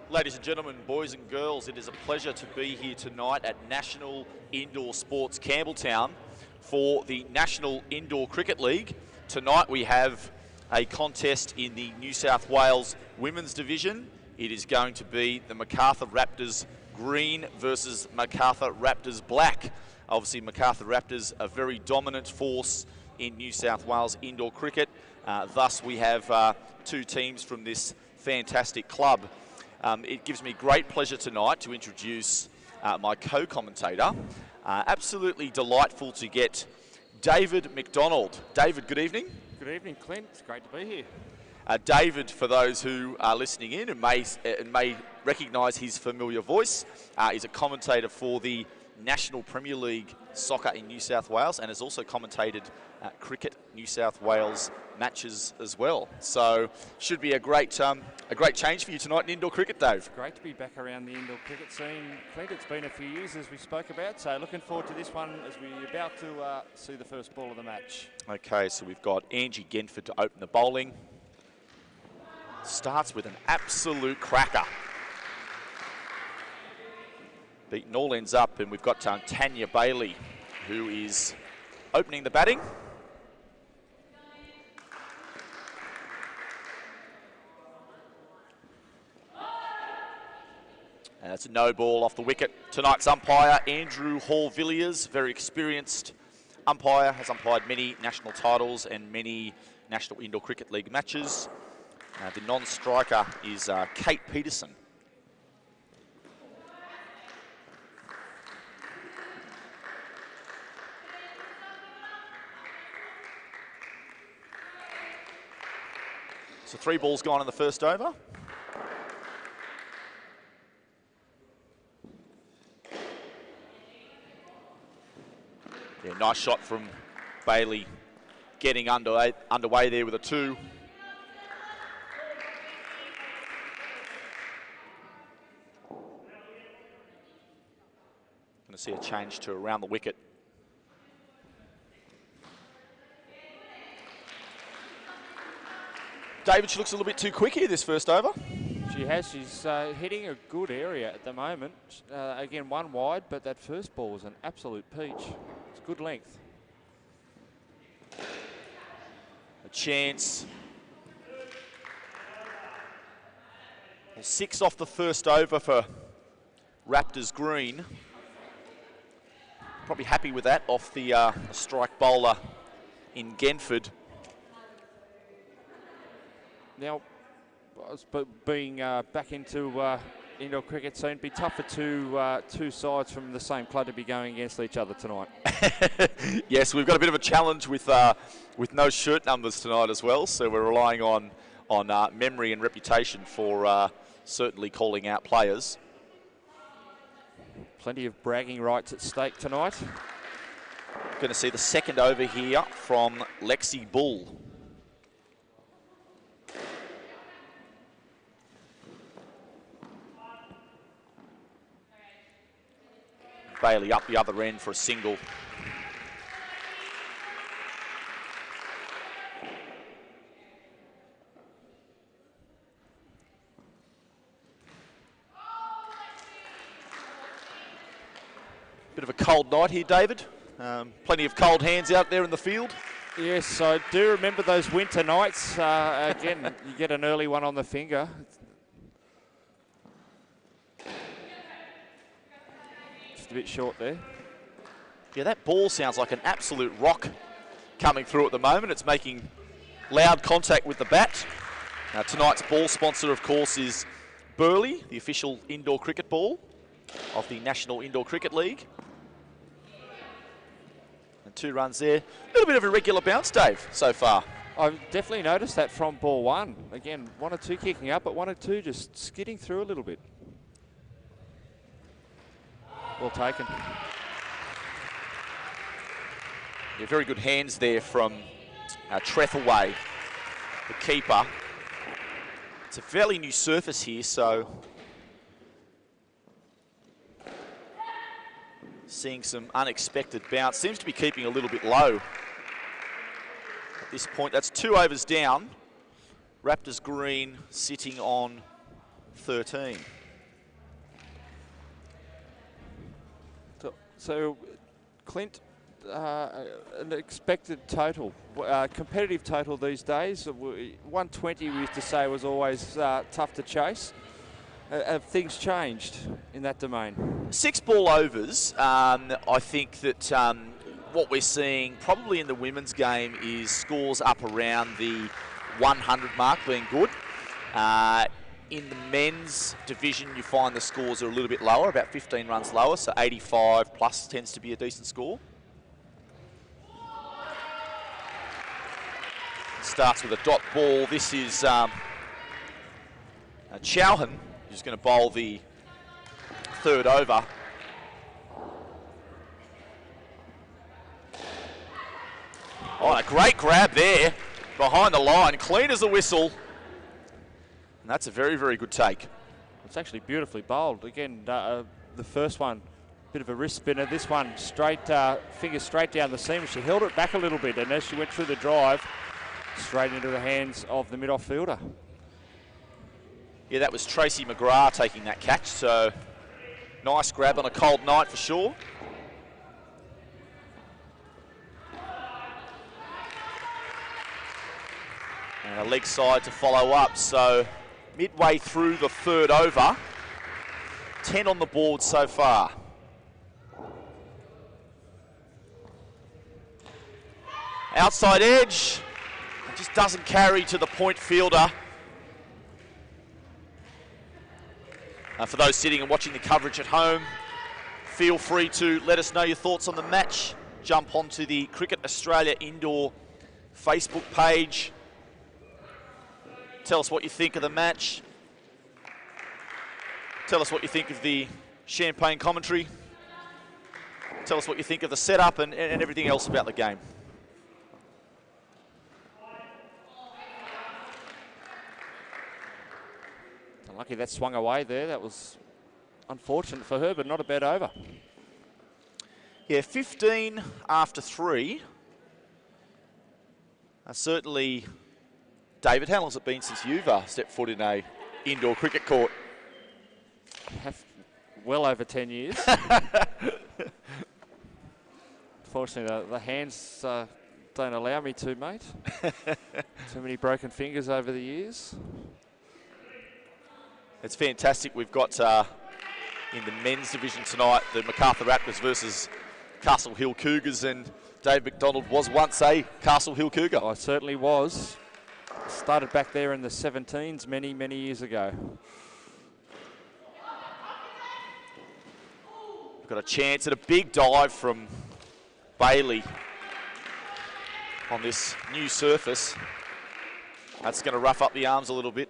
Ladies and gentlemen, boys and girls, it is a pleasure to be here tonight at National Indoor Sports Campbelltown for the National Indoor Cricket League. Tonight we have a contest in the New South Wales Women's Division. It is going to be the Macarthur Raptors Green versus Macarthur Raptors Black. Obviously, Macarthur Raptors, a very dominant force in New South Wales indoor cricket. Thus, we have two teams from this fantastic club. It gives me great pleasure tonight to introduce my co-commentator. Absolutely delightful to get David McDonald. David, good evening. Good evening, Clint. It's great to be here. David, for those who are listening in and may recognise his familiar voice, is a commentator for the National Premier League Soccer in New South Wales and has also commentated Cricket New South Wales matches as well. So should be a great change for you tonight in indoor cricket, Dave. Great to be back around the indoor cricket scene, Clint. It's been a few years as we spoke about, so looking forward to this one as we're about to see the first ball of the match. Okay, so we've got Angie Genford to open the bowling. Starts with an absolute cracker. Beaten all ends up, and we've got Tanya Bailey, who is opening the batting. And it's a no ball off the wicket. Tonight's umpire, Andrew Hall-Villiers, very experienced umpire, has umpired many national titles and many National Indoor Cricket League matches. The non-striker is Kate Peterson. So 3 balls gone in the first over. Yeah, nice shot from Bailey, getting underway there with a 2. Going to see a change to around the wicket. David, she looks a little bit too quick here this first over. She has. She's hitting a good area at the moment. Again, one wide, but that first ball was an absolute peach. It's good length. A chance. Well, 6 off the first over for Raptors Green. Probably happy with that off the strike bowler in Genford. Now, being back into indoor cricket scene, it'd be tough for two sides from the same club to be going against each other tonight. Yes, we've got a bit of a challenge with no shirt numbers tonight as well, so we're relying on memory and reputation for certainly calling out players. Plenty of bragging rights at stake tonight. Going to see the second over here from Lexi Bull. Bailey up the other end for a single. Bit of a cold night here, David. Plenty of cold hands out there in the field. Yes, I do remember those winter nights. Again, you get an early one on the finger. A bit short there. Yeah, that ball sounds like an absolute rock coming through at the moment. It's making loud contact with the bat. Now, tonight's ball sponsor, of course, is Burley, the official indoor cricket ball of the National Indoor Cricket League. And 2 runs there. A little bit of a regular bounce, Dave, so far. I've definitely noticed that from ball 1. Again, 1 or 2 kicking up, but 1 or 2 just skidding through a little bit. Well taken. Yeah, very good hands there from Trethaway, the keeper. It's a fairly new surface here, so seeing some unexpected bounce. Seems to be keeping a little bit low at this point. That's 2 overs down. Raptors Green sitting on 13. So Clint, an expected total, competitive total these days. 120 we used to say was always tough to chase. Have things changed in that domain? 6 ball overs. I think that what we're seeing probably in the women's game is scores up around the 100 mark being good. In the men's division, you find the scores are a little bit lower, about 15 runs lower, so 85 plus tends to be a decent score. Starts with a dot ball. This is Chauhan, who's going to bowl the 3rd over. Oh, a great grab there behind the line, clean as a whistle. And that's a very, very good take. It's actually beautifully bowled. Again, the first one, bit of a wrist spinner. This one, straight, finger straight down the seam. She held it back a little bit, and as she went through the drive, straight into the hands of the mid-off fielder. Yeah, that was Tracy McGrath taking that catch, so nice grab on a cold night for sure. And a leg side to follow up, so midway through the 3rd over, 10 on the board so far. Outside edge, it just doesn't carry to the point fielder. For those sitting and watching the coverage at home, feel free to let us know your thoughts on the match. Jump onto the Cricket Australia Indoor Facebook page. Tell us what you think of the match. Tell us what you think of the champagne commentary. Tell us what you think of the setup and everything else about the game. Lucky that swung away there. That was unfortunate for her, but not a bad over. Yeah, 15 after 3. Certainly, David, how long has it been since you've stepped foot in a indoor cricket court? Well over 10 years. Unfortunately, the hands don't allow me to, mate. Too many broken fingers over the years. It's fantastic. We've got in the men's division tonight the Macarthur Raptors versus Castle Hill Cougars, and Dave McDonald was once a Castle Hill Cougar. I certainly was. Started back there in the 17s many, many years ago. We've got a chance at a big dive from Bailey on this new surface. That's going to rough up the arms a little bit.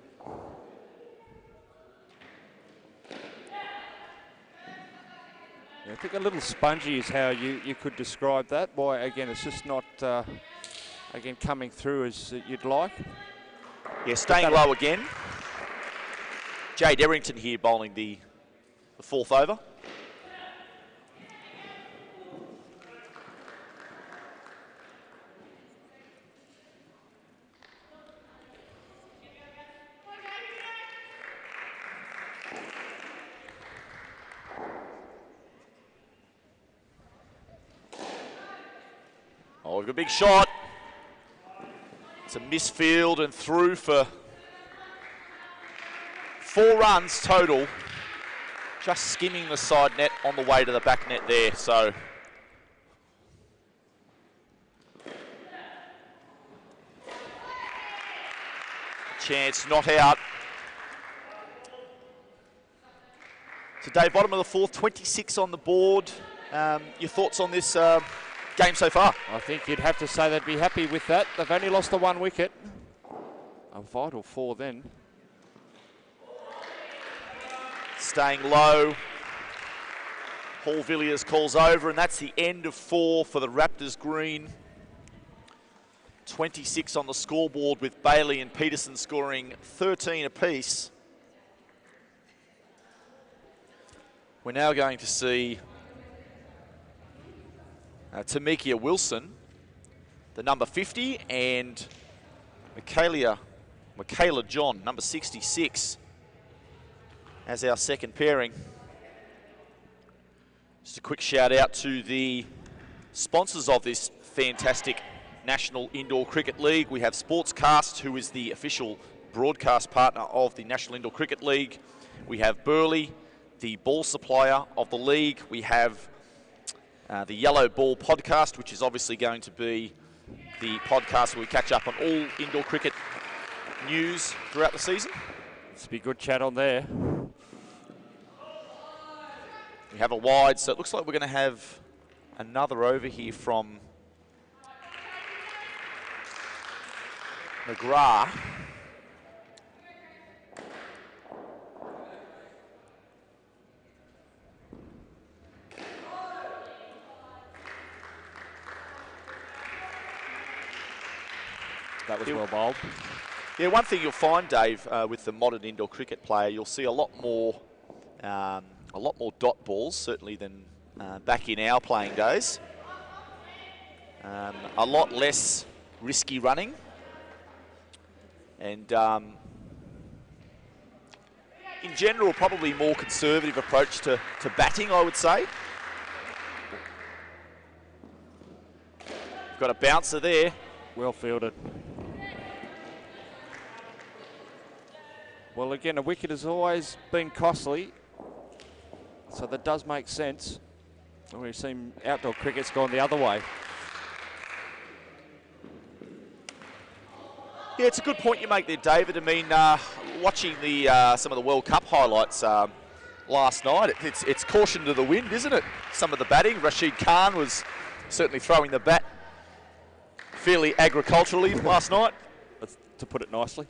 Yeah, I think a little spongy is how you could describe that. Boy, again, it's just not, again, coming through as you'd like. Yeah, staying low again. Jade Errington here bowling the 4th over. Oh, we've got a big shot. It's a misfield and through for 4 runs total. Just skimming the side net on the way to the back net there, so. Chance not out. So Dave, bottom of the 4th, 26 on the board. Your thoughts on this game so far? I think you'd have to say they'd be happy with that. They've only lost the 1 wicket. A vital 4 then. Staying low. Paul Villiers calls over, and that's the end of 4 for the Raptors Green. 26 on the scoreboard with Bailey and Peterson scoring 13 apiece. We're now going to see Tamikia Wilson, the number 50, and Michaela John, number 66, as our second pairing. Just Just a quick shout out to the sponsors of this fantastic National Indoor Cricket League. We have Sportscast, who is the official broadcast partner of the National Indoor Cricket League. We have Burley, the ball supplier of the league. We have the Yellow Ball podcast, which is obviously going to be the podcast where we catch up on all indoor cricket news throughout the season. It's a good chat on there. We have a wide, so it looks like we're going to have another over here from McGrath. That was well bowled. Yeah, one thing you'll find, Dave, with the modern indoor cricket player, you'll see a lot more dot balls, certainly than back in our playing days. A lot less risky running, and in general, probably more conservative approach to batting, I would say. Got a bouncer there. Well fielded. Well, again, a wicket has always been costly, so that does make sense. We've seen outdoor cricket's gone the other way. Yeah, it's a good point you make there, David. I mean, watching some of the World Cup highlights last night, it's caution to the wind, isn't it? Some of the batting. Rashid Khan was certainly throwing the bat fairly agriculturally last night. That's to put it nicely.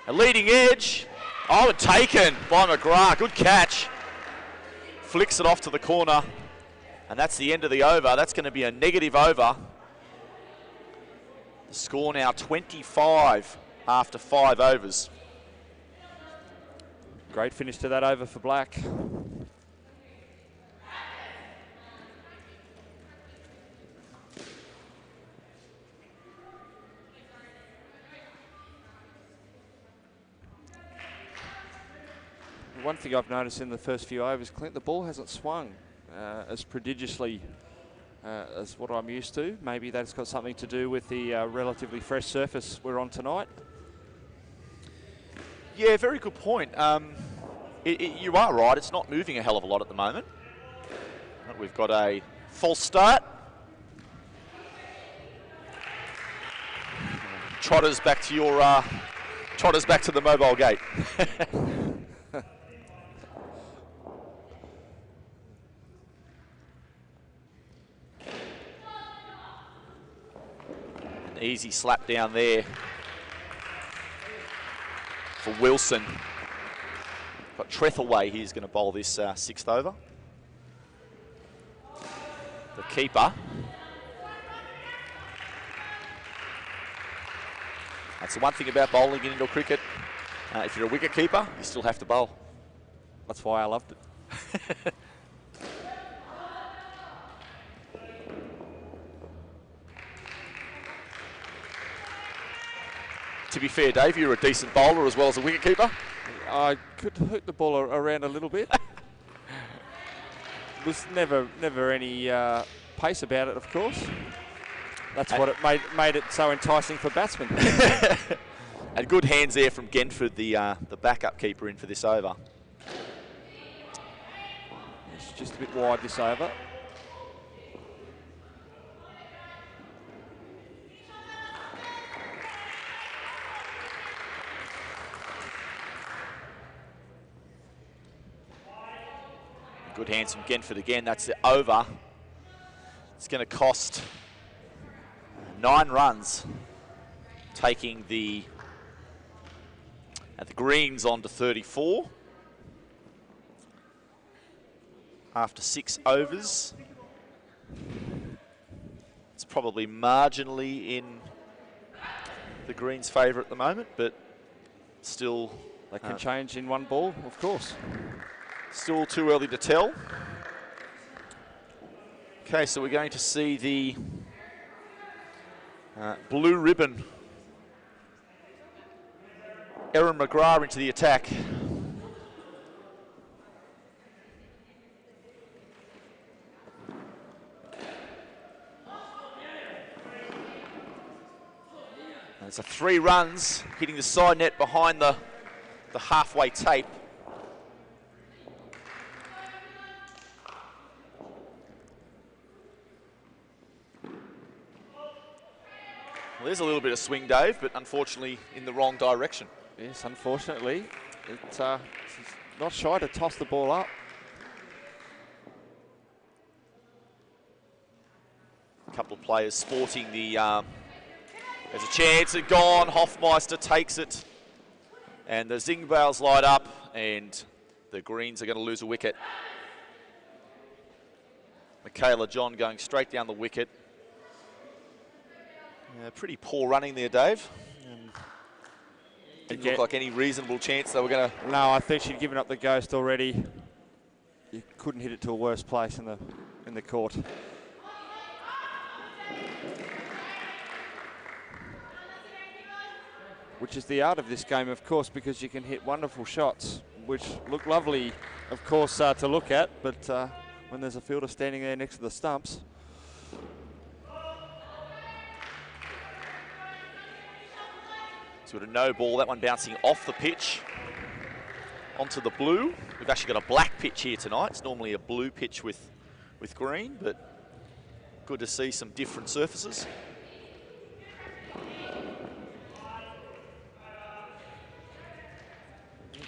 A leading edge. Oh, taken by McGrath. Good catch. Flicks it off to the corner. And that's the end of the over. That's going to be a negative over. The score now 25 after 5 overs. Great finish to that over for Black. One thing I've noticed in the first few overs, Clint, the ball hasn't swung as prodigiously as what I'm used to. Maybe that's got something to do with the relatively fresh surface we're on tonight. Yeah, very good point. You are right, it's not moving a hell of a lot at the moment. We've got a false start. Trotters back to your trotters back to the mobile gate. An easy slap down there for Wilson. Got Trethaway, he's going to bowl this 6th over. The keeper. That's the one thing about bowling in indoor cricket. If you're a wicket keeper, you still have to bowl. That's why I loved it. To be fair, Dave, you're a decent bowler as well as a wicket keeper. I could hook the ball around a little bit. Was never any pace about it, of course. That's what it made it so enticing for batsmen. And good hands there from Genford, the backup keeper, in for this over. It's just a bit wide this over. Good hands from Genford again. That's the over. It's going to cost 9 runs, taking the Greens on to 34 after 6 overs. It's probably marginally in the Greens' favour at the moment, but still... They can change in one ball, of course. Still too early to tell. Okay, so we're going to see the blue ribbon. Aaron McGrath into the attack. And it's a 3 runs hitting the side net behind the halfway tape. Well, there's a little bit of swing, Dave, but unfortunately in the wrong direction. Yes, unfortunately. It's not shy to toss the ball up. A couple of players sporting the... there's a chance, it's gone. Hofmeister takes it. And the zing bales light up, and the Greens are going to lose a wicket. Michaela John going straight down the wicket. Pretty poor running there, Dave. Didn't look like any reasonable chance they were going to... No, I think she'd given up the ghost already. You couldn't hit it to a worse place in the court. Which is the art of this game, of course, because you can hit wonderful shots, which look lovely, of course, to look at, but when there's a fielder standing there next to the stumps. So we've got a no ball, that one bouncing off the pitch onto the blue. We've actually got a black pitch here tonight. It's normally a blue pitch with green, but good to see some different surfaces.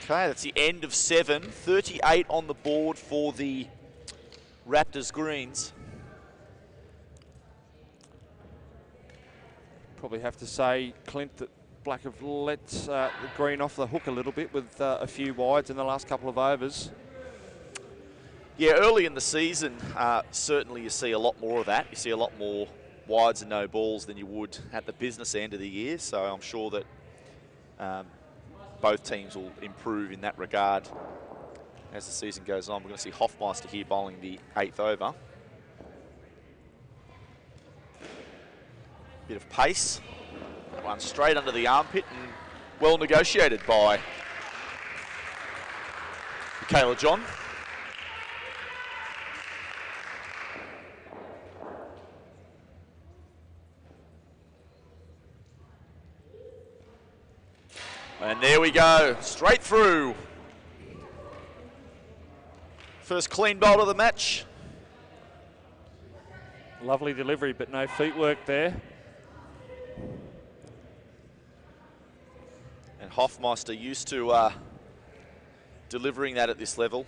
Okay, that's the end of 7. 38 on the board for the Raptors Greens. Probably have to say, Clint, that Black have let the Green off the hook a little bit with a few wides in the last couple of overs. Yeah, early in the season, certainly you see a lot more of that. You see a lot more wides and no balls than you would at the business end of the year. So I'm sure that both teams will improve in that regard as the season goes on. We're going to see Hofmeister here bowling the 8th over. Bit of pace. One straight under the armpit and well negotiated by Michaela John. And there we go, straight through. First clean bowl of the match. Lovely delivery, but no feet work there. And Hofmeister used to delivering that at this level.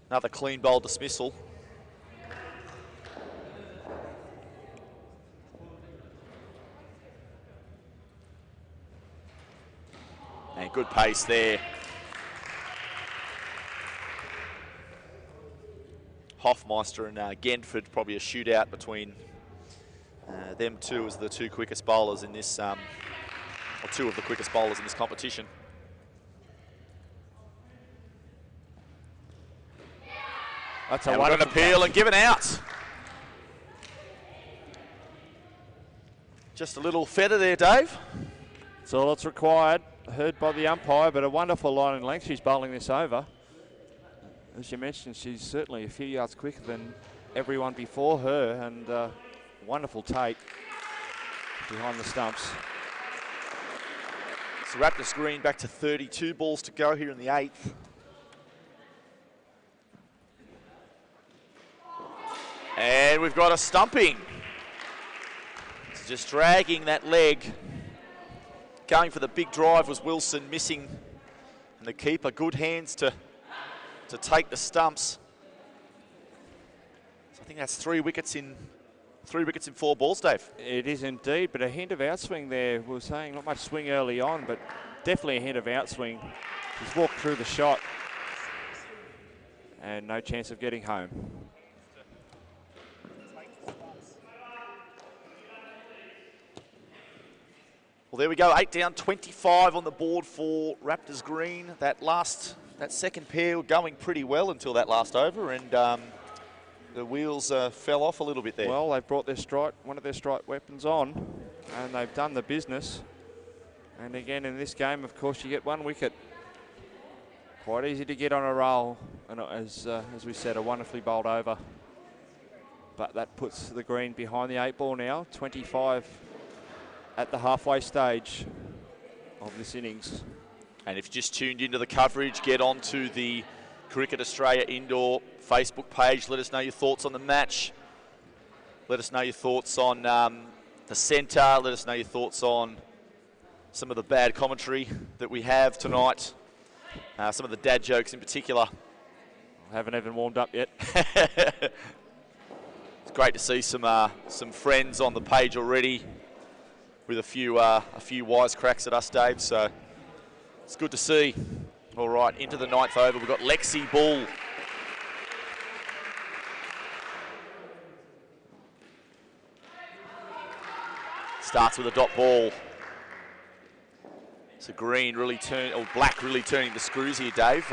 Another clean bowl dismissal. And good pace there. Hofmeister and Genford, probably a shootout between them two as the two quickest bowlers in this, or two of the quickest bowlers in this competition. That's a and wonderful an appeal and given out. Just a little feather there, Dave. That's all that's required. Heard by the umpire, but a wonderful line and length. She's bowling this over. As you mentioned, she's certainly a few yards quicker than everyone before her, and wonderful take behind the stumps. So Raptors Green back to 32 balls to go here in the 8th. And we've got a stumping. It's just dragging that leg. Going for the big drive was Wilson, missing. And the keeper, good hands to take the stumps. So I think that's 3 wickets in 4 balls, Dave. It is indeed, but a hint of outswing there. We were saying not much swing early on, but definitely a hint of outswing. He's walked through the shot and no chance of getting home. Well, there we go, 8 down, 25 on the board for Raptors Green. That second pair were going pretty well until that last over, and the wheels fell off a little bit there. Well, they've brought one of their strike weapons on, and they've done the business. And again, in this game, of course, you get 1 wicket. Quite easy to get on a roll, and as we said, a wonderfully bowled over. But that puts the Green behind the 8 ball now, 25 at the halfway stage of this innings. And if you just tuned into the coverage, get onto the Cricket Australia Indoor Facebook page. Let us know your thoughts on the match. Let us know your thoughts on the centre. Let us know your thoughts on some of the bad commentary that we have tonight. Some of the dad jokes in particular. I haven't even warmed up yet. It's great to see some friends on the page already with a few wisecracks at us, Dave. So it's good to see. All right, into the 9th over. We've got Lexi Bull. Starts with a dot ball. So Green really Black really turning the screws here, Dave.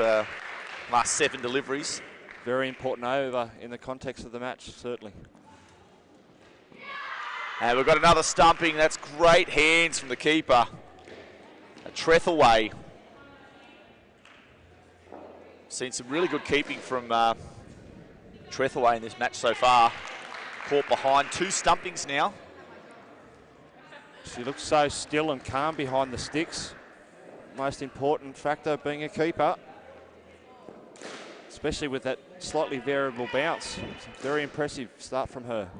Last 7 deliveries. Very important over in the context of the match, certainly. And we've got another stumping. That's great hands from the keeper. A Trethaway. Seen some really good keeping from Trethaway in this match so far. Caught behind. 2 stumpings now. She looks so still and calm behind the sticks. Most important factor being a keeper. Especially with that slightly variable bounce. It's a very impressive start from her.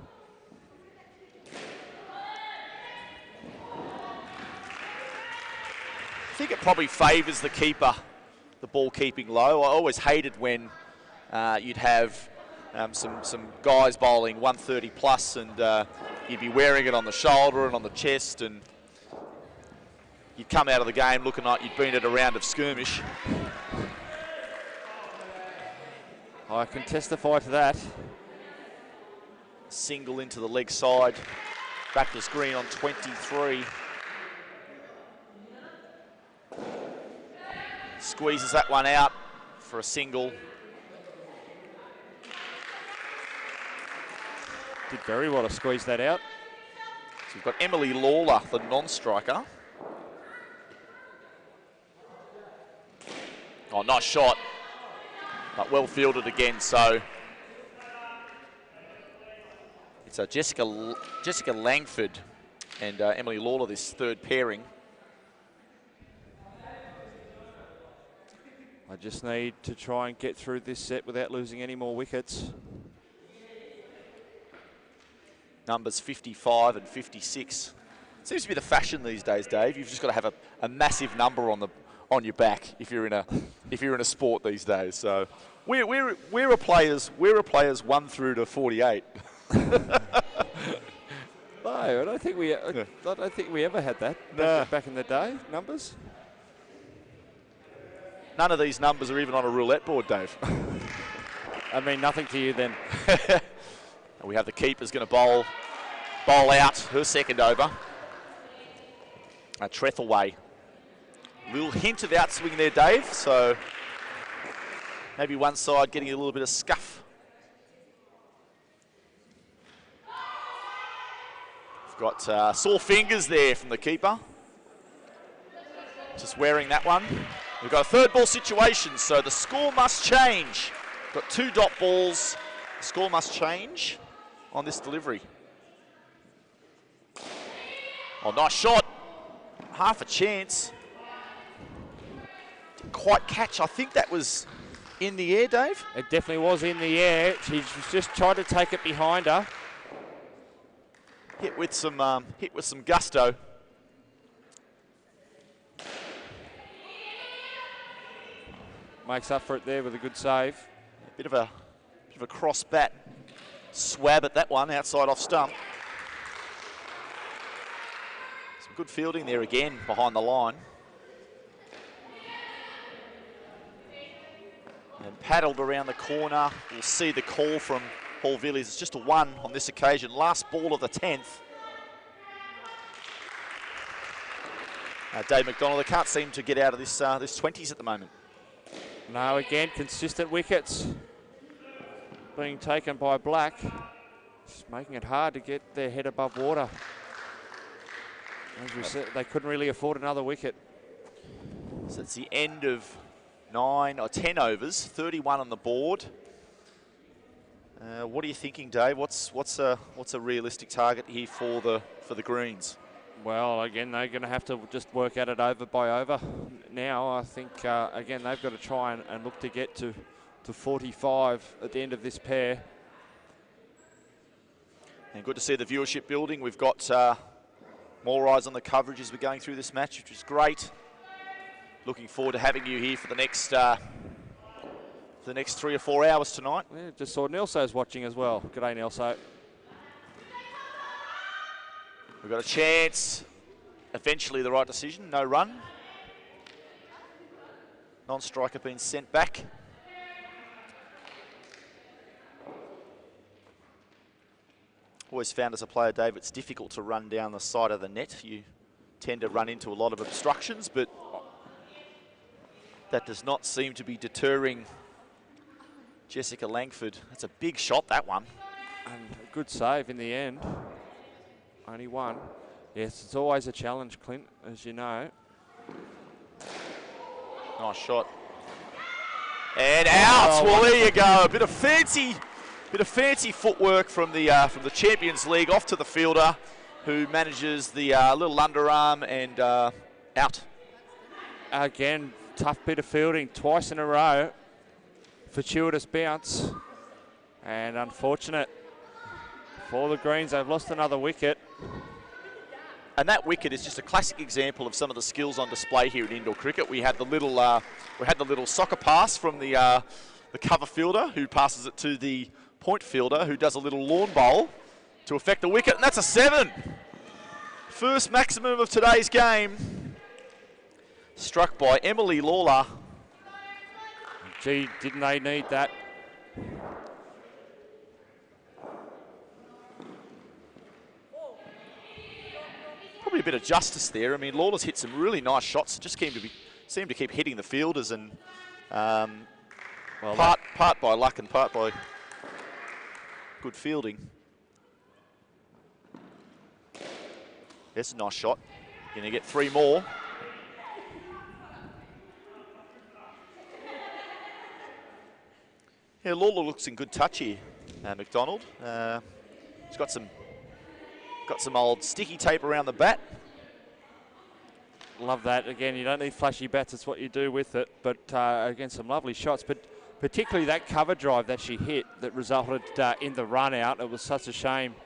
I think it probably favours the keeper, the ball keeping low. I always hated when you'd have some guys bowling 130 plus and you'd be wearing it on the shoulder and on the chest, and you'd come out of the game looking like you'd been at a round of skirmish. I can testify to that. Single into the leg side. Raptors Green on 23. Squeezes that one out for a single. Did very well to squeeze that out. So we've got Emily Lawler, the non-striker. Oh, nice shot, but well fielded again. So it's Jessica Langford and Emily Lawler, this 3rd pairing. I just need to try and get through this set without losing any more wickets. Numbers 55 and 56. Seems to be the fashion these days, Dave. You've just got to have a massive number on your back if you're in a sport these days. So we're a players 1 through to 48. No, I don't think we ever had that back in the day. Numbers. None of these numbers are even on a roulette board, Dave. I mean nothing to you then. We have the keeper's going to bowl out her 2nd over. Trethaway. Little hint of outswing there, Dave. So maybe one side getting a little bit of scuff. We've got sore fingers there from the keeper. Just wearing that one. We've got a 3rd ball situation, so the score must change. We've got 2 dot balls. The score must change on this delivery. Oh, nice shot. Half a chance. Didn't quite catch. I think that was in the air, Dave. It definitely was in the air. She's just tried to take it behind her. Hit with some gusto. Makes up for it there with a good save. Bit of a cross bat swab at that one, outside off stump. Some good fielding there again behind the line. And paddled around the corner. We'll see the call from Paul Villiers. It's just a 1 on this occasion. Last ball of the 10th. Dave McDonald, they can't seem to get out of this 20s at the moment. No, again, consistent wickets being taken by Black. Just making it hard to get their head above water. As we said, they couldn't really afford another wicket. So it's the end of 9 or 10 overs, 31 on the board. What are you thinking, Dave? What's a realistic target here for the Greens? Well, again, they're going to have to just work at it over by over. Now, I think, again, they've got to try and look to get to 45 at the end of this pair. And good to see the viewership building. We've got more eyes on the coverage as we're going through this match, which is great. Looking forward to having you here for the next 3 or 4 hours tonight. Yeah, just saw Nelso's watching as well. G'day, Nelso. We've got a chance. Eventually the right decision. No run. Non-striker being sent back. Always found as a player, Dave, it's difficult to run down the side of the net. You tend to run into a lot of obstructions, but that does not seem to be deterring Jessica Langford. That's a big shot, that one. And a good save in the end. Only one. Yes, it's always a challenge, Clint, as you know. Nice shot. And out. Well, there you go. A bit of fancy footwork from the Champions League off to the fielder, who manages the little underarm and out. Again, tough bit of fielding twice in a row. Fortuitous bounce. And unfortunate for the Greens. They've lost another wicket. And that wicket is just a classic example of some of the skills on display here in indoor cricket. We had the little soccer pass from the cover fielder, who passes it to the point fielder, who does a little lawn bowl to affect the wicket, and that's a 7. First maximum of today's game, struck by Emily Lawler. Gee, didn't they need that? Probably a bit of justice there. I mean, Lawler's hit some really nice shots. Just seemed to keep hitting the fielders, and part by luck and part by good fielding. There's a nice shot. Going to get 3 more. Yeah, Lawler looks in good touch here, McDonald. He's got some old sticky tape around the bat. Love that. Again, you don't need flashy bats. It's what you do with it. But again, some lovely shots. But particularly that cover drive that she hit that resulted in the run out. It was such a shame.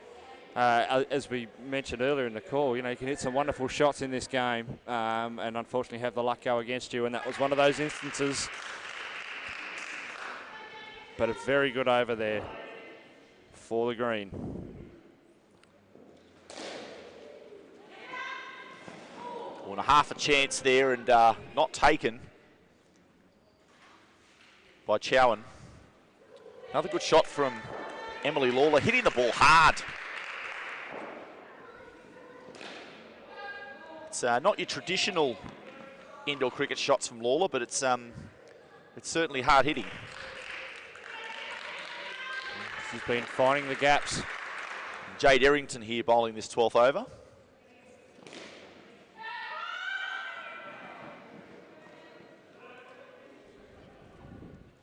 As we mentioned earlier in the call, you know, you can hit some wonderful shots in this game and unfortunately have the luck go against you. And that was one of those instances. But a very good over there for the Green. Well, a half a chance there and not taken by Chowan. Another good shot from Emily Lawler, hitting the ball hard. It's not your traditional indoor cricket shots from Lawler, but it's certainly hard hitting. She's been finding the gaps. Jade Errington here bowling this 12th over.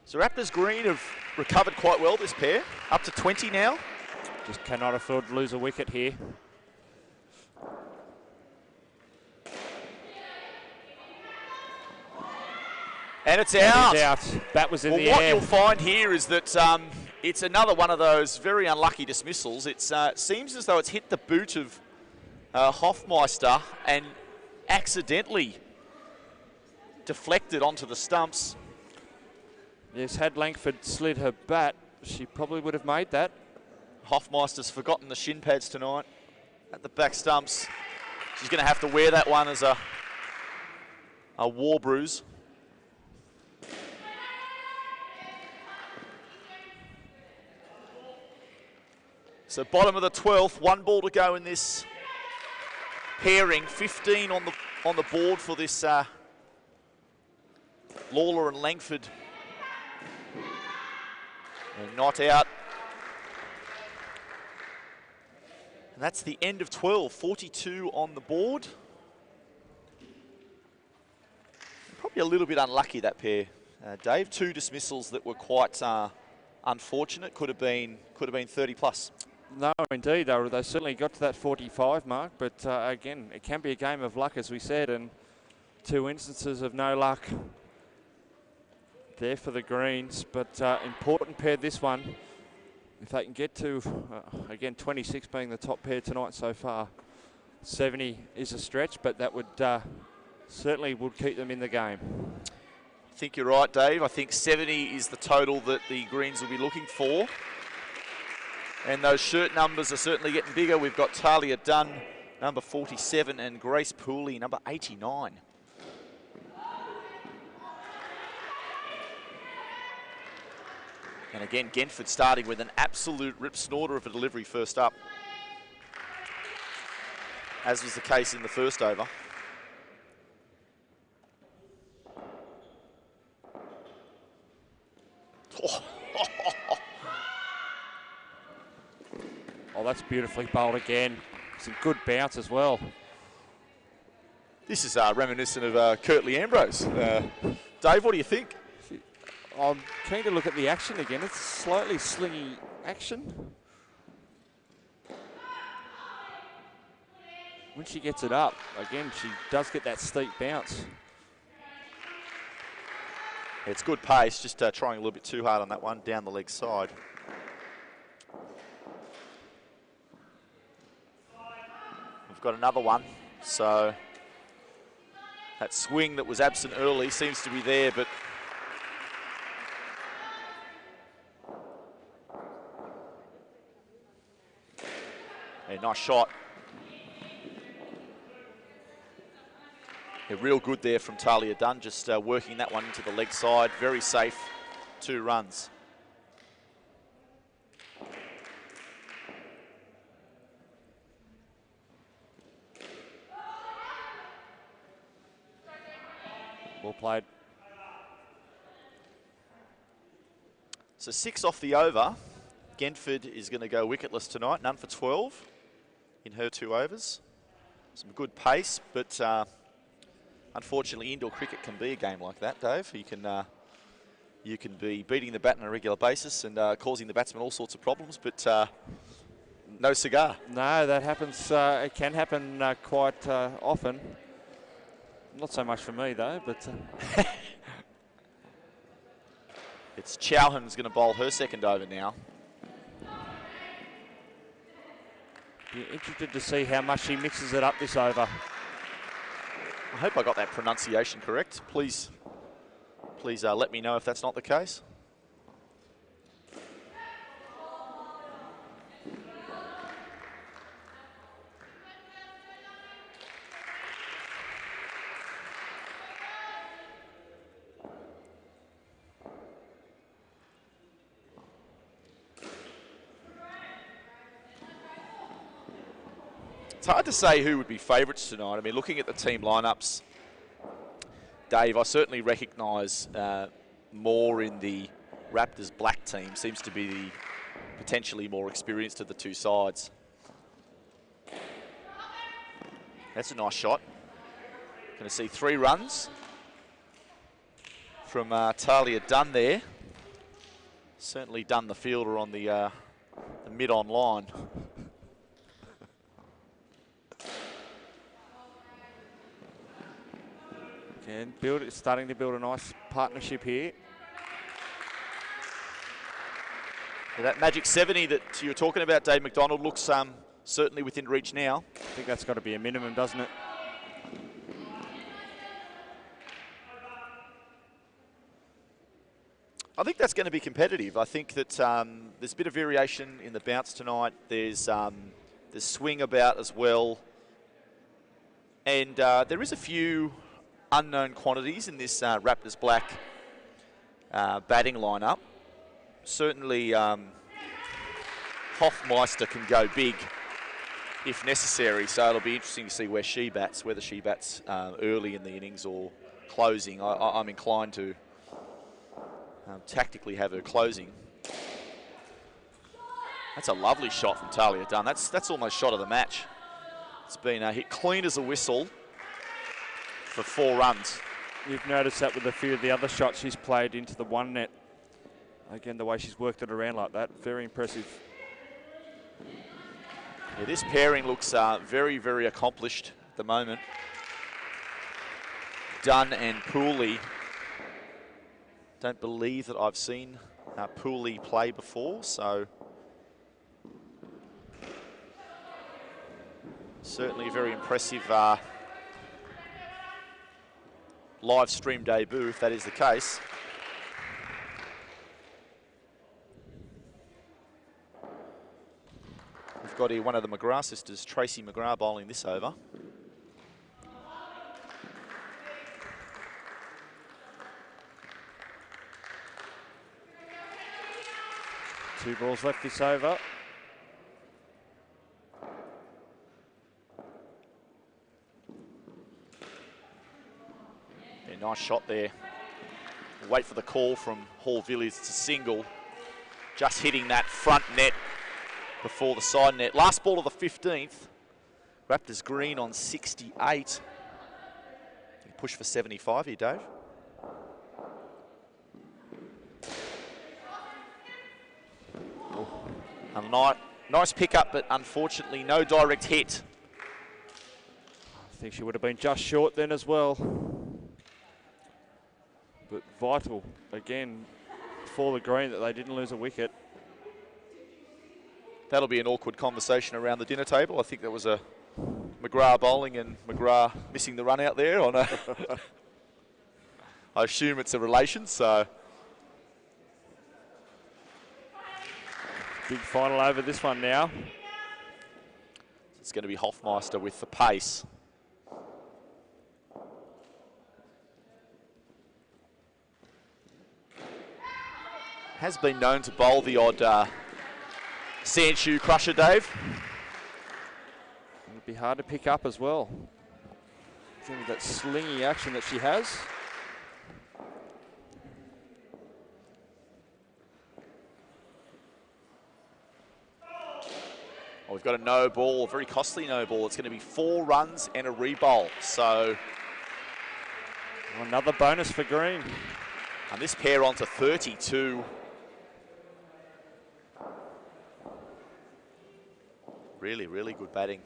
So Raptors Green have recovered quite well this pair, up to 20 now. Just cannot afford to lose a wicket here. And it's out. It's out. Bat was in the air. What you'll find here is that it's another one of those very unlucky dismissals. It seems as though it's hit the boot of Hofmeister and accidentally deflected onto the stumps. Yes, had Langford slid her bat, she probably would have made that. Hofmeister's forgotten the shin pads tonight at the back stumps. She's going to have to wear that one as a war bruise. So bottom of the 12th, 1 ball to go in this pairing. 15 on the board for this Lawler and Langford. And not out. And that's the end of 12, 42 on the board. Probably a little bit unlucky, that pair, Dave. 2 dismissals that were quite unfortunate. Could have been 30 plus. No, indeed. They certainly got to that 45 mark, but again, it can be a game of luck, as we said, and 2 instances of no luck there for the Greens. But important pair, this one. If they can get to, again, 26 being the top pair tonight so far, 70 is a stretch, but that would certainly would keep them in the game. I think you're right, Dave. I think 70 is the total that the Greens will be looking for. And those shirt numbers are certainly getting bigger. We've got Talia Dunn, number 47, and Grace Pooley, number 89. And again, Genford starting with an absolute rip snorter of a delivery first up, as was the case in the first over. Oh, that's beautifully bowled again. Some good bounce as well. This is reminiscent of Curtly Ambrose. Dave, what do you think? I'm keen to look at the action again. It's slightly slingy action. When she gets it up, again, she does get that steep bounce. It's good pace, just trying a little bit too hard on that one, down the leg side. We've got another one, so that swing that was absent early seems to be there, but a nice shot. Yeah, real good there from Talia Dunn, just working that one into the leg side. Very safe, 2 runs. Well played. So 6 off the over. Genford is going to go wicketless tonight, none for 12 in her 2 overs. Some good pace, but unfortunately indoor cricket can be a game like that, Dave. You can be beating the bat on a regular basis and causing the batsman all sorts of problems, but no cigar. No, that happens. It can happen quite often. Not so much for me though, but it's Chauhan's going to bowl her second over now. Be interested to see how much she mixes it up this over. I hope I got that pronunciation correct. Please let me know if that's not the case. It's hard to say who would be favourites tonight. I mean, looking at the team lineups, Dave, I certainly recognise more in the Raptors Black team. Seems to be the potentially more experienced of the 2 sides. That's a nice shot. Going to see 3 runs from Talia Dunn there. Certainly done the fielder on the mid-on line. And starting to build a nice partnership here. Yeah, that magic 70 that you were talking about, Dave McDonald, looks certainly within reach now. I think that's got to be a minimum, doesn't it? I think that's going to be competitive. I think that there's a bit of variation in the bounce tonight. There's swing about as well. And there is a few unknown quantities in this Raptors Black batting lineup. Certainly Hoffmeister can go big if necessary, so it'll be interesting to see where she bats, whether she bats early in the innings or closing. I'm inclined to tactically have her closing. That's a lovely shot from Talia Dunn. That's almost shot of the match. It's been hit clean as a whistle for 4 runs. You've noticed that with a few of the other shots she's played into the 1 net. Again, the way she's worked it around like that, very impressive. Yeah, this pairing looks very, very accomplished at the moment. Dunn and Pooley. Don't believe that I've seen Pooley play before, so certainly a very impressive live stream debut, if that is the case. We've got here one of the McGrath sisters, Tracy McGrath, bowling this over. Two balls left this over. Yeah, nice shot there. Wait for the call from Hall Villiers. It's a single. Just hitting that front net before the side net. Last ball of the 15th. Raptors Green on 68. Push for 75 here, Dave. A nice pickup, but unfortunately no direct hit. I think she would have been just short then as well. But vital, again, for the Green that they didn't lose a wicket. That'll be an awkward conversation around the dinner table. I think there was a McGrath bowling and McGrath missing the run out there. On a I assume it's a relation, so. Big final over this one now. It's going to be Hoffmeister with the pace. Has been known to bowl the odd sand shoe crusher, Dave. It'd be hard to pick up as well. I think with that slingy action that she has. Well, we've got a no ball, a very costly no ball. It's going to be 4 runs and a re-bowl. So another bonus for Green. And this pair on to 32. Really, really good batting.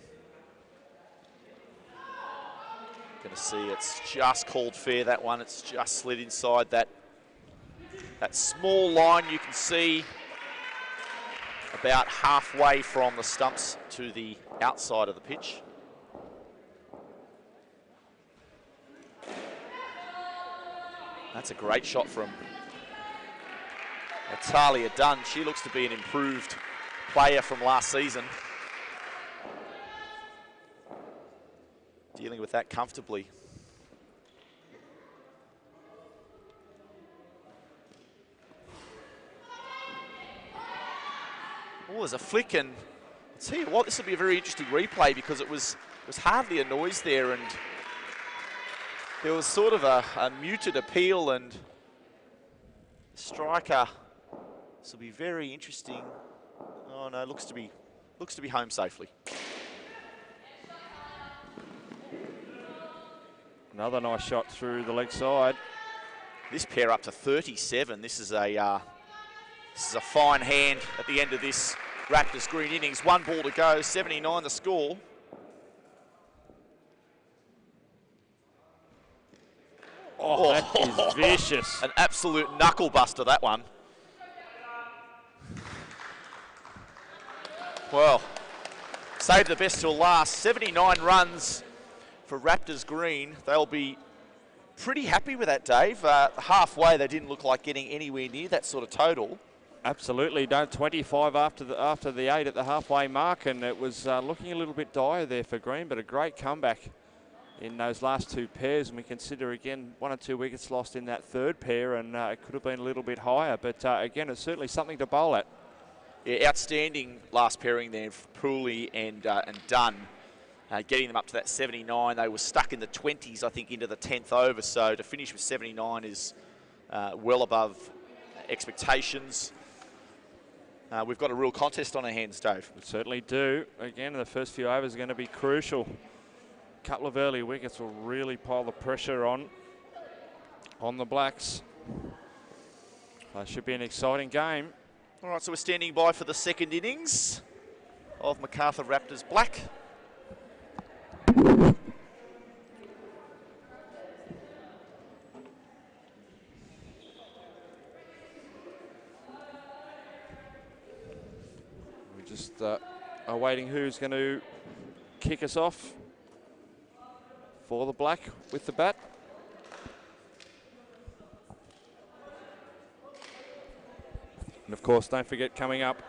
Going to see it's just called fair, that one. It's just slid inside that small line you can see about halfway from the stumps to the outside of the pitch. That's a great shot from Natalia Dunn. She looks to be an improved player from last season. Dealing with that comfortably. Oh, there's a flick, and I'll tell you what, this will be a very interesting replay because it was hardly a noise there, and there was sort of a muted appeal, and striker. This will be very interesting. Oh no, looks to be home safely. Another nice shot through the leg side. This pair up to 37. This is a fine hand at the end of this Raptors Green innings. 1 ball to go, 79 the score. Oh, that is vicious. An absolute knuckle buster, that one. Well, save the best till last. 79 runs for Raptors Green. They'll be pretty happy with that, Dave. Halfway, they didn't look like getting anywhere near that sort of total. Absolutely. 25 after the 8 at the halfway mark, and it was looking a little bit dire there for Green, but a great comeback in those last 2 pairs. And we consider, again, 1 or 2 wickets lost in that 3rd pair, and it could have been a little bit higher. But, again, it's certainly something to bowl at. Yeah, outstanding last pairing there for Pooley and Dunn. Getting them up to that 79. They were stuck in the 20s, I think, into the 10th over. So to finish with 79 is well above expectations. We've got a real contest on our hands, Dave. We certainly do. Again, the first few overs are going to be crucial. A couple of early wickets will really pile the pressure on the Blacks. Should be an exciting game. All right, so we're standing by for the 2nd innings of Macarthur Raptors Black. We're just awaiting who's going to kick us off for the Black with the bat. And of course, don't forget, coming up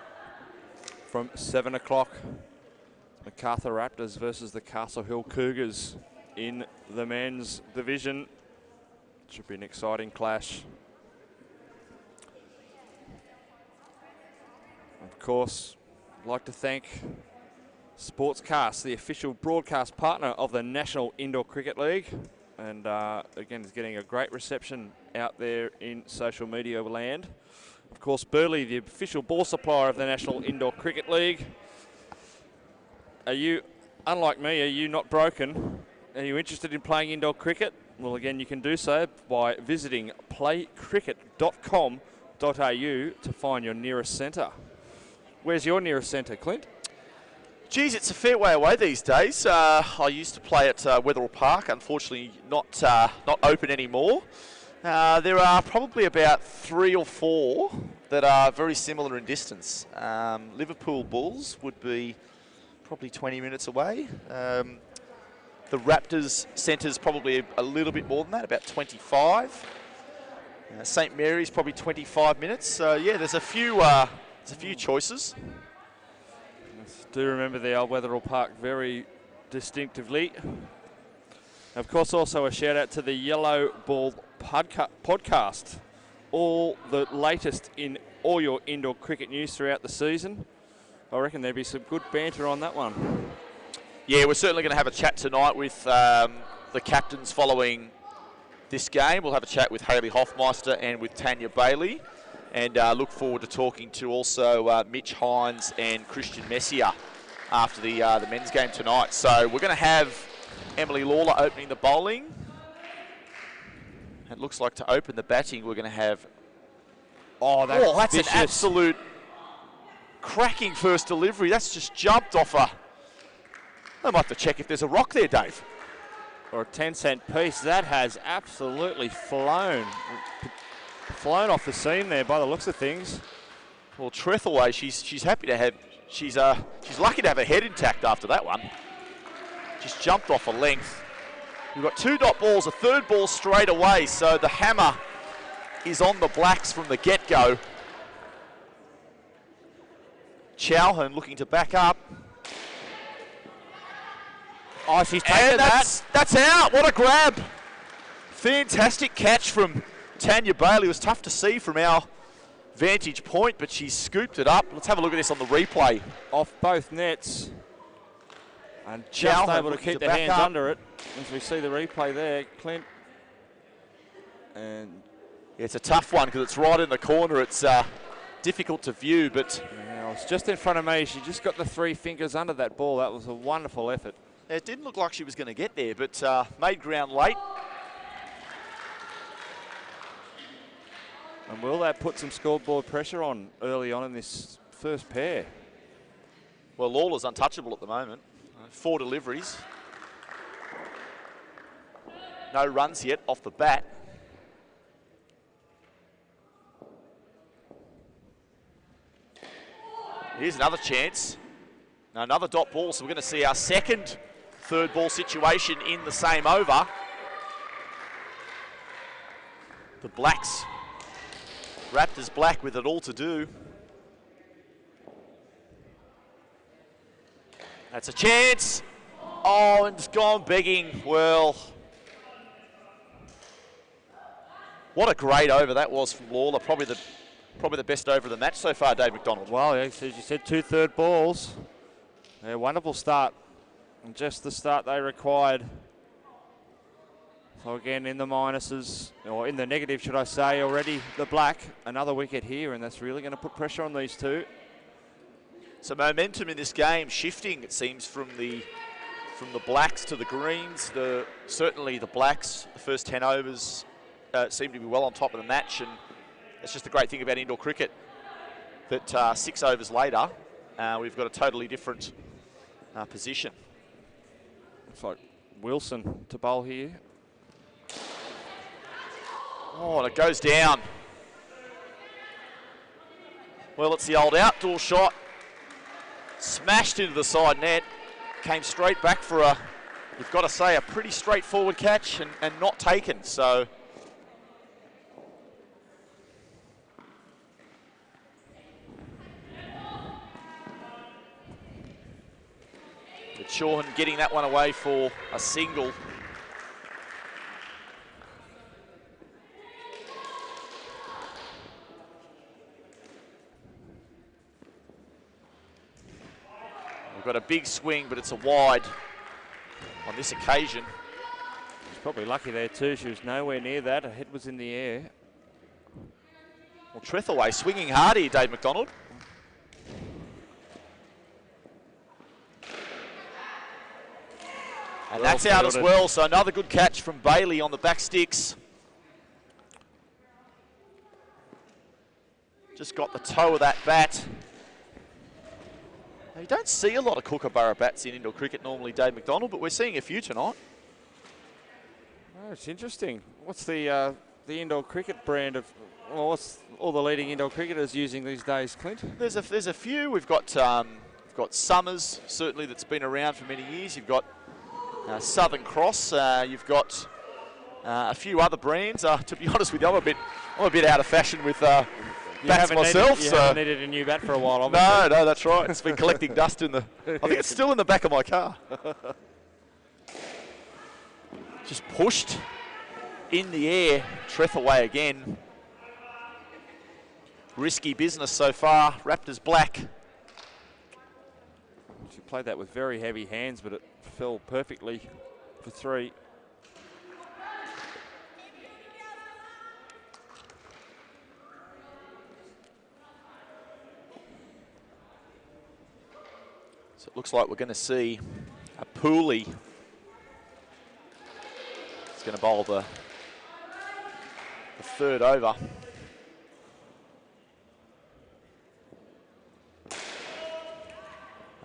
from 7 o'clock, Macarthur Raptors versus the Castle Hill Cougars in the men's division. Should be an exciting clash. Of course, I'd like to thank Sportscast, the official broadcast partner of the National Indoor Cricket League. And again, it's getting a great reception out there in social media land. Of course, Burley, the official ball supplier of the National Indoor Cricket League. Are you, unlike me, are you not broken? Are you interested in playing indoor cricket? Well, again, you can do so by visiting playcricket.com.au to find your nearest centre. Where's your nearest centre, Clint? Geez, it's a fair way away these days. I used to play at Wetherill Park, unfortunately not open anymore. There are probably about 3 or 4 that are very similar in distance. Liverpool Bulls would be probably 20 minutes away. The Raptors Centre's probably a little bit more than that, about 25. St Mary's probably 25 minutes. So yeah, there's a few choices. I do remember the old Wetherill Park very distinctively. Of course, also a shout out to the Yellow Ball podcast. All the latest in all your indoor cricket news throughout the season. I reckon there'd be some good banter on that one. Yeah, we're certainly going to have a chat tonight with the captains following this game. We'll have a chat with Hayley Hoffmeister and with Tanya Bailey. And look forward to talking to also Mitch Hines and Christian Messier after the men's game tonight. So we're going to have Emily Lawler opening the bowling. It looks like to open the batting, we're going to have... that's vicious. An absolute cracking first delivery. That's just jumped off a... I might have to check if there's a rock there, Dave. Or a 10-cent piece. That has absolutely flown off the seam there by the looks of things. Well, Trethaway, she's happy to have... She's lucky to have her head intact after that one. Just jumped off a length. We've got 2 dot balls, a third ball straight away, so the hammer is on the Blacks from the get-go. Chauhan looking to back up. Oh, she's taken that. That's out. What a grab. Fantastic catch from Tanya Bailey. It was tough to see from our vantage point, but she scooped it up. Let's have a look at this on the replay. Off both nets. And just able to keep the hands under it. As we see the replay there, Clint. And yeah, it's a tough one because it's right in the corner. It's difficult to view, but... Yeah, it's just in front of me. She just got the 3 fingers under that ball. That was a wonderful effort. It didn't look like she was going to get there, but made ground late. And will that put some scoreboard pressure on early on in this first pair? Well, Lawler's untouchable at the moment. 4 deliveries. No runs yet off the bat. Here's another chance. Now another dot ball, so we're going to see our second third ball situation in the same over. The Blacks, Raptors Black with it all to do. That's a chance. Oh, and it's gone begging. Well, what a great over that was from Lawler. Probably the best over of the match so far, Dave McDonald. Well, as you said, 2 third balls. A wonderful start. And just the start they required. So again, in the minuses, or in the negative, should I say, already the Black. Another wicket here, and that's really going to put pressure on these two. So momentum in this game shifting, it seems, from the Blacks to the Greens. Certainly the Blacks, the first 10 overs seem to be well on top of the match, and that's just the great thing about indoor cricket, that 6 overs later, we've got a totally different position. Looks like Wilson to bowl here. Oh, and it goes down. Well, it's the old outdoor shot. Smashed into the side net. Came straight back for a, you've got to say, a pretty straightforward catch and not taken. So but Shawhan getting that one away for a single. We've got a big swing, but it's a wide on this occasion. She's probably lucky there too. She was nowhere near that. Her head was in the air. Well, Trethaway swinging hard here, Dave McDonald. And Well that's out as fielded. well, so another good catch from Bailey on the back sticks. Just got the toe of that bat. Now, you don't see a lot of Kookaburra bats in indoor cricket normally, Dave McDonald, but we're seeing a few tonight. Oh, it's interesting. What's the indoor cricket brand of, well, what's all the leading indoor cricketers using these days, Clint? There's a few. We've got Summers, certainly, that's been around for many years. You've got Southern Cross. You've got a few other brands. To be honest with you, I'm a bit out of fashion with bats myself. You haven't needed a new bat for a while, obviously. No, that's right. It's been collecting dust in the. I think it's still in the back of my car. Just pushed in the air. Trethaway again. Risky business so far. Raptors Black. She played that with very heavy hands, but it fell perfectly for 3. So it looks like we're going to see a Pooley. He's going to bowl the third over.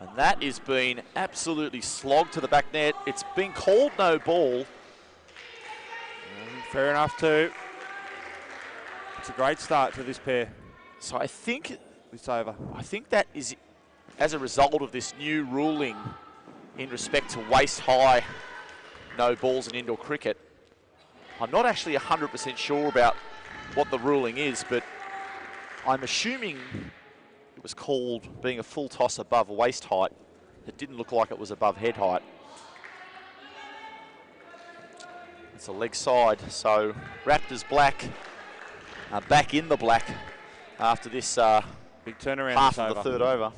And that is been absolutely slogged to the back net. It's been called no ball. Fair enough too. It's a great start to this pair. So I think This over. that is as a result of this new ruling in respect to waist high no balls in indoor cricket. I'm not actually 100% sure about what the ruling is, but I'm assuming it was called being a full toss above waist height. It didn't look like it was above head height. It's a leg side, so Raptors Black are back in the black after this Big turnaround. half of the third over.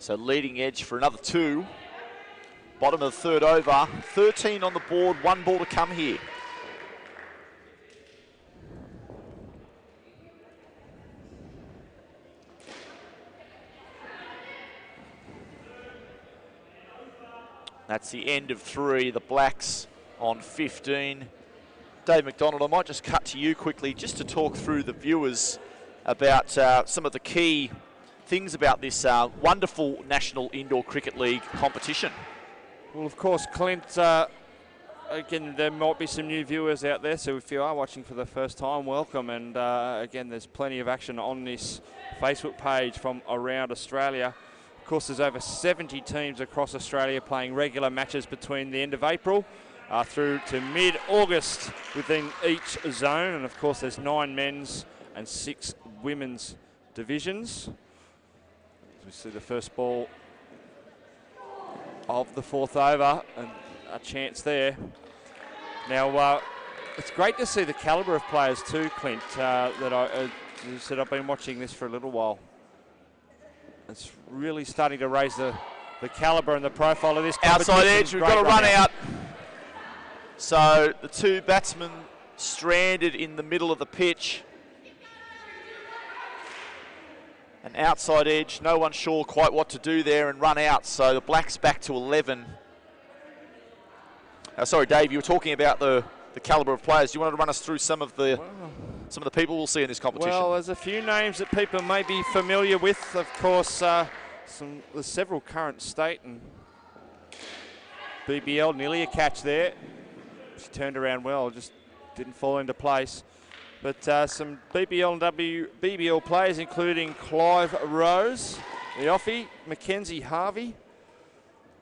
So leading edge for another 2. Bottom of the third over. 13 on the board, 1 ball to come here. That's the end of 3. The Blacks on 15. Dave McDonald, I might just cut to you quickly just to talk through the viewers about some of the key things about this wonderful National Indoor Cricket League competition. Well, of course, Clint, again, there might be some new viewers out there, so if you are watching for the first time, welcome. And again, there's plenty of action on this Facebook page from around Australia. Of course, there's over 70 teams across Australia playing regular matches between the end of April through to mid-August within each zone. And of course, there's 9 men's and 6 women's divisions. We see the first ball of the 4th over and a chance there. Now, it's great to see the calibre of players too, Clint, that I said I've been watching this for a little while. It's really starting to raise the calibre and the profile of this competition. Outside edge, we've got a run out. So the 2 batsmen stranded in the middle of the pitch. An outside edge, no one sure quite what to do there and run out. So the Blacks back to 11. Sorry, Dave, you were talking about the calibre of players. Do you want to run us through some of the people we'll see in this competition? Well, there's a few names that people may be familiar with. Of course, there's several current state and BBL, nearly a catch there. She turned around well, just didn't fall into place. But some BBL and WBBL players, including Clive Rose, the offie, Mackenzie Harvey.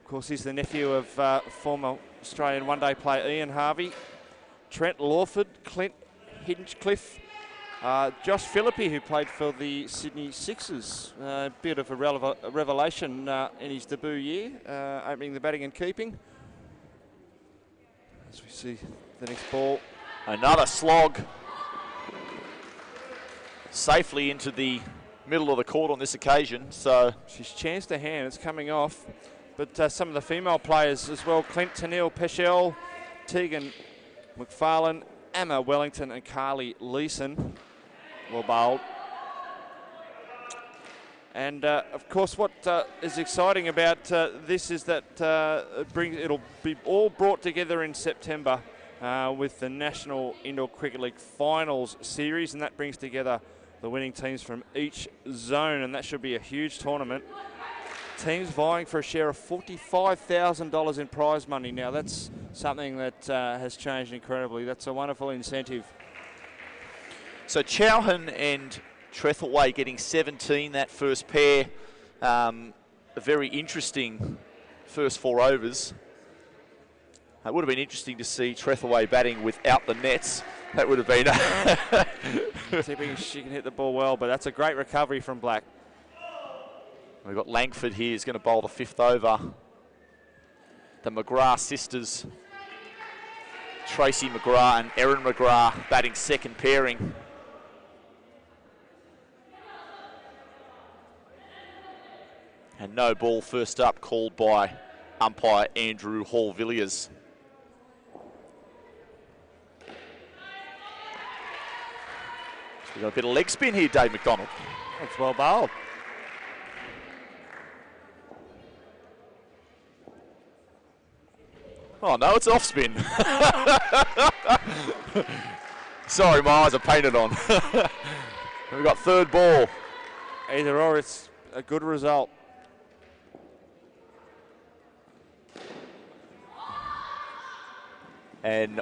Of course, he's the nephew of former Australian one-day player Ian Harvey. Trent Lawford, Clint Hinchcliffe, Josh Philippi, who played for the Sydney Sixers. A bit of a revelation in his debut year, opening the batting and keeping. As we see the next ball. Another slog. Safely into the middle of the court on this occasion. So she's chanced her hand, it's coming off. But some of the female players as well, Clint Tennille Peschel, Tegan McFarlane, Emma Wellington and Carly Leeson were bowled. And of course what is exciting about this is that it'll be all brought together in September with the National Indoor Cricket League Finals Series, and that brings together the winning teams from each zone, and that should be a huge tournament. Teams vying for a share of $45,000 in prize money. Now that's something that has changed incredibly. That's a wonderful incentive. So Chowhan and Trethaway getting 17 that first pair. A very interesting first 4 overs. It would have been interesting to see Trethaway batting without the nets. That would have been... Tipping, she can hit the ball well, but that's a great recovery from Black. We've got Langford here, who's going to bowl the 5th over. The McGrath sisters, Tracy McGrath and Erin McGrath, batting second pairing. And no ball first up, called by umpire Andrew Hall-Villiers. So we've got a bit of leg spin here, Dave McDonald. That's well bowled. Oh no, it's off spin. Sorry, my eyes are painted on. We've got third ball. Either or, it's a good result. And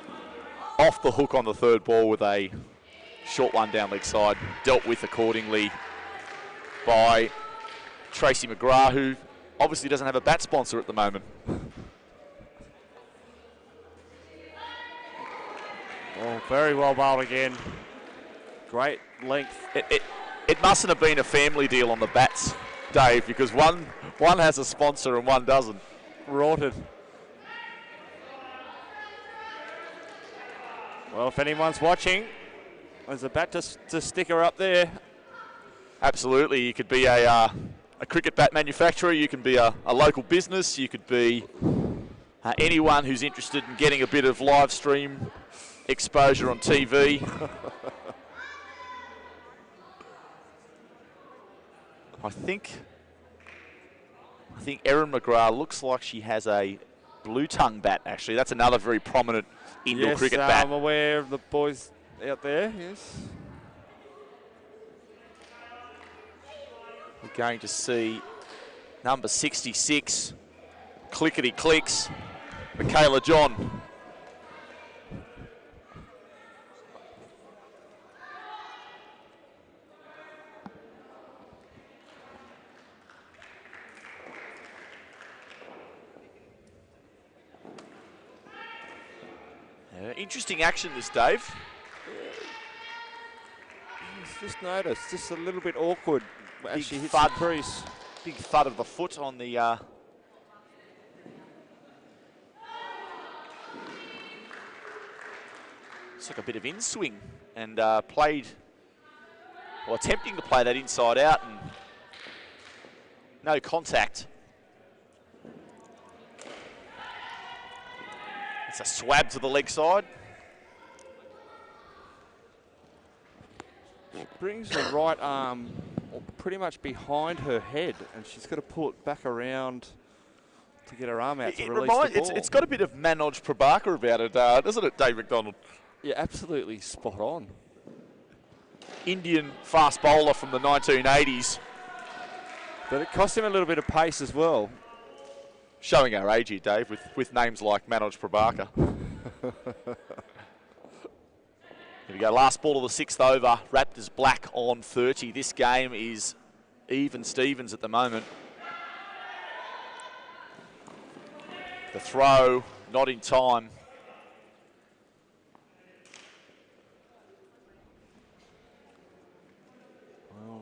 off the hook on the third ball with a short one down leg side, dealt with accordingly by Tracy McGrath, who obviously doesn't have a bat sponsor at the moment. Oh, very well bowled again. Great length. It mustn't have been a family deal on the bats, Dave, because one has a sponsor and one doesn't. Rorted. Well, if anyone's watching, there's a bat to stick her up there. Absolutely. You could be a cricket bat manufacturer, you can be a local business, you could be anyone who's interested in getting a bit of live stream exposure on TV. I think Erin McGrath looks like she has a blue tongue bat, actually. That's another very prominent indoor cricket bat. I'm aware of the boys out there, yes. We're going to see number 66, clickety clicks, Michaela John. Interesting action this, Dave. Just noticed, just a little bit awkward as she hits the crease. Big thud of the foot on the... It's like a bit of in-swing, and played, or attempting to play that inside out, and no contact. It's a swab to the leg side. brings her right arm pretty much behind her head, and she's got to pull it back around to get her arm out to release the ball. It's got a bit of Manoj Prabhakar about it, doesn't it, Dave McDonald? Yeah, absolutely spot on. Indian fast bowler from the 1980s. But it cost him a little bit of pace as well. Showing our age here, Dave, with names like Manoj Prabhakar. Here we go, last ball of the 6th over. Raptors Black on 30. This game is even Stevens at the moment. The throw, not in time. Well,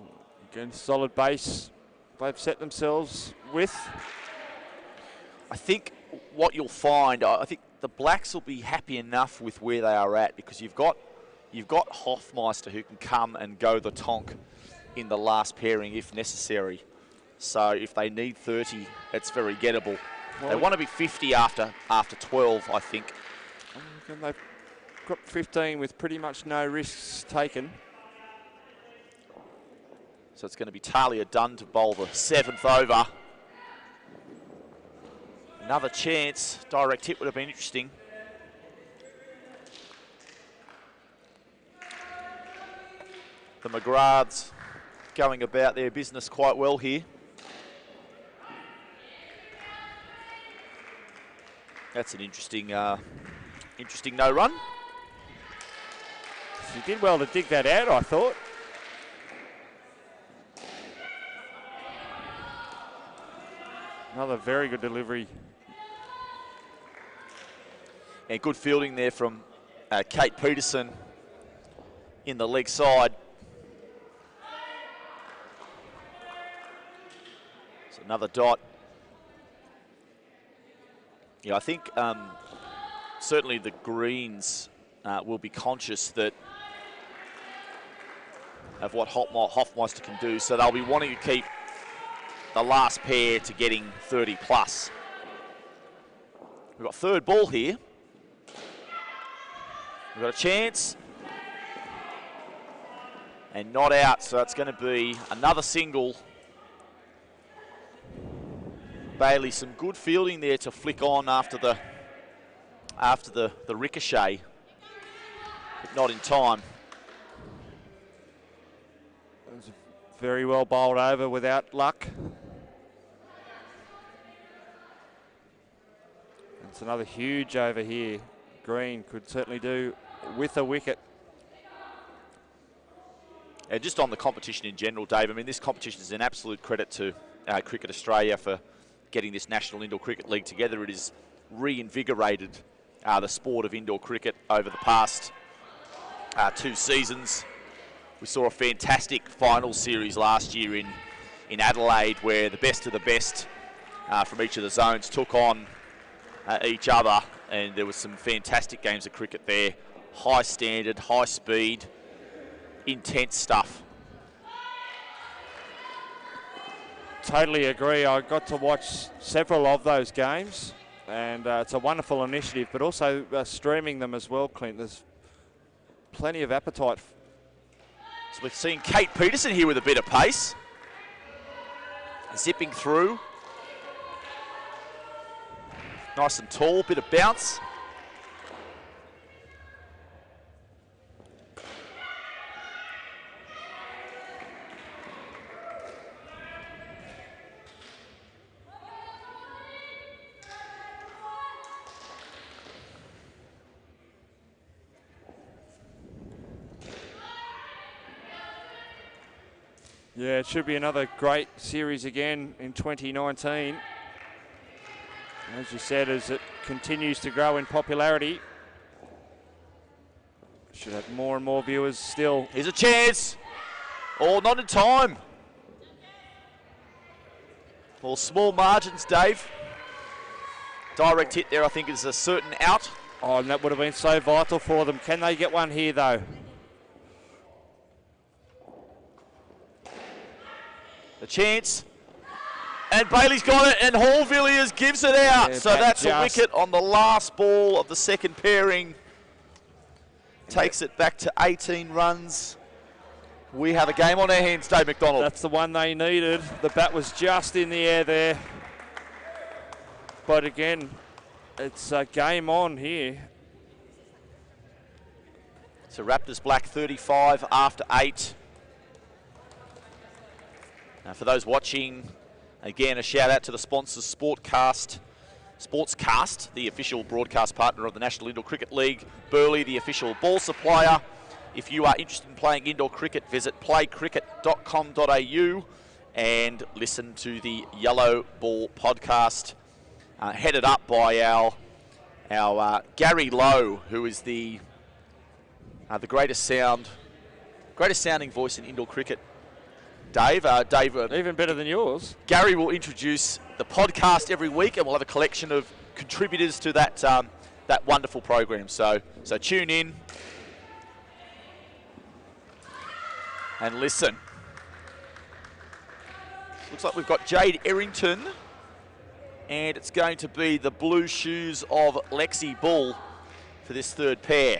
again, solid base they've set themselves with. I think what you'll find, I think the Blacks will be happy enough with where they are at, because you've got Hoffmeister who can come and go the tonk in the last pairing if necessary. So if they need 30, it's very gettable. Well, they want to be 50 after 12, I think. And they've got 15 with pretty much no risks taken. So it's going to be Talia Dunn to bowl the 7th over. Another chance. Direct hit would have been interesting. The McGraths going about their business quite well here. That's an interesting no run. She did well to dig that out, I thought. Another very good delivery. And good fielding there from Kate Peterson in the leg side. So another dot. Yeah, I think certainly the Greens will be conscious of what Hoffmeister can do, so they'll be wanting to keep the last pair to getting 30 plus. We've got third ball here. We've got a chance. And not out, so it's going to be another single. Bailey, some good fielding there to flick on after the ricochet, but not in time. It was very well bowled over without luck. It's another huge over here. Green could certainly do with a wicket. And just on the competition in general, Dave, I mean, this competition is an absolute credit to Cricket Australia for getting this National Indoor Cricket League together. It has reinvigorated the sport of indoor cricket over the past 2 seasons. We saw a fantastic final series last year in Adelaide, where the best of the best from each of the zones took on each other, and there was some fantastic games of cricket there. High standard, high speed, intense stuff. Totally agree. I got to watch several of those games, and it's a wonderful initiative, but also streaming them as well, Clint. There's plenty of appetite. So we've seen Kate Peterson here with a bit of pace. Zipping through. Nice and tall, bit of bounce. Yeah, it should be another great series again in 2019. As you said, as it continues to grow in popularity, should have more and more viewers still. Here's a chance. Oh, not in time. Well, small margins, Dave. Direct hit there, I think, is a certain out. Oh, and that would have been so vital for them. Can they get one here, though? A chance. And Bailey's got it, and Hall-Villiers gives it out. Yeah, so that's a wicket on the last ball of the second pairing. Takes it back to 18 runs. We have a game on our hands, Dave McDonald. That's the one they needed. The bat was just in the air there. But again, it's a game on here. So Raptors Black 35 after 8. Now for those watching, again, a shout out to the sponsors, Sportscast, the official broadcast partner of the National Indoor Cricket League, Burley, the official ball supplier. If you are interested in playing indoor cricket, visit playcricket.com.au and listen to the Yellow Ball podcast, headed up by our Gary Lowe, who is the greatest sounding voice in indoor cricket. Dave, even better than yours. Gary will introduce the podcast every week, and we'll have a collection of contributors to that wonderful program. So tune in and listen. Looks like we've got Jade Errington, and it's going to be the blue shoes of Lexi Bull for this third pair.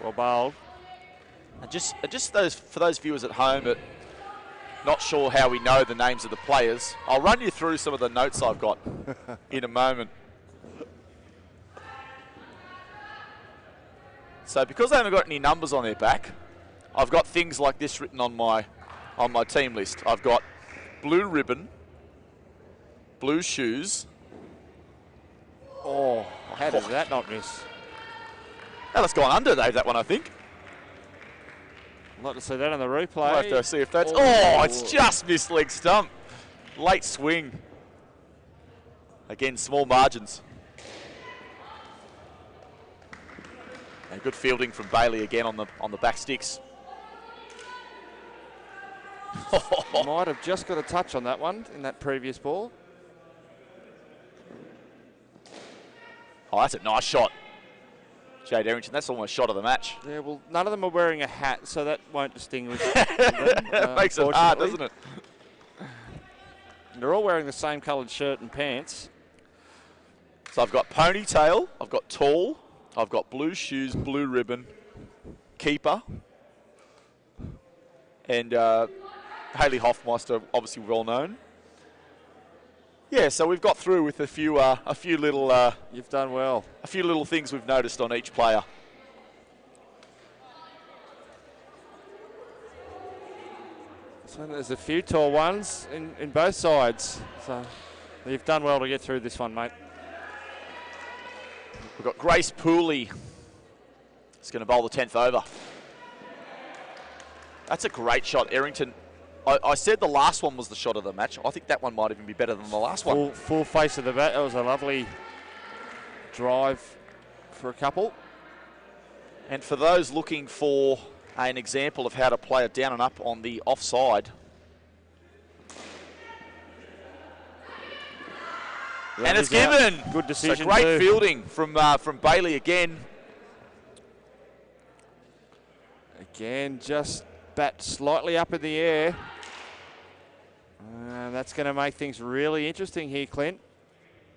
Well bowled. And just for those viewers at home that not sure how we know the names of the players, I'll run you through some of the notes I've got in a moment. So because they haven't got any numbers on their back, I've got things like this written on my team list. I've got blue ribbon, blue shoes. Oh, how does that not miss? Now that's gone under, Dave, that one, I think. I'd like to see that on the replay. I'll have to see if that's... Oh, it's just missed leg stump. Late swing. Again, small margins. And good fielding from Bailey again on the back sticks. Might have just got a touch on that one in that previous ball. Oh, that's a nice shot. Jade Errington, that's almost shot of the match. Yeah, well, none of them are wearing a hat, so that won't distinguish them. It makes it hard, doesn't it? They're all wearing the same coloured shirt and pants. So I've got ponytail, I've got tall, I've got blue shoes, blue ribbon, keeper, and Hayley Hoffmeister, obviously well known. Yeah, so we've got through with a few little. You've done well. A few little things we've noticed on each player. So there's a few tall ones in both sides. So you've done well to get through this one, mate. We've got Grace Pooley. It's going to bowl the 10th over. That's a great shot, Errington. I said the last one was the shot of the match. I think that one might even be better than the last one. Full face of the bat. That was a lovely drive for a couple. And for those looking for an example of how to play it down and up on the offside. And it's given. Good decision. So great fielding from Bailey again. Again, just bat slightly up in the air. That's going to make things really interesting here, Clint.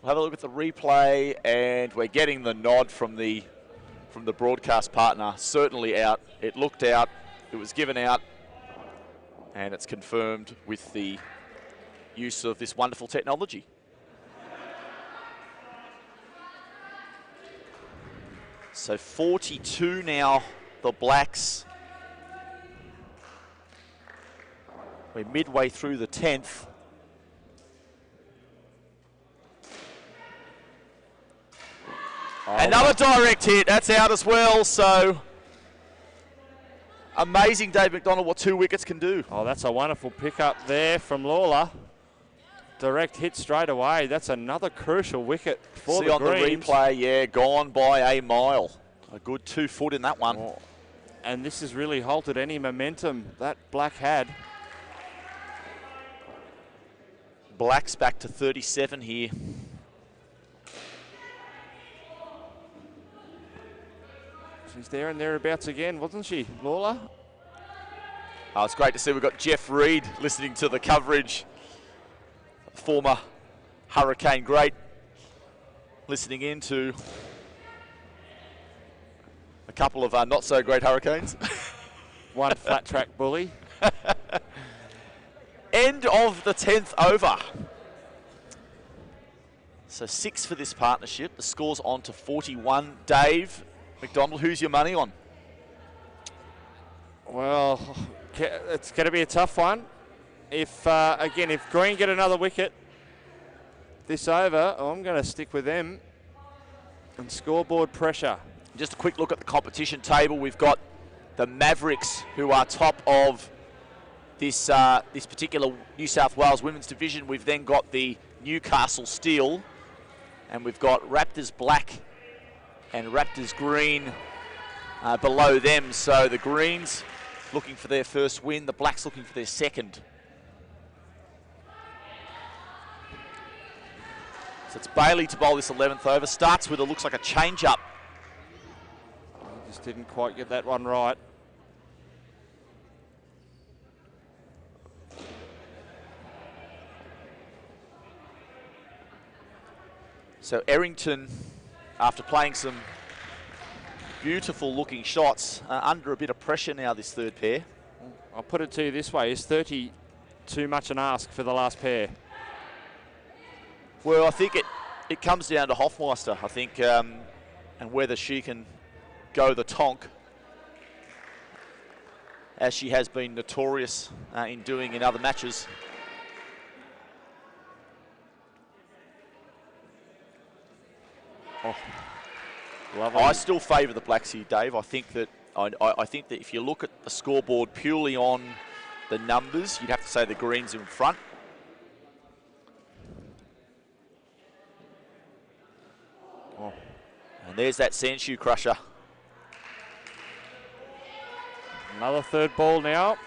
We'll have a look at the replay, and we're getting the nod from the broadcast partner. Certainly out. It looked out. It was given out, and it's confirmed with the use of this wonderful technology. So 42 now, the Blacks. We're midway through the 10th. Another direct hit, that's out as well, so amazing, Dave McDonald, what 2 wickets can do. Oh, that's a wonderful pickup there from Lawler. Direct hit straight away. That's another crucial wicket for the Greens. See on the replay, yeah, gone by a mile. A good 2 foot in that one. Oh, and this has really halted any momentum that Black had. Black's back to 37 here. She's there and thereabouts again, wasn't she, Lawler? Oh, it's great to see we've got Jeff Reed listening to the coverage. Former hurricane great listening in to a couple of not so great hurricanes. One flat track bully. End of the 10th over. So 6 for this partnership. The score's on to 41. Dave McDonald, who's your money on? Well, it's going to be a tough one. If Green get another wicket this over, I'm going to stick with them and scoreboard pressure. Just a quick look at the competition table. We've got the Mavericks, who are top of this particular New South Wales Women's Division. We've then got the Newcastle Steel, and we've got Raptors Black and Raptors Green below them. So the Greens looking for their first win, the Blacks looking for their second. So it's Bailey to bowl this 11th over. Starts with it looks like a change-up. Just didn't quite get that one right. So Errington, after playing some beautiful looking shots, under a bit of pressure now, this third pair. I'll put it to you this way, is 30 too much an ask for the last pair? Well, I think it comes down to Hofmeister, I think, and whether she can go the tonk, as she has been notorious in doing in other matches. Oh, lovely. I still favour the Blacks here, Dave. I think that if you look at the scoreboard purely on the numbers, you'd have to say the Greens in front. Oh. And there's that Sandshoe crusher. Another third ball now.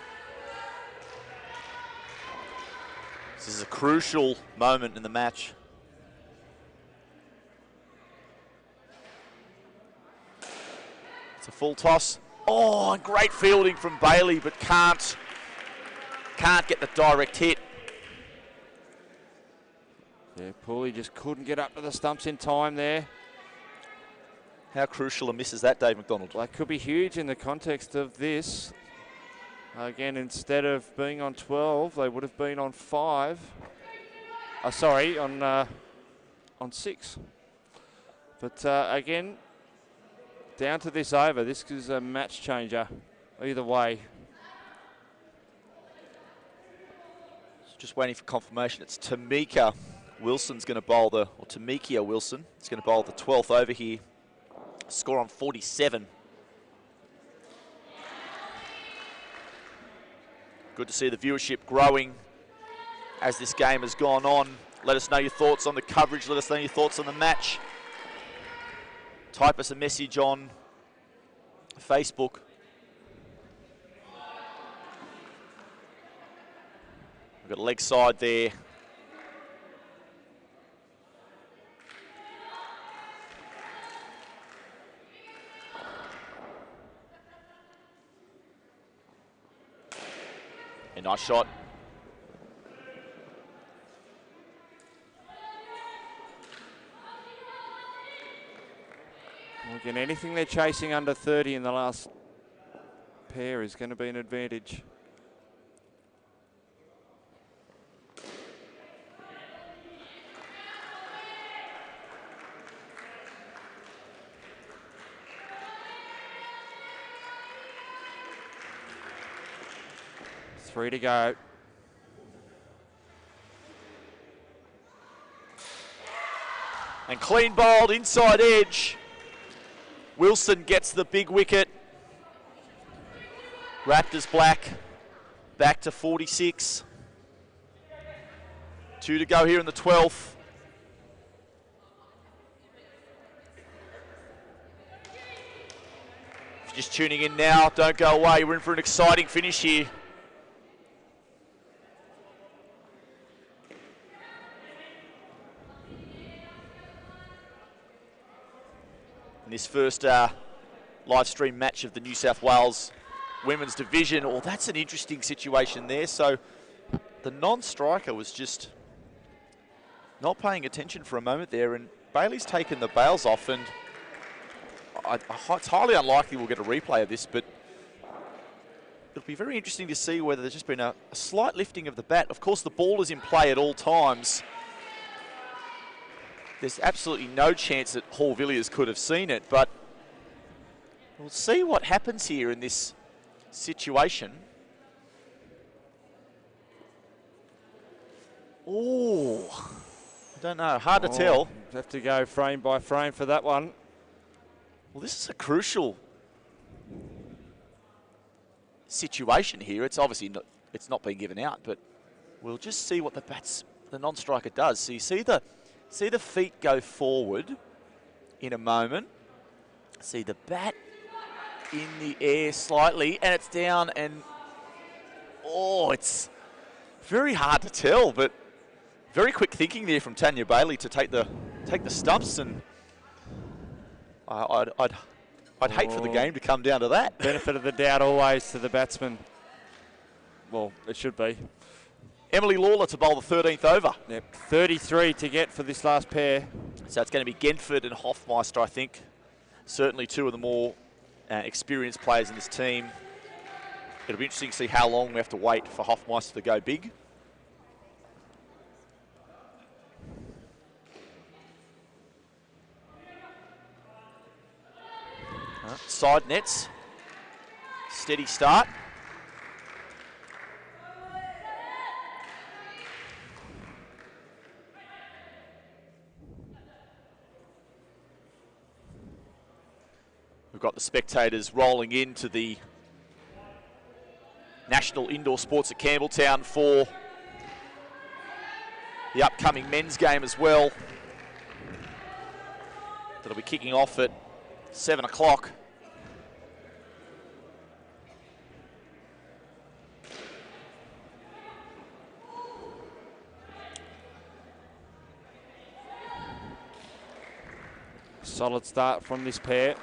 This is a crucial moment in the match. It's a full toss. Oh, and great fielding from Bailey, but can't get the direct hit. Yeah, Pooley just couldn't get up to the stumps in time there. How crucial a miss is that, Dave McDonald? Well, that could be huge in the context of this. Again, instead of being on 12, they would have been on 5. On 6. But again, down to this over. This is a match changer either way. Just waiting for confirmation. It's Tamika Wilson's going to bowl Tamikia Wilson is going to bowl the 12th over here. Score on 47. Good to see the viewership growing as this game has gone on. Let us know your thoughts on the coverage. Let us know your thoughts on the match. Type us a message on Facebook. We've got leg side there. A nice shot. Again, anything they're chasing under 30 in the last pair is going to be an advantage. Three to go. And clean bowled inside edge. Wilson gets the big wicket. Raptors Black back to 46. 2 to go here in the 12th. If you're just tuning in now, don't go away. We're in for an exciting finish here. This first live stream match of the New South Wales Women's Division. Oh, that's an interesting situation there. So the non-striker was just not paying attention for a moment there, and Bailey's taken the bails off, and it's highly unlikely we'll get a replay of this, but it'll be very interesting to see whether there's just been a slight lifting of the bat. Of course, the ball is in play at all times. There's absolutely no chance that Hall Villiers could have seen it, but we'll see what happens here in this situation. Oh, I don't know. Hard to tell. Have to go frame by frame for that one. Well, this is a crucial situation here. It's obviously not being given out, but we'll just see what the non-striker does. So you see the feet go forward in a moment. See the bat in the air slightly, and it's down, and it's very hard to tell, but very quick thinking there from Tanya Bailey to take the stumps, and I'd hate for the game to come down to that. Benefit of the doubt always to the batsman. Well, it should be. Emily Lawler to bowl the 13th over. Yep, 33 to get for this last pair. So it's going to be Genford and Hoffmeister, I think. Certainly two of the more experienced players in this team. It'll be interesting to see how long we have to wait for Hoffmeister to go big. Side nets. Steady start. We've got the spectators rolling into the National Indoor Sports at Campbelltown for the upcoming men's game as well. That'll be kicking off at 7 o'clock. Solid start from this pair.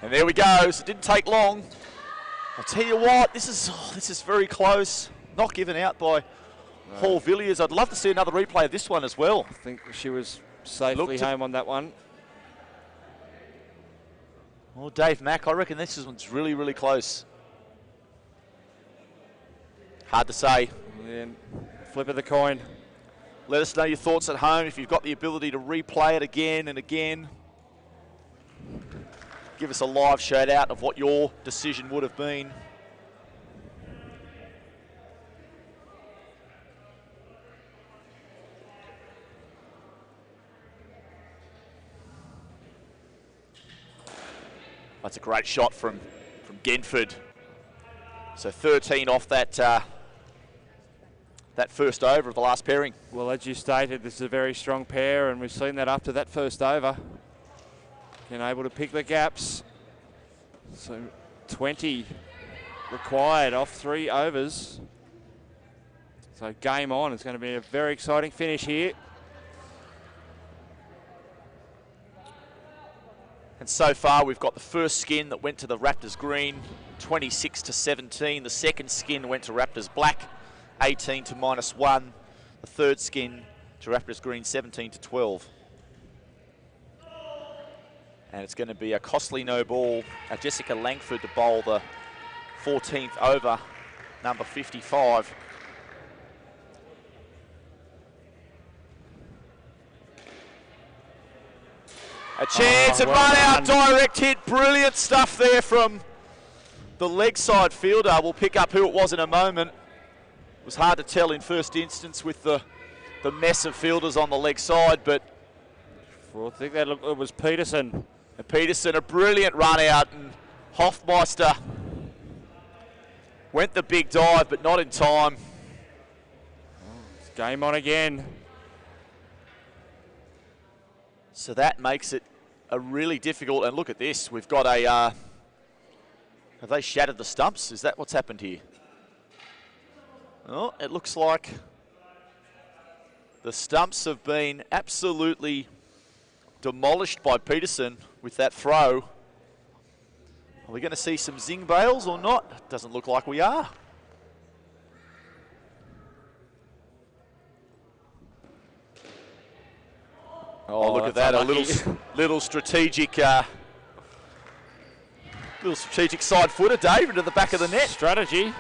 And there we go. So it didn't take long. I'll tell you what, this is very close. Not given out by Hall Villiers. I'd love to see another replay of this one as well. I think she was safely home on that one. Well, Dave Mack, I reckon this one's really, really close. Hard to say. And flip of the coin. Let us know your thoughts at home if you've got the ability to replay it again and again. Give us a live shout out of what your decision would have been. That's a great shot from Genford. So 13 off that that first over of the last pairing. Well, as you stated, this is a very strong pair, and we've seen that after that first over. Been able to pick the gaps. So 20 required off 3 overs. So game on. It's going to be a very exciting finish here. And so far we've got the first skin that went to the Raptors Green, 26-17. The second skin went to Raptors Black, 18 to -1. The third skin to Raptors Green, 17-12. And it's going to be a costly no ball. Jessica Langford to bowl the 14th over, number 55. A chance and run out, direct hit. Brilliant stuff there from the leg side fielder. We'll pick up who it was in a moment. It was hard to tell in first instance with the mess of fielders on the leg side, but I think that it was Peterson. And Peterson, a brilliant run out, and Hoffmeister went the big dive, but not in time. It's game on again. So that makes it a really difficult, and look at this, we've got a, have they shattered the stumps? Is that what's happened here? Oh, it looks like the stumps have been absolutely demolished by Peterson with that throw. Are we going to see some zing bails or not? Doesn't look like we are. Oh, look at that! Unlucky. Little strategic side footer, Dave, into the back of the net. Strategy.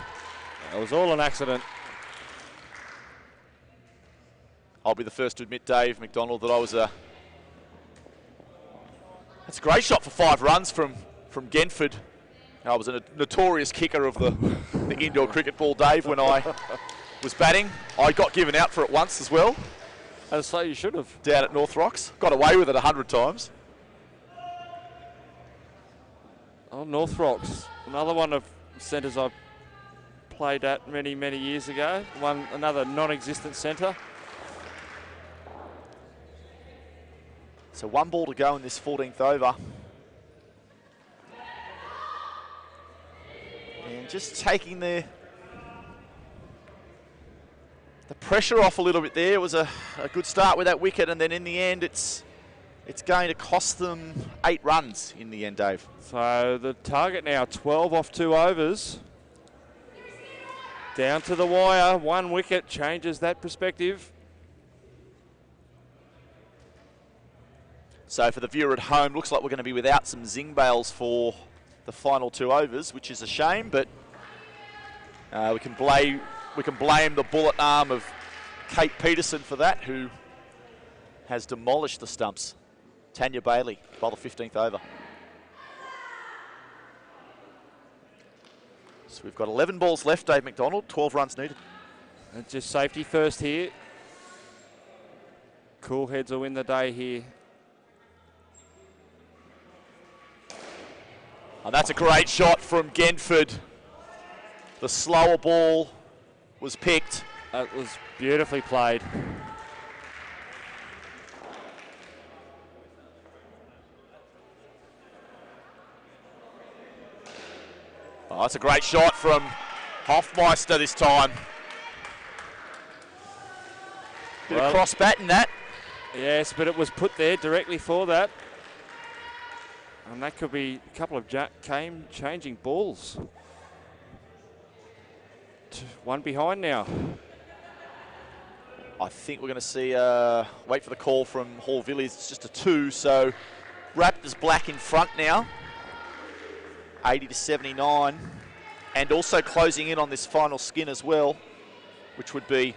That was all an accident. I'll be the first to admit, Dave McDonald, that I was that's a great shot for 5 runs from Genford. I was a notorious kicker of the indoor cricket ball, Dave, when I was batting. I got given out for it once as well. And so you should have. Down at North Rocks. Got away with it 100 times. Oh, North Rocks. Another one of centres I played at many, many years ago. Another non-existent centre. So 1 ball to go in this 14th over. And just taking the pressure off a little bit there. It was a good start with that wicket, and then in the end it's going to cost them 8 runs in the end, Dave. So the target now, 12 off 2 overs. Down to the wire, 1 wicket changes that perspective. So for the viewer at home, looks like we're going to be without some zing bails for the final 2 overs, which is a shame, but we can blame the bullet arm of Kate Peterson for that, who has demolished the stumps. Tanya Bailey by the 15th over. So we've got 11 balls left, Dave McDonald, 12 runs needed. And just safety first here. Cool heads will win the day here. And that's a great shot from Genford. The slower ball was picked. That was beautifully played. Oh, that's a great shot from Hofmeister this time. Bit of cross bat in that. Yes, but it was put there directly for that. And that could be a couple of changing balls. 1 behind now. I think we're going to see, wait for the call from Hall Villiers. It's just a 2, so Raptors Black in front now. 80 to 79. And also closing in on this final skin as well, which would be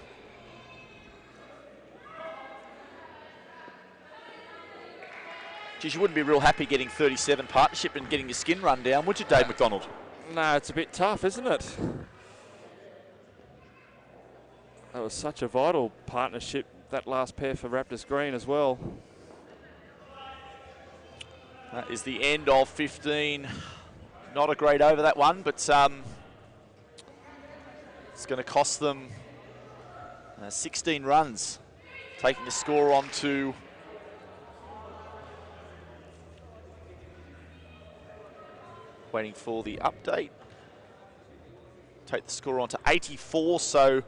geez, you wouldn't be real happy getting 37 partnership and getting your skin run down, would you, Dave McDonald? No, it's a bit tough, isn't it? That was such a vital partnership, that last pair for Raptors Green as well. That is the end of 15. Not a great over, that one, but it's going to cost them 16 runs, taking the score on to waiting for the update. Take the score on to 84, so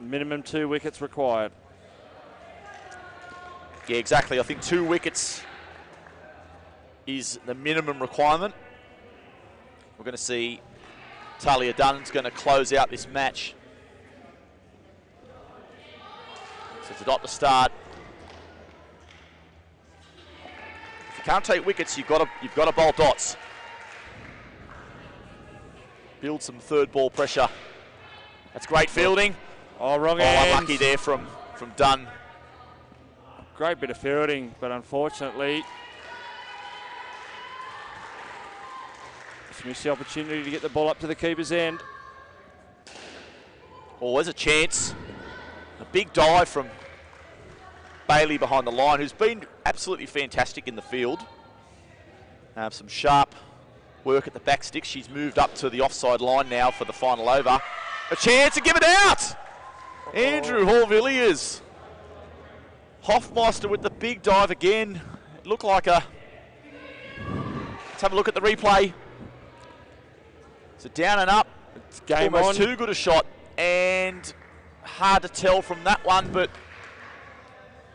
minimum 2 wickets required. Yeah, exactly. I think 2 wickets is the minimum requirement. We're going to see Talia Dunn's going to close out this match. So it's a dot to start. If you can't take wickets, you've got to bowl dots. Build some 3rd ball pressure. That's great fielding. Oh, wrong end. Unlucky there from Dunn. Great bit of fielding, but unfortunately, just missed the opportunity to get the ball up to the keeper's end. Oh, there's a chance. A big dive from Bailey behind the line, who's been absolutely fantastic in the field. Some sharp work at the back stick. She's moved up to the offside line now for the final over. A chance to give it out! Andrew Hall-Villiers. Hofmeister with the big dive again. It looked like a... Let's have a look at the replay. So down and up. It's game almost on. Too good a shot. And hard to tell from that one, but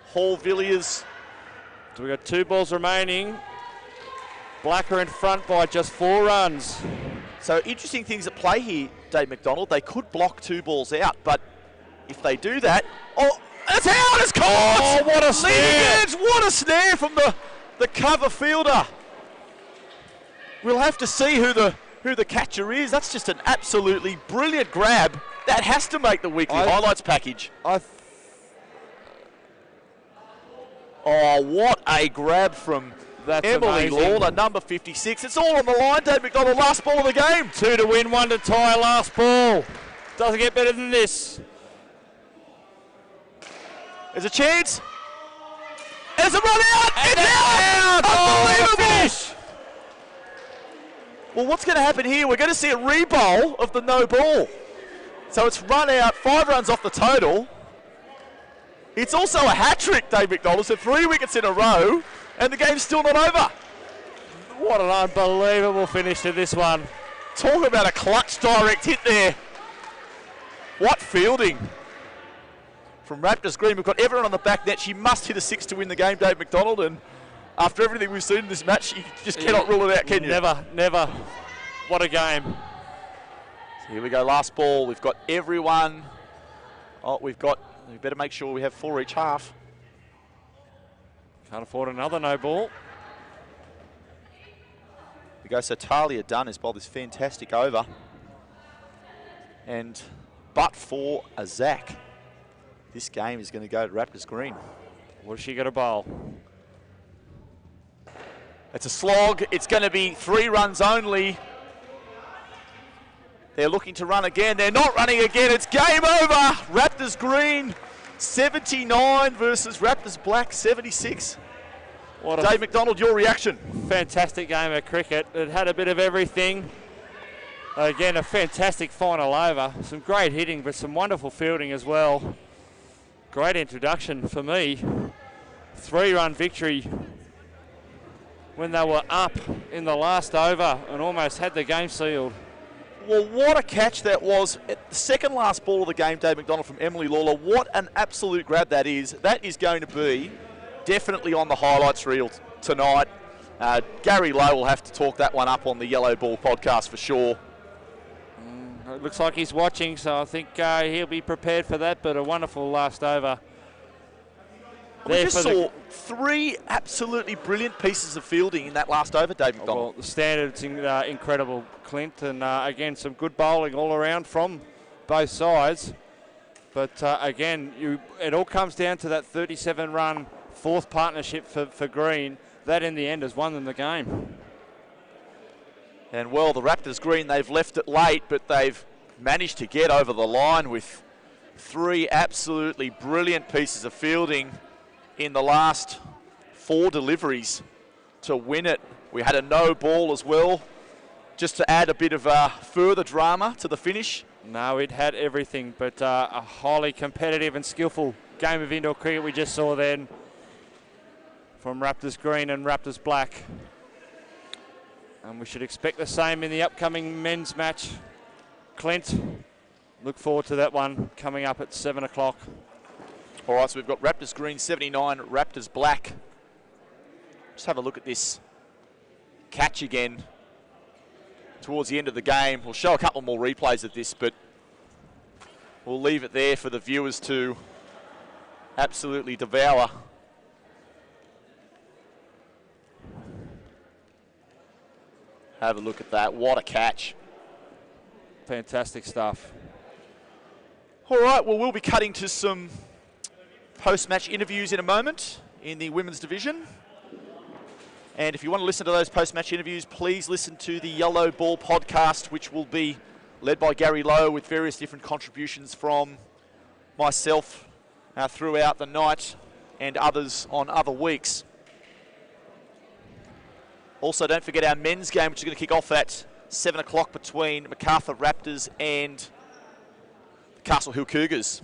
Hall-Villiers. So we've got 2 balls remaining. Black are in front by just 4 runs. So interesting things at play here, Dave McDonald. They could block 2 balls out, but if they do that, it's out, it's caught! Oh, what a snare! What a snare from the cover fielder. We'll have to see who the catcher is. That's just an absolutely brilliant grab. That has to make the weekly highlights package. What a grab from Emily Lawler, number 56. It's all on the line, Dave McDonald. Last ball of the game. 2 to win, 1 to tie, last ball. Doesn't get better than this. There's a chance. There's a run out. It's out. Unbelievable. Well, what's going to happen here? We're going to see a re-bowl of the no ball. So it's run out, 5 runs off the total. It's also a hat-trick, Dave McDonald. So 3 wickets in a row, and the game's still not over. What an unbelievable finish to this one. Talk about a clutch direct hit there. What fielding from Raptors Green. We've got everyone on the back net. She must hit a 6 to win the game, Dave McDonald. And after everything we've seen in this match, you just cannot rule it out, can you? Never. What a game. So here we go, last ball. We've got everyone. We better make sure we have 4 each half. Can't afford another no ball. We go, so Talia Dunn has bowled this fantastic over. And but for a Zach, this game is going to go to Raptors Green. What is she going to bowl? It's a slog. It's going to be 3 runs only. They're looking to run again. They're not running again. It's game over. Raptors Green 79 versus Raptors Black 76. Dave McDonald, your reaction? Fantastic game of cricket. It had a bit of everything. Again, a fantastic final over. Some great hitting, but some wonderful fielding as well. Great introduction for me. 3-run victory when they were up in the last over and almost had the game sealed. Well, what a catch that was. At the second last ball of the game, Dave McDonald from Emily Lawler. What an absolute grab that is. That is going to be definitely on the highlights reel tonight. Gary Lowe will have to talk that one up on the Yellow Ball podcast for sure. It looks like he's watching, so I think he'll be prepared for that, but a wonderful last over. We just saw 3 absolutely brilliant pieces of fielding in that last over, Dave McDonald. Well, the standard's incredible, Clint, and again, some good bowling all around from both sides. But again, it all comes down to that 37-run fourth partnership for Green. That, in the end, has won them the game. And, well, the Raptors Green, they've left it late, but they've managed to get over the line with 3 absolutely brilliant pieces of fielding in the last 4 deliveries to win it. We had a no ball as well, just to add a bit of further drama to the finish. No, it had everything, but a highly competitive and skillful game of indoor cricket we just saw then from Raptors Green and Raptors Black. And we should expect the same in the upcoming men's match. Clint, look forward to that one coming up at 7 o'clock. All right, so we've got Raptors Green 79, Raptors Black. Just have a look at this catch again towards the end of the game. We'll show a couple more replays of this, but we'll leave it there for the viewers to absolutely devour. Have a look at that. What a catch. Fantastic stuff. All right, well, we'll be cutting to some post-match interviews in a moment in the women's division. And if you want to listen to those post-match interviews, please listen to the Yellow Ball podcast, which will be led by Gary Lowe with various different contributions from myself throughout the night and others on other weeks. Also, don't forget our men's game, which is going to kick off at 7 o'clock between Macarthur Raptors and the Castle Hill Cougars.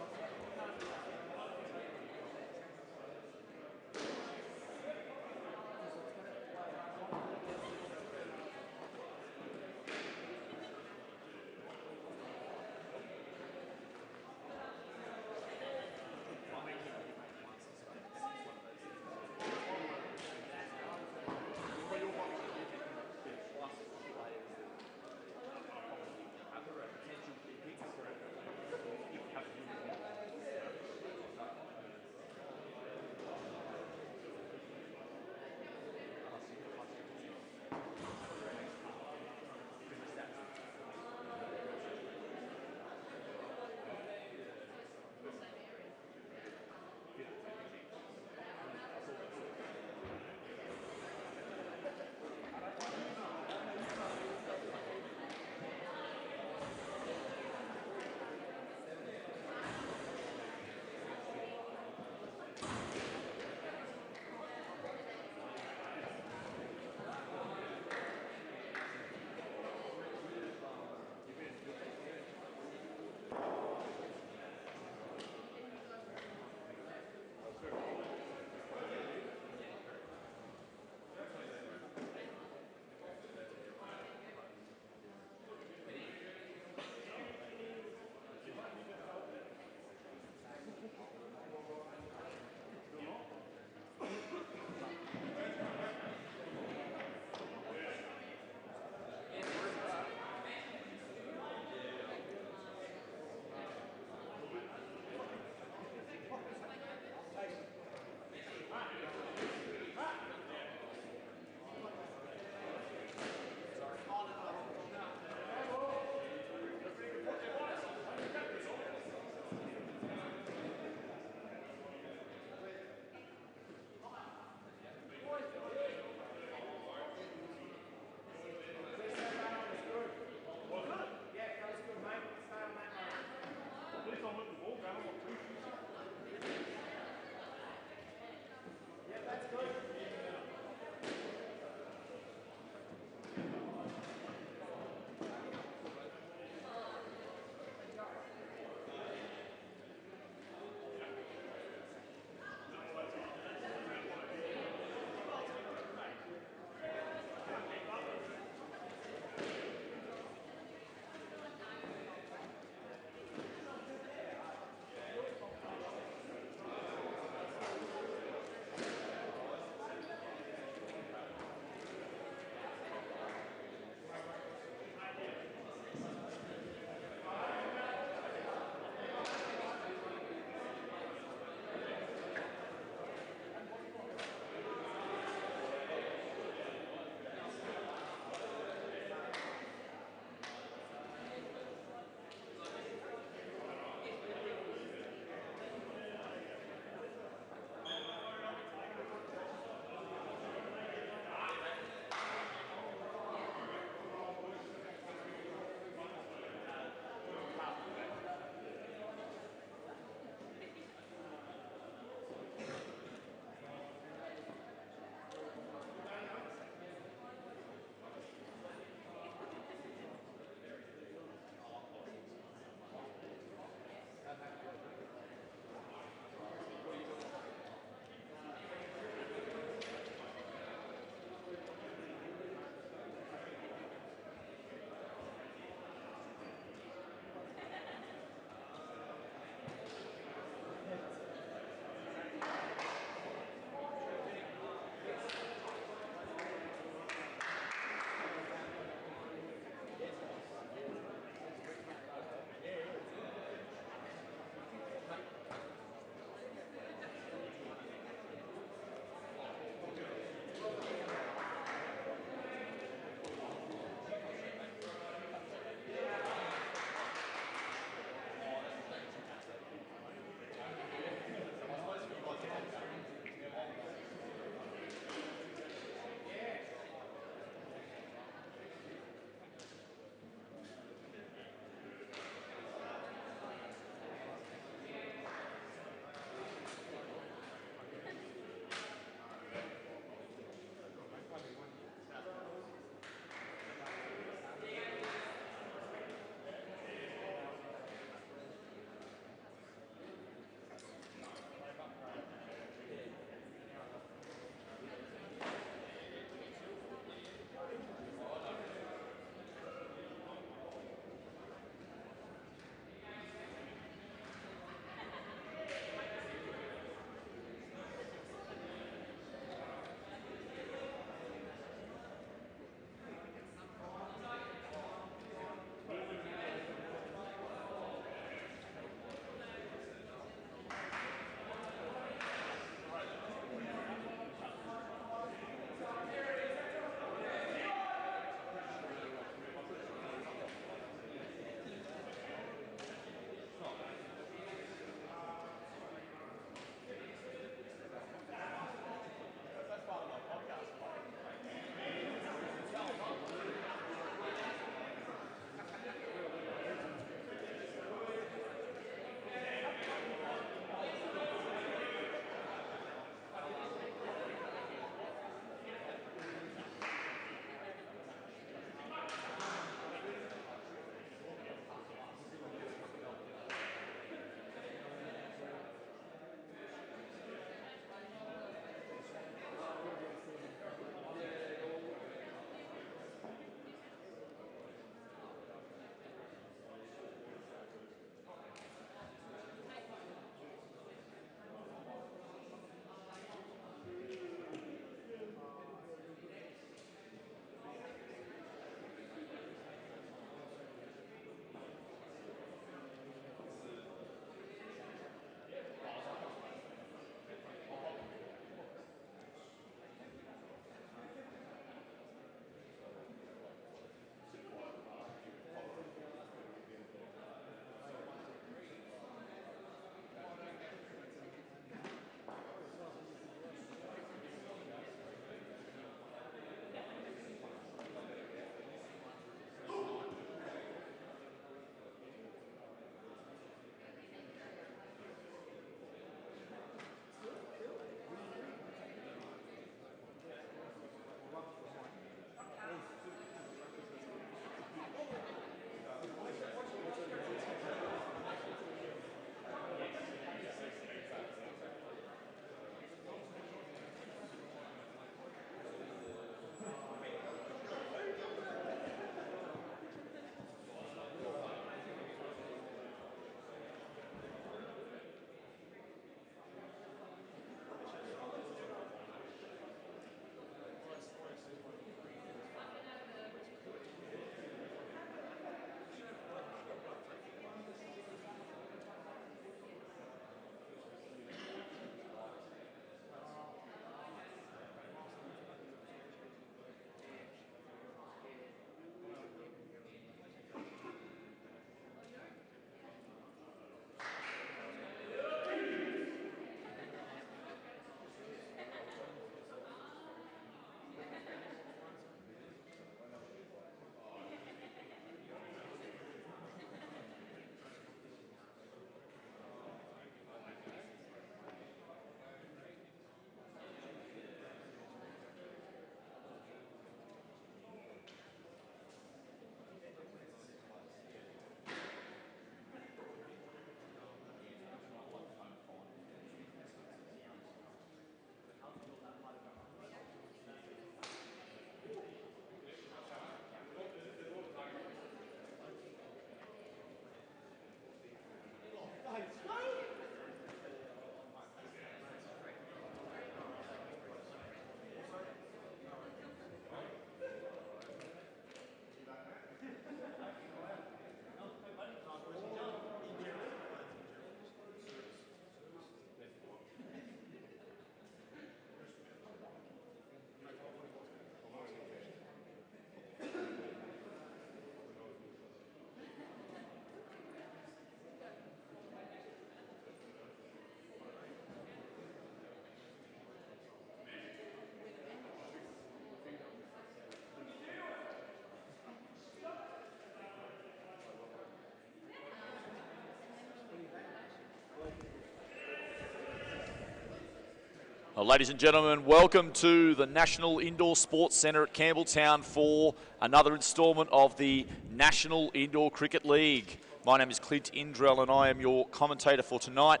Well, ladies and gentlemen, welcome to the National Indoor Sports Centre at Campbelltown for another instalment of the National Indoor Cricket League. My name is Clint Indrell and I am your commentator for tonight.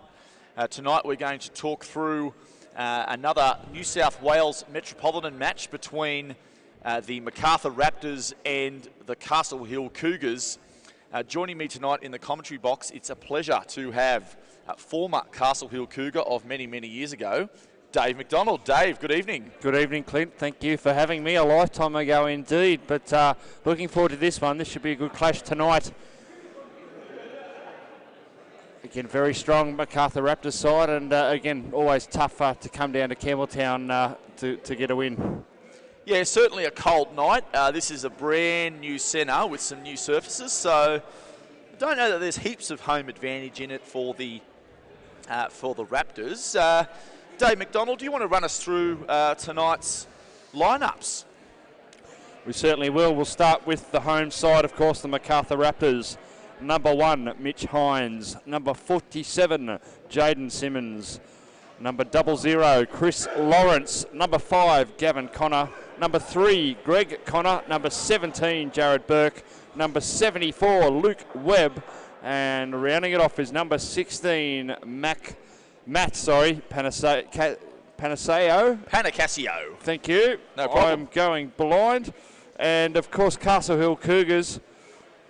Tonight we're going to talk through another New South Wales metropolitan match between the Macarthur Raptors and the Castle Hill Cougars. Joining me tonight in the commentary box, it's a pleasure to have former Castle Hill Cougar of many, many years ago, Dave McDonald. Dave, good evening. Good evening, Clint. Thank you for having me. A lifetime ago indeed, but looking forward to this one. This should be a good clash tonight. Again, very strong Macarthur Raptors side, and again, always tough to come down to Campbelltown to get a win. Yeah, certainly a cold night. This is a brand new centre with some new surfaces, so I don't know that there's heaps of home advantage in it for the Raptors. Dave McDonald, do you want to run us through tonight's lineups? We certainly will. We'll start with the home side, of course, the Macarthur Raptors. Number 1, Mitch Hines. Number 47, Jaden Simmons. Number 00, Chris Lawrence. Number 5, Gavin Connor. Number 3, Greg Connor. Number 17, Jared Burke. Number 74, Luke Webb. And rounding it off is number 16, Matt Panaccio. Thank you. No problem. I'm going blind. And of course, Castle Hill Cougars,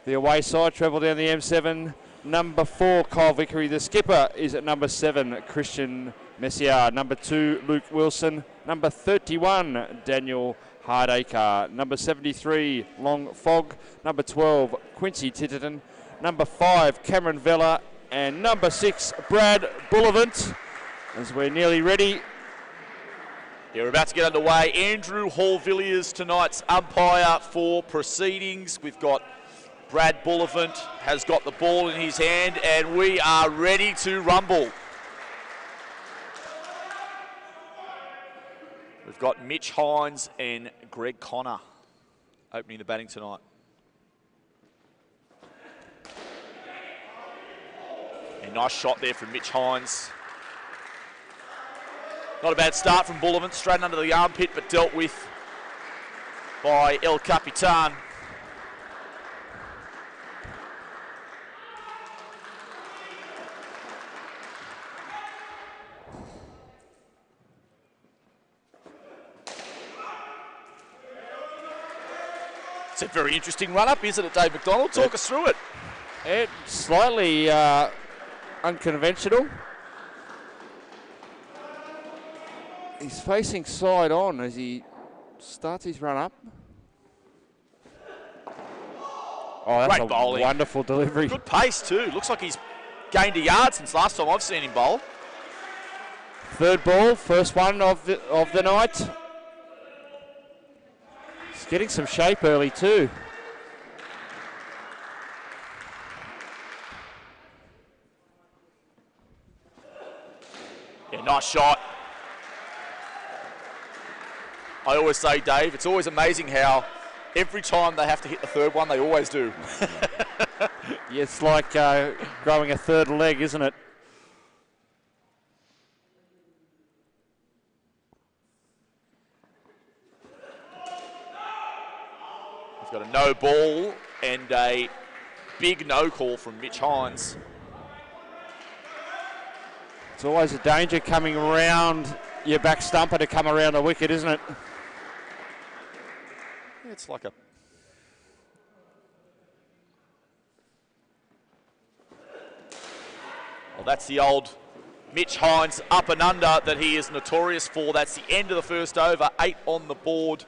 the away side, travel down the M7. Number 4, Kyle Vickery. The skipper is at number 7, Christian Messier. Number 2, Luke Wilson. Number 31, Daniel Hardacre. Number 73, Long Fogg. Number 12, Quincy Titterton. Number 5, Cameron Vella. And number 6, Brad Bullivant. As we're nearly ready. Yeah, we're about to get underway. Andrew Hall-Villiers, tonight's umpire for proceedings. We've got Brad Bullivant has got the ball in his hand, and we are ready to rumble. We've got Mitch Hines and Greg Connor opening the batting tonight. A nice shot there from Mitch Hines. Not a bad start from Bullivant, straight under the armpit, but dealt with by El Capitan. It's a very interesting run-up, isn't it, Dave McDonald? Talk us through it. It's slightly unconventional. He's facing side on as he starts his run-up. Oh, that's Great bowling. Wonderful delivery. Good pace too. Looks like he's gained a yard since last time I've seen him bowl. Third ball, first one of the night. He's getting some shape early too. Yeah, nice shot. I always say, Dave, it's always amazing how every time they have to hit the third one, they always do. Yeah, it's like growing a third leg, isn't it? We've got a no ball and a big no call from Mitch Hines. It's always a danger coming around your back stumper to come around the wicket, isn't it? It's like a... Well, that's the old Mitch Hines up and under that he is notorious for. That's the end of the first over, 8 on the board.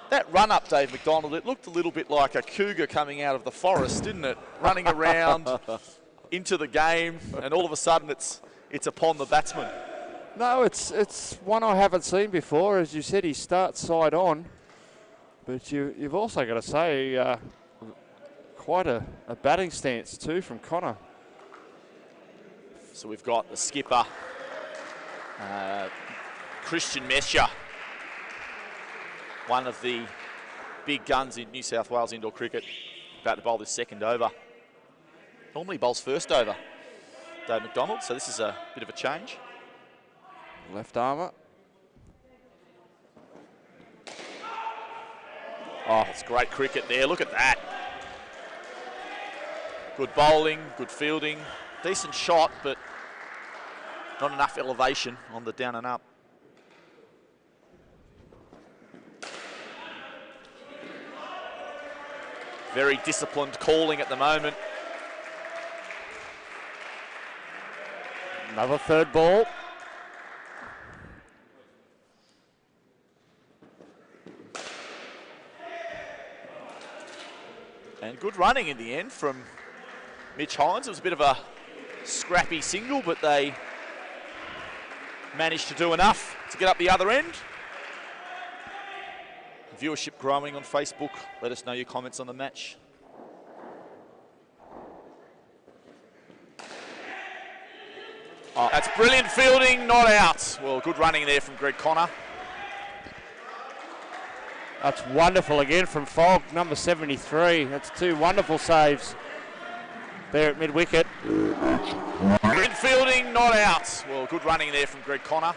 That run-up, Dave McDonald, it looked a little bit like a cougar coming out of the forest, didn't it? Running around into the game, and all of a sudden it's upon the batsman. No, it's one I haven't seen before. As you said, he starts side on. But you've also got to say, quite a batting stance too from Connor. So we've got the skipper, Christian Messier, one of the big guns in New South Wales indoor cricket, about to bowl this second over. Normally bowls first over, Dave McDonald, so this is a bit of a change. Left armour. Oh, it's great cricket there. Look at that. Good bowling, good fielding, decent shot, but not enough elevation on the down and up. Very disciplined calling at the moment. Another third ball. And good running in the end from Mitch Hines. It was a bit of a scrappy single, but they managed to do enough to get up the other end. Viewership growing on Facebook. Let us know your comments on the match. Oh, that's brilliant fielding, not out. Well, good running there from Greg Connor. That's wonderful again from Fogg, number 73. That's two wonderful saves there at mid-wicket. Brilliant fielding, not out. Well, good running there from Greg Connor.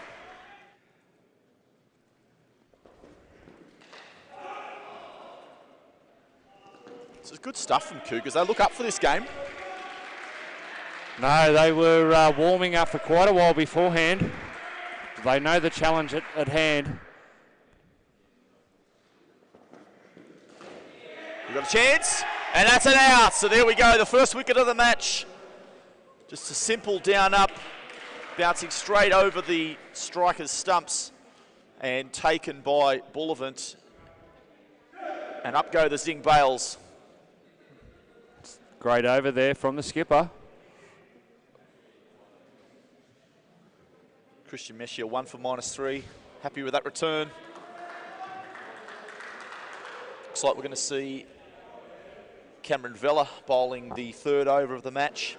This is good stuff from Cougars. They look up for this game. No, they were warming up for quite a while beforehand. They know the challenge at hand. We've got a chance, and that's an out. So there we go, the first wicket of the match. Just a simple down up, bouncing straight over the striker's stumps and taken by Bullivant. And up go the Zing Bales. Great over there from the skipper. Christian Meshia 1 for -3. Happy with that return. Looks like we're going to see Cameron Vella bowling the third over of the match.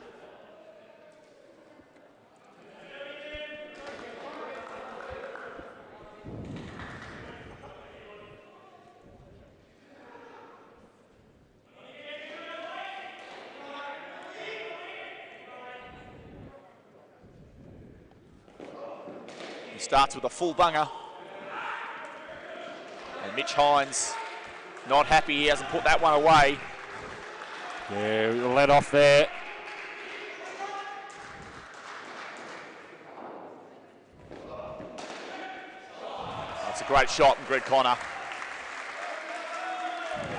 He starts with a full bunger. And Mitch Hines not happy he hasn't put that one away. Yeah, let off there. That's a great shot from Greg Connor.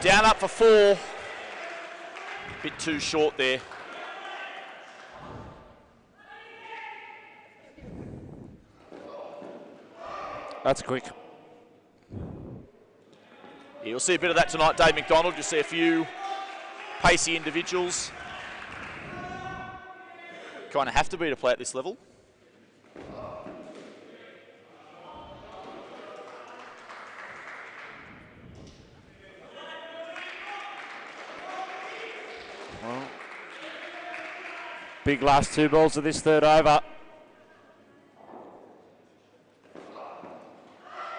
Down up for 4. Bit too short there. That's quick. You'll see a bit of that tonight, Dave McDonald. You'll see a few pacey individuals. Kind of have to be to play at this level. Well, big last 2 balls of this third over.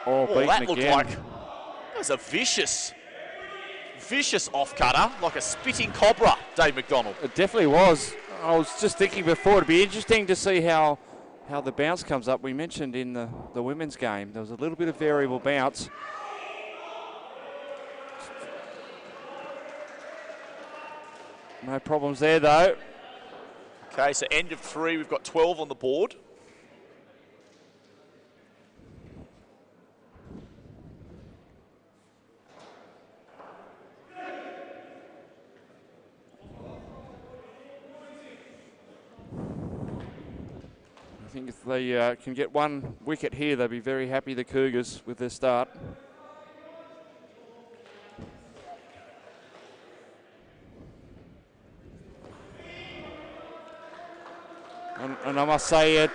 Oh, beaten that looked again. like that was a vicious off-cutter, like a spitting cobra, Dave McDonald. It definitely was. I was just thinking before, it'd be interesting to see how the bounce comes up. We mentioned in the women's game, there was a little bit of variable bounce. No problems there, though. Okay, so end of 3, we've got 12 on the board. I think if they can get 1 wicket here, they'll be very happy, the Cougars, with their start. And I must say,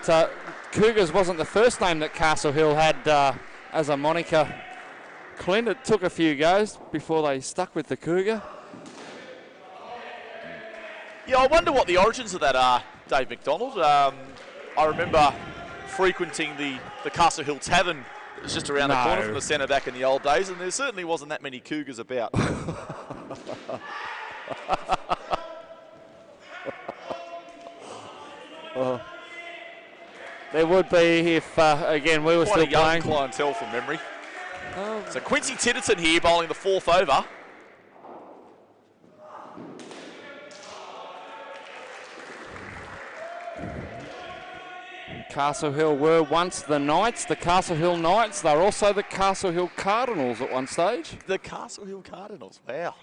Cougars wasn't the first name that Castle Hill had as a moniker. Clint, it took a few goes before they stuck with the Cougar. Yeah, I wonder what the origins of that are, Dave McDonald. I remember frequenting the Castle Hill Tavern. It was just around the corner from the centre back in the old days, and there certainly wasn't that many Cougars about. There would be if, again, we were Quite still a young playing. clientele from memory. Oh. So Quincy Titterton here bowling the 4th over. Castle Hill were once the Knights, the Castle Hill Knights. They're also the Castle Hill Cardinals at one stage. The Castle Hill Cardinals, wow.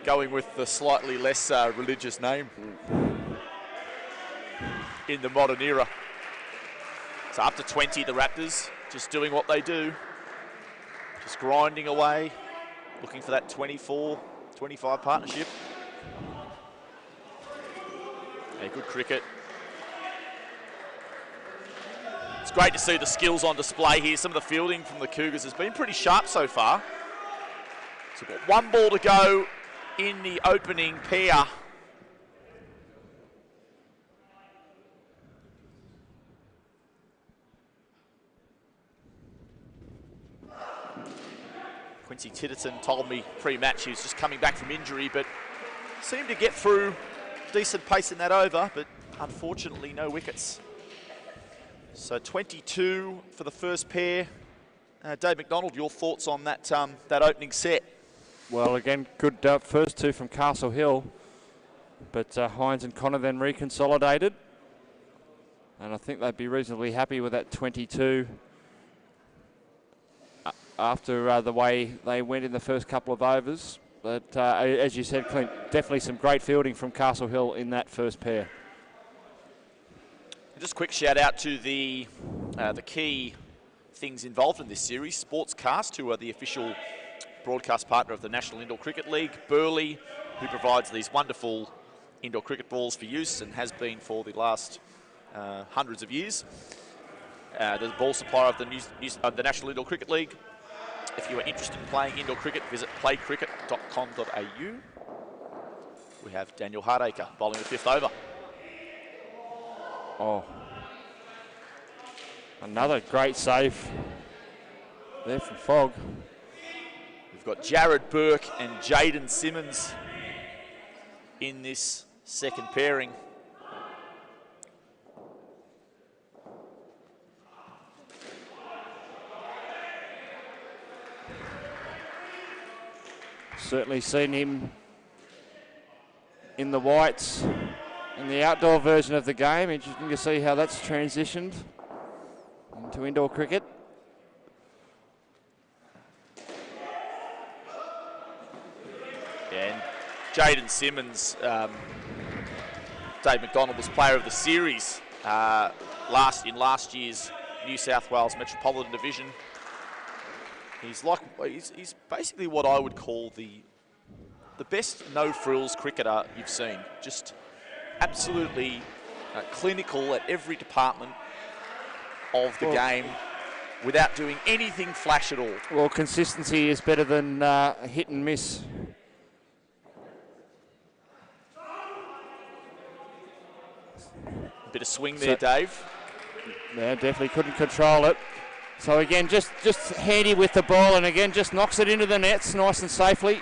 Going with the slightly less religious name in the modern era. So up to 20, the Raptors, just doing what they do. Just grinding away, looking for that 24, 25 partnership. Yeah, good cricket. It's great to see the skills on display here. Some of the fielding from the Cougars has been pretty sharp so far. So we've got one ball to go in the opening pair. Quincy Titterton told me pre-match he was just coming back from injury, but seemed to get through decent pace in that over, but unfortunately no wickets. So 22 for the first pair. Dave McDonald, your thoughts on that that opening set? Well, again, good first two from Castle Hill, but Hines and Connor then reconsolidated, and I think they'd be reasonably happy with that 22 after the way they went in the first couple of overs. But as you said, Clint, definitely some great fielding from Castle Hill in that first pair. Just a quick shout out to the key things involved in this series. Sportscast, who are the official broadcast partner of the National Indoor Cricket League. Burley, who provides these wonderful indoor cricket balls for use and has been for the last hundreds of years. The ball supplier of the National Indoor Cricket League. If you are interested in playing indoor cricket, visit playcricket.com.au. We have Daniel Hardacre bowling the 5th over. Oh, another great save there from Fogg. We've got Jared Burke and Jaden Simmons in this second pairing. Certainly seen him in the whites in the outdoor version of the game. Interesting to see how that's transitioned into indoor cricket. And Jaden Simmons, Dave McDonald was player of the series in last year's New South Wales Metropolitan Division. He's basically what I would call the best no-frills cricketer you've seen. Just absolutely clinical at every department of the game without doing anything flash at all. Well, consistency is better than hit and miss. Bit of swing there, Dave. Yeah, definitely couldn't control it. So again, just handy with the ball, and again, just knocks it into the nets nice and safely.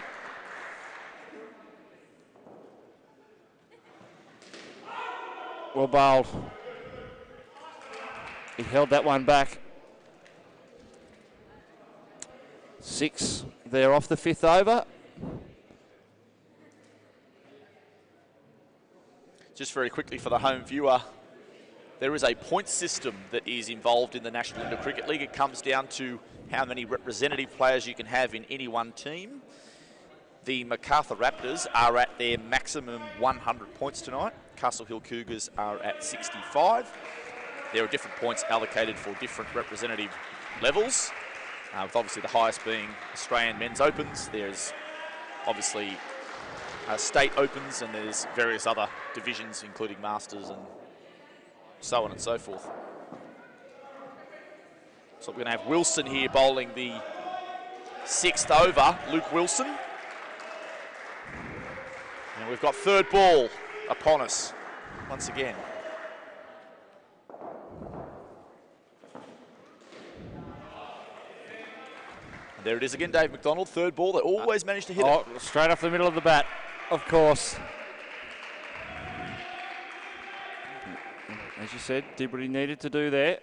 Well bowled. He held that one back. 6 there off the 5th over. Just very quickly for the home viewer, there is a point system that is involved in the National Indoor Cricket League. It comes down to how many representative players you can have in any one team. The Macarthur Raptors are at their maximum 100 points tonight. Castle Hill Cougars are at 65. There are different points allocated for different representative levels, with obviously the highest being Australian Men's Opens. There's obviously State Opens, and there's various other divisions, including Masters and so on and so forth. So we're going to have Wilson here bowling the 6th over, Luke Wilson. And we've got third ball upon us once again. And there it is again, Dave McDonald, third ball. They always manage to hit it. Straight off the middle of the bat. of course. As you said, did what he needed to do there.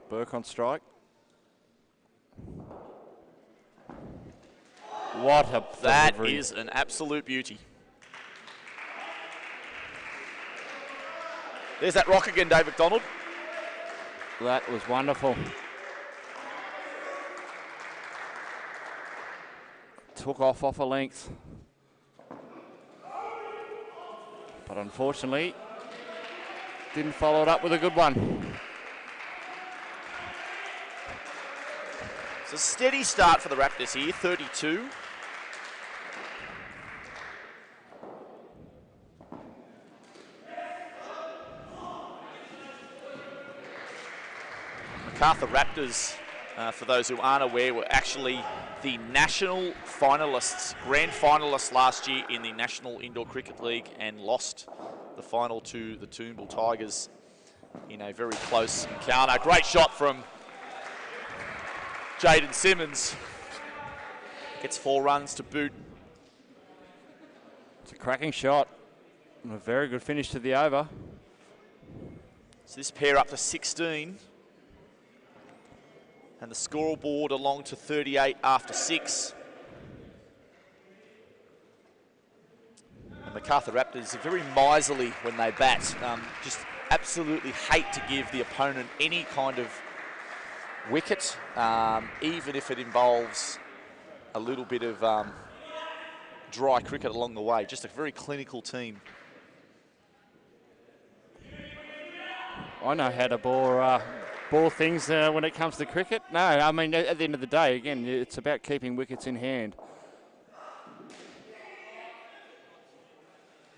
Burke on strike. What a That delivery. is an absolute beauty. There's that rock again, Dave McDonald. That was wonderful. Took off a length. But unfortunately, didn't follow it up with a good one. It's a steady start for the Raptors here, 32. Macarthur Raptors, for those who aren't aware, were actually the national finalists, grand finalists last year in the National Indoor Cricket League and lost the final to the Toombul Tigers in a very close encounter. Great shot from Jaden Simmons. Gets 4 runs to boot. It's a cracking shot and a very good finish to the over. So this pair up to 16. And the scoreboard along to 38 after 6. And Macarthur Raptors are very miserly when they bat. Just absolutely hate to give the opponent any kind of wicket, even if it involves a little bit of dry cricket along the way. Just a very clinical team. I know how to ball things when it comes to cricket. No, I mean, at the end of the day, again, it's about keeping wickets in hand.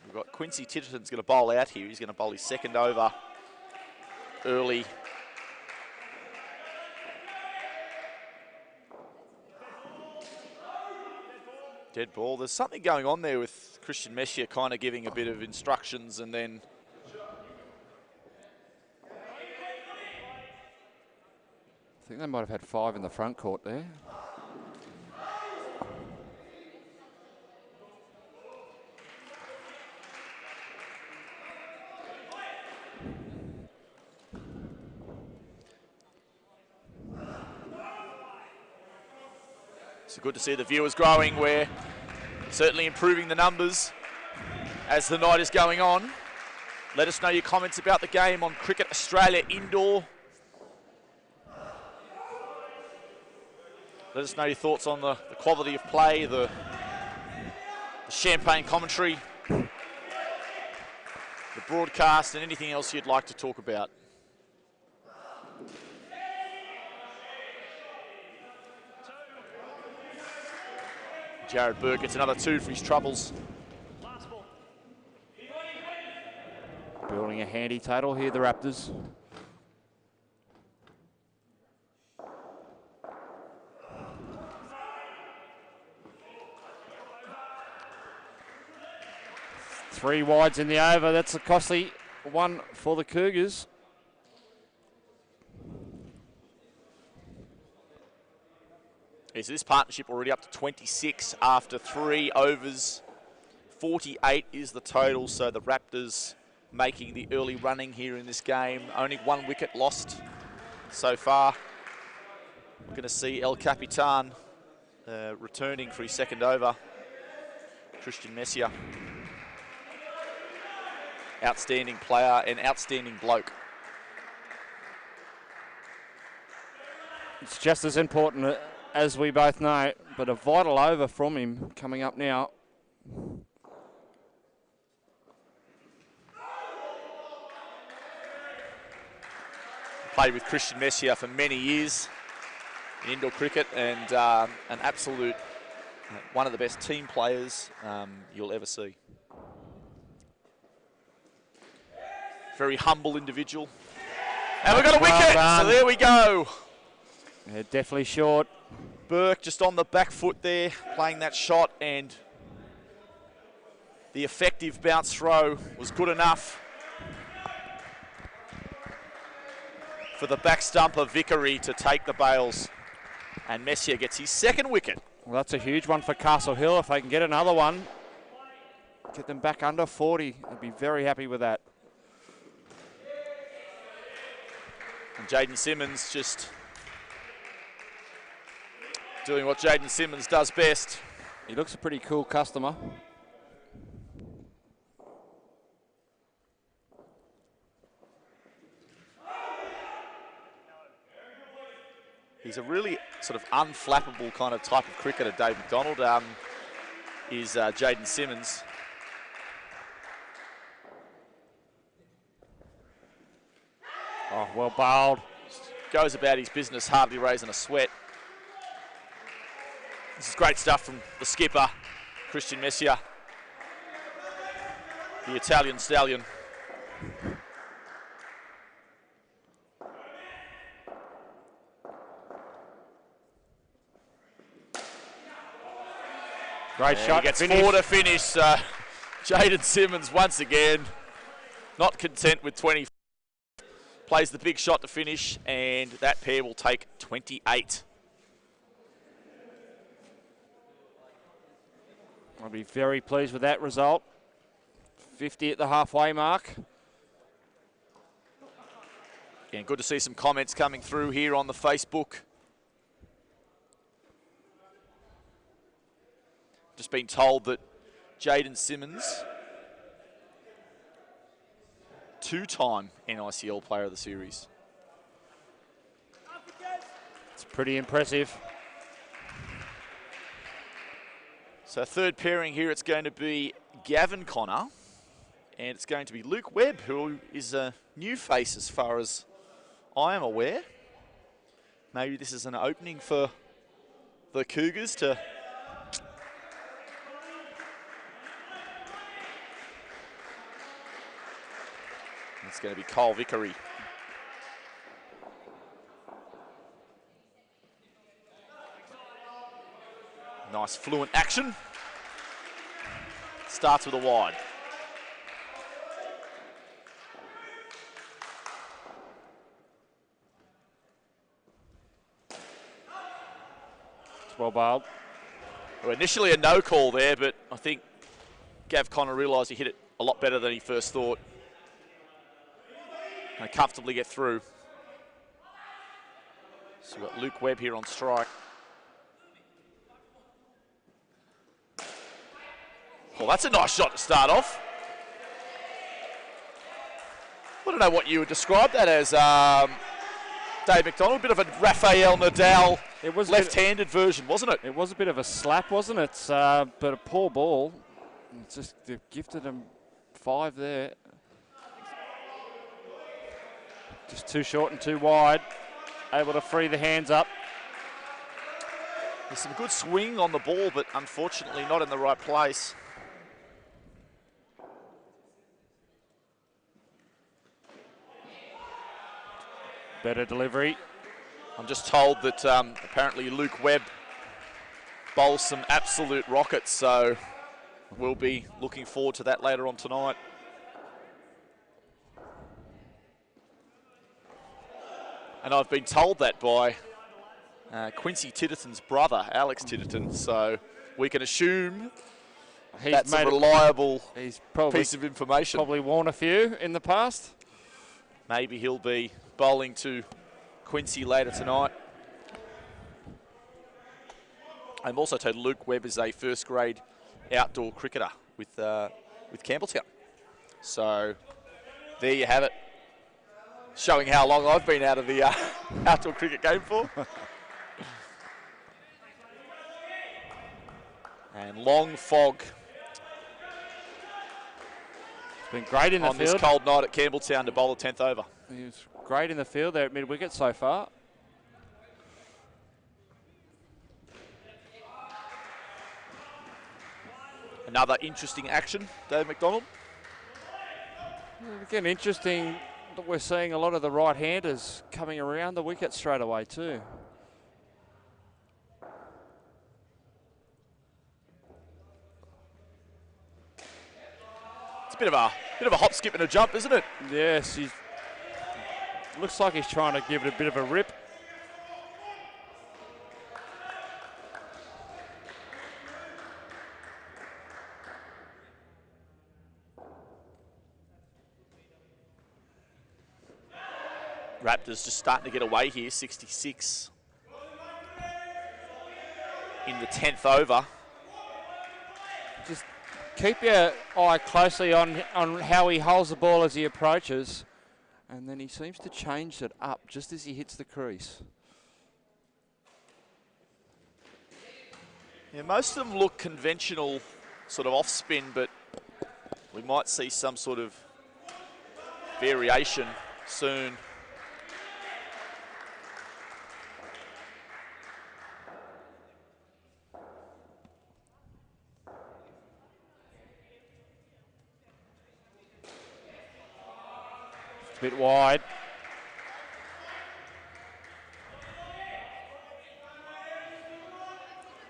We've got Quincy Titterton's going to bowl out here. He's going to bowl his second over early. Dead ball. There's something going on there with Christian Messier kind of giving a bit of instructions and then I think they might have had 5 in the front court there. it's good to see the viewers growing. We're certainly improving the numbers as the night is going on. Let us know your comments about the game on Cricket Australia Indoor. Let us know your thoughts on the quality of play, the champagne commentary, the broadcast, and anything else you'd like to talk about. Jared Burke gets another 2 for his troubles. Building a handy total here, the Raptors. Three wides in the over. That's a costly one for the Cougars. So this partnership already up to 26 after 3 overs. 48 is the total, so the Raptors making the early running here in this game. Only 1 wicket lost so far. We're going to see El Capitan returning for his second over. Christian Messier. Outstanding player and outstanding bloke. It's just as important as we both know, but a vital over from him coming up now. Played with Christian Messier for many years in indoor cricket and an absolute, one of the best team players you'll ever see. Very humble individual. And we've got a wicket, so there we go. Yeah, definitely short. Burke just on the back foot there, playing that shot, and the effective bounce throw was good enough for the back stumper Vickery to take the bails. And Messier gets his second wicket. Well, that's a huge one for Castle Hill. If they can get another one, get them back under 40, I'd be very happy with that. And Jaden Simmons just doing what Jaden Simmons does best. He looks a pretty cool customer. He's a really sort of unflappable kind of type of cricketer, Dave McDonald, is Jaden Simmons. Oh, well bowled. Goes about his business, hardly raising a sweat. This is great stuff from the skipper, Christian Messier, the Italian stallion. Great shot. He gets 4 to finish. Jaden Simmons once again not content with 20. Plays the big shot to finish, and that pair will take 28. I'll be very pleased with that result. 50 at the halfway mark. And good to see some comments coming through here on the Facebook. Just been told that Jaden Simmons, two-time NICL Player of the Series. It's pretty impressive. So third pairing here, it's going to be Gavin Connor, and it's going to be Luke Webb, who is a new face as far as I am aware. Maybe this is an opening for the Cougars to It's going to be Cole Vickery. Nice fluent action. Starts with a wide. It's well bowled. Well, initially a no call there, but I think Gav Connor realised he hit it a lot better than he first thought. And comfortably get through. So we've got Luke Webb here on strike. Well, that's a nice shot to start off. I don't know what you would describe that as, Dave McDonald. A bit of a Rafael Nadal left-handed version, wasn't it? It was a bit of a slap, wasn't it? But a poor ball. It's just they've gifted him 5 there. Just too short and too wide. Able to free the hands up. There's some good swing on the ball, but unfortunately not in the right place. Better delivery. I'm just told that apparently Luke Webb bowls some absolute rockets, so we'll be looking forward to that later on tonight. And I've been told that by Quincy Titterton's brother, Alex Titterton, so we can assume that's a reliable piece of information. Probably worn a few in the past. Maybe he'll be bowling to Quincy later tonight. I'm also told Luke Webb is a first-grade outdoor cricketer with Campbelltown. So there you have it. Showing how long I've been out of the outdoor cricket game for. And long fog. It's been great in the field. On this cold night at Campbelltown to bowl the 10th over. He was great in the field there at mid-wicket so far. Another interesting action, Dave McDonald. Again, interesting that we're seeing a lot of the right-handers coming around the wicket straight away too. It's a bit of a hop, skip and a jump, isn't it? Yes, looks like he's trying to give it a bit of a rip. Raptors just starting to get away here, 66 in the 10th over. Just keep your eye closely on how he holds the ball as he approaches. And then he seems to change it up just as he hits the crease. Yeah, most of them look conventional, sort of off spin, but we might see some sort of variation soon. A bit wide.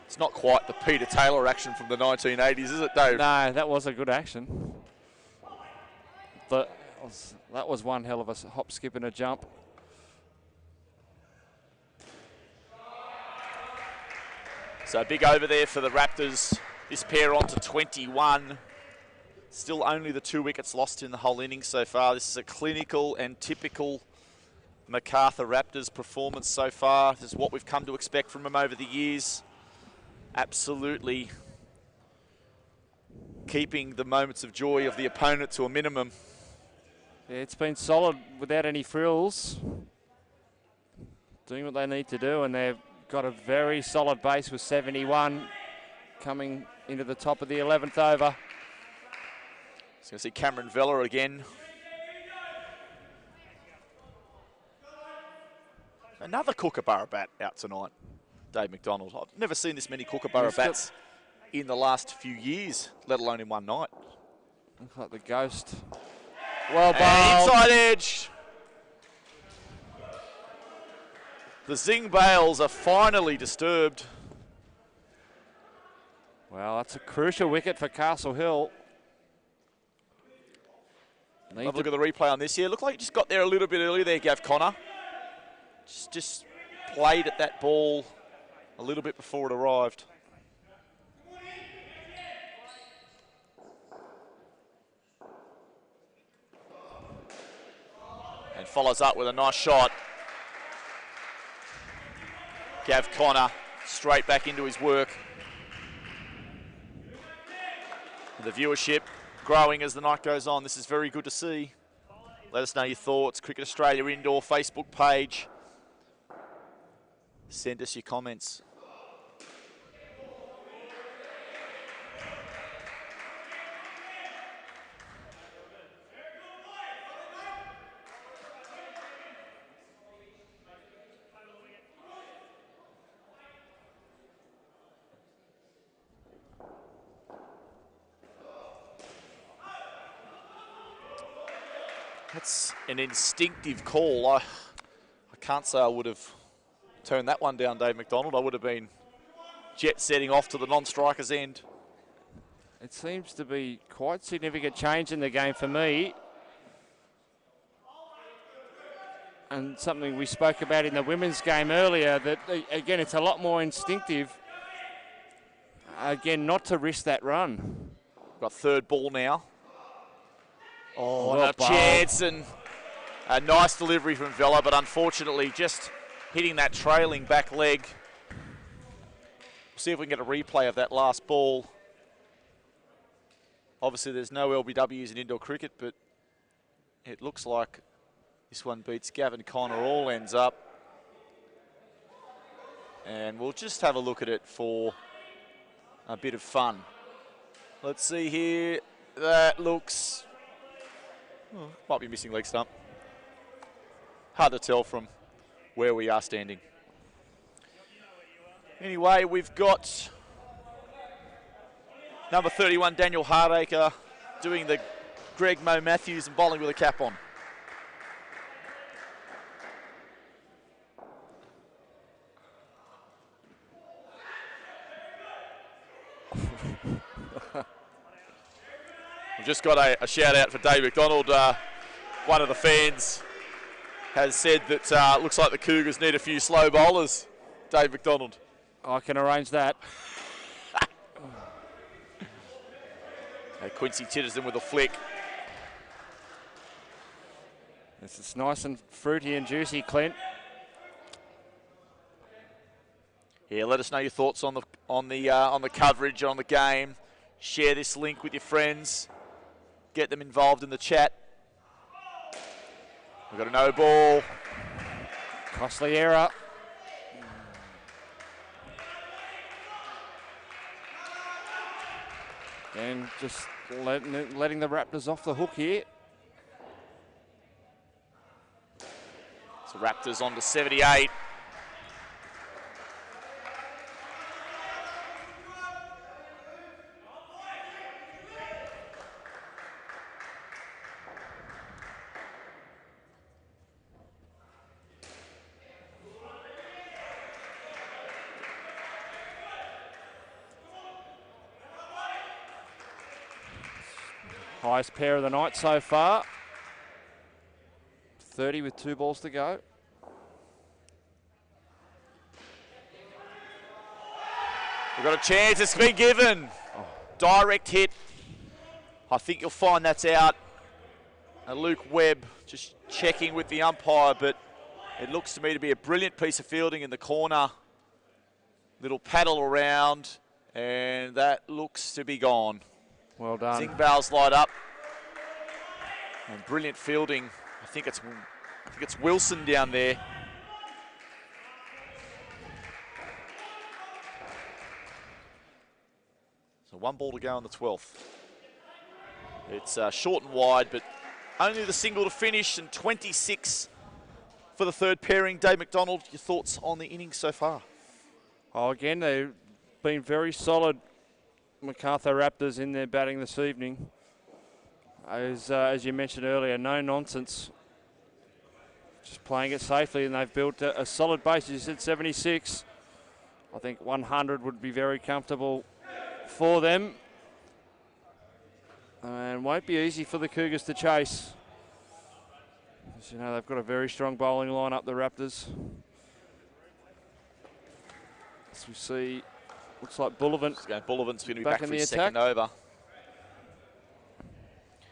It's not quite the Peter Taylor action from the 1980s, is it, Dave? No, that was a good action. That was one hell of a hop, skip and a jump. So big over there for the Raptors. This pair on to 21. Still only the 2 wickets lost in the whole inning so far. This is a clinical and typical Macarthur Raptors performance so far. This is what we've come to expect from them over the years. Absolutely keeping the moments of joy of the opponent to a minimum. Yeah, it's been solid without any frills. Doing what they need to do, and they've got a very solid base with 71 coming into the top of the 11th over. So going to see Cameron Vella again. Another Kookaburra bat out tonight, Dave McDonald. I've never seen this many Kookaburra bats in the last few years, let alone in one night. Looks like the ghost. Well bowled. Inside edge. The Zing Bales are finally disturbed. Well, that's a crucial wicket for Castle Hill. Have a look at the replay on this here. Looked like he just got there a little bit earlier there, Gav Connor. Just played at that ball a little bit before it arrived. And follows up with a nice shot. Gav Connor straight back into his work. The viewership growing as the night goes on. This is very good to see. Let us know your thoughts. Cricket Australia Indoor Facebook page. Send us your comments. That's an instinctive call. I can't say I would have turned that one down, Dave McDonald. I would have been jet setting off to the non-striker's end. It seems to be quite significant change in the game for me. And something we spoke about in the women's game earlier, that, again, it's a lot more instinctive. Again, not to risk that run. Got third ball now. Oh, well and a chance, and a nice delivery from Vella, but unfortunately just hitting that trailing back leg. See if we can get a replay of that last ball. Obviously there's no LBWs in indoor cricket, but it looks like this one beats Gavin Connor all ends up. And we'll just have a look at it for a bit of fun. Let's see here. That looks... might be missing leg stump. Hard to tell from where we are standing. Anyway, we've got number 31, Daniel Hardacre, doing the Greg Mo Matthews and bowling with a cap on. We've just got a shout out for Dave McDonald. One of the fans has said that looks like the Cougars need a few slow bowlers. Dave McDonald. I can arrange that. Quincy Titterson with a flick. It's nice and fruity and juicy, Clint. Yeah, let us know your thoughts on the coverage, on the game. Share this link with your friends. Get them involved in the chat. We've got a no ball. Costly error. And just letting the Raptors off the hook here. So Raptors on to 78. Highest pair of the night so far. 30 with 2 balls to go. We've got a chance. It's been given. Oh. Direct hit. I think you'll find that's out. Luke Webb just checking with the umpire, but it looks to me to be a brilliant piece of fielding in the corner. Little paddle around, and that looks to be gone. Well done. Zingbao's light up. And brilliant fielding. I think it's Wilson down there. So 1 ball to go on the 12th. It's short and wide, but only the single to finish, and 26 for the third pairing. Dave McDonald, your thoughts on the innings so far? Oh, again, they've been very solid, Macarthur Raptors, in their batting this evening. As you mentioned earlier, no nonsense. Just playing it safely, and they've built a solid base. You said 76. I think 100 would be very comfortable for them. And won't be easy for the Cougars to chase. As you know, they've got a very strong bowling line up, the Raptors. As we see, looks like Bullivant. Bullivant's going to be back for his second over.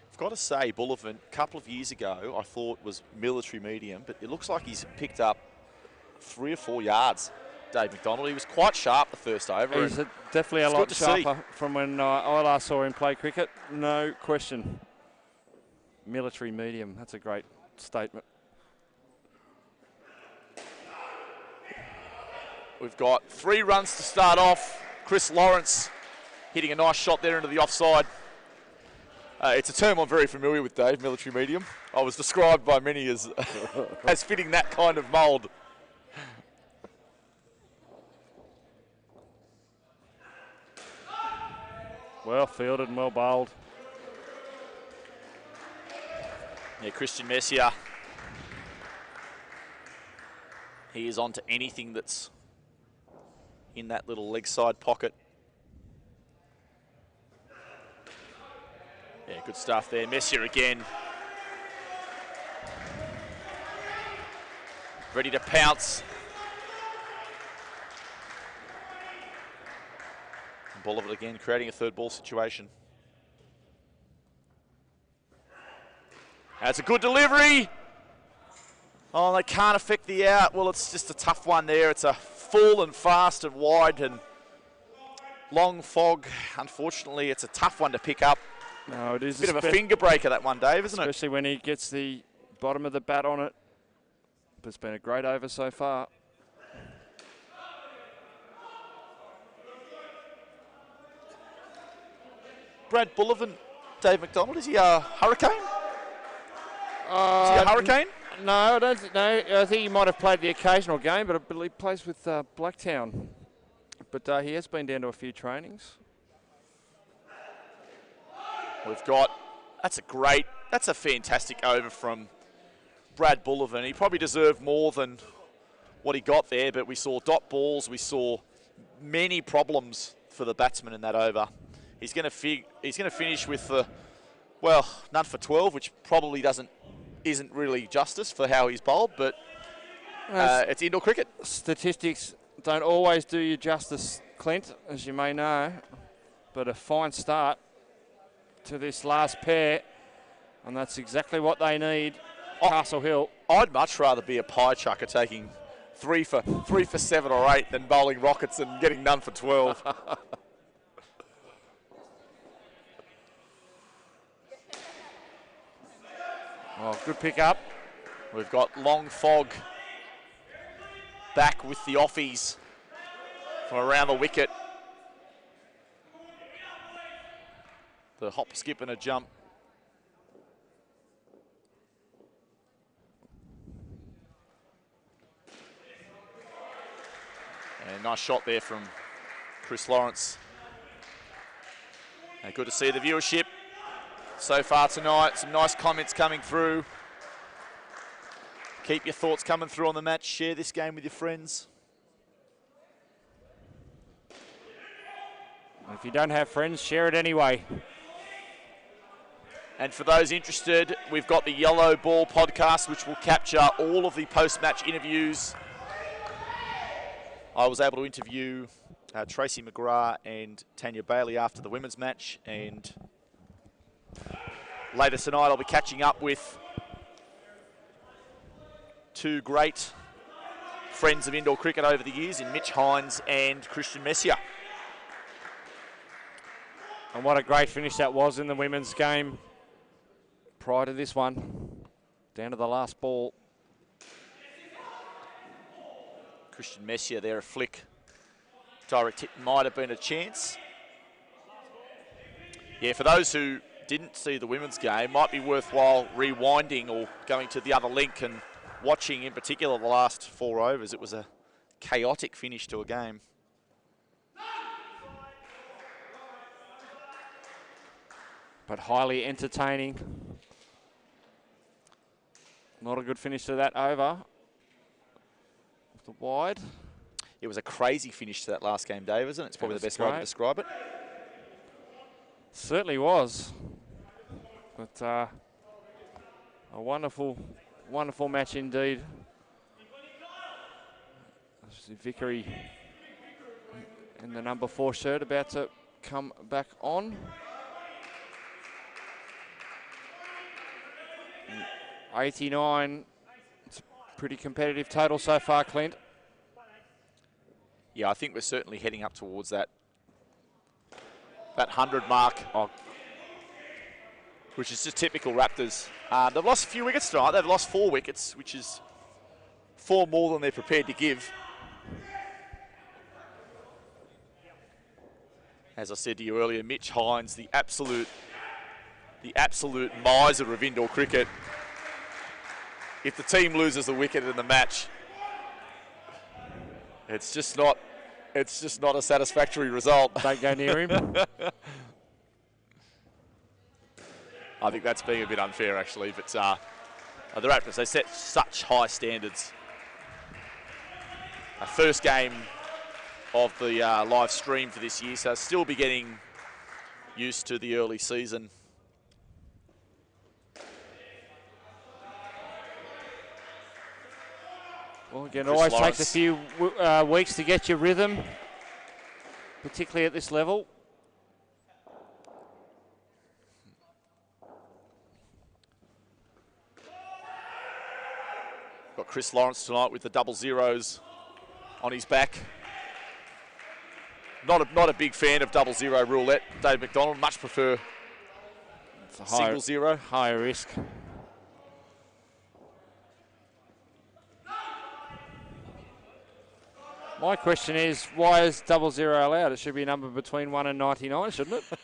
I've got to say, Bullivant, a couple of years ago, I thought was military medium, but it looks like he's picked up 3 or 4 yards. Dave McDonald, he was quite sharp the first over. He's definitely a lot sharper from when I last saw him play cricket. No question. Military medium, that's a great statement. We've got 3 runs to start off. Chris Lawrence hitting a nice shot there into the offside. It's a term I'm very familiar with, Dave, military medium. I was described by many as, as fitting that kind of mould. Well fielded and well bowled. Yeah, Christian Messier. He is on to anything that's in that little leg side pocket. Yeah, good stuff there. Messier again. Ready to pounce. And Bullivant again creating a third ball situation. That's a good delivery. Oh, they can't affect the out. Well, it's just a tough one there. It's a full and fast and wide and long fog. Unfortunately, it's a tough one to pick up. No, it is a bit of a finger breaker, that one, Dave, isn't it? Especially when he gets the bottom of the bat on it. But it's been a great over so far. Brad Bullivant, Dave McDonald, is he a Hurricane? Is he a Hurricane? No, I don't think. No, I think he might have played the occasional game, but I believe he plays with Blacktown. But he has been down to a few trainings. We've got, that's a fantastic over from Brad Bullivant. He probably deserved more than what he got there, but we saw dot balls, we saw many problems for the batsman in that over. He's going to finish with none for 12, which probably isn't really justice for how he's bowled, but it's indoor cricket. Statistics don't always do you justice, Clint, as you may know, but a fine start to this last pair, and that's exactly what they need Castle Hill. I'd much rather be a pie chucker taking 3 for 7 or 8 than bowling rockets and getting none for 12. Oh, good pick up. We've got Long Fog back with the offies from around the wicket. The hop, skip and a jump. And nice shot there from Chris Lawrence. And good to see the viewership so far tonight. Some nice comments coming through. Keep your thoughts coming through on the match. Share this game with your friends. If you don't have friends, share it anyway. And for those interested, we've got the Yellow Ball podcast, which will capture all of the post-match interviews. I was able to interview Tracy McGrath and Tanya Bailey after the women's match, and later tonight I'll be catching up with 2 great friends of indoor cricket over the years in Mitch Hines and Christian Messier. And what a great finish that was in the women's game prior to this one. Down to the last ball. Christian Messier there, a flick. Direct hit might have been a chance. Yeah, for those who didn't see the women's game, might be worthwhile rewinding or going to the other link and watching in particular the last 4 overs. It was a chaotic finish to a game. But highly entertaining. Not a good finish to that over. The wide. It was a crazy finish to that last game, Dave, isn't it? It's probably the best way to describe it. Certainly was. But a wonderful, wonderful match indeed. Vickery in the number 4 shirt about to come back on. 89. It's a pretty competitive total so far, Clint. Yeah, I think we're certainly heading up towards that 100 mark, which is just typical Raptors. They've lost a few wickets tonight. They've lost 4 wickets, which is 4 more than they're prepared to give. As I said to you earlier, Mitch Hines, the absolute miser of indoor cricket. If the team loses a wicket in the match, it's just not a satisfactory result. Don't go near him. I think that's being a bit unfair, actually. But the Raptors, they set such high standards. A first game of the live stream for this year, so still be getting used to the early season. Well, again, it always takes a few weeks to get your rhythm, particularly at this level. Got Chris Lawrence tonight with the double zeros on his back. Not a big fan of double zero roulette. Dave McDonald much prefer single zero. Higher risk. My question is, why is double zero allowed? It should be a number between 1 and 99, shouldn't it?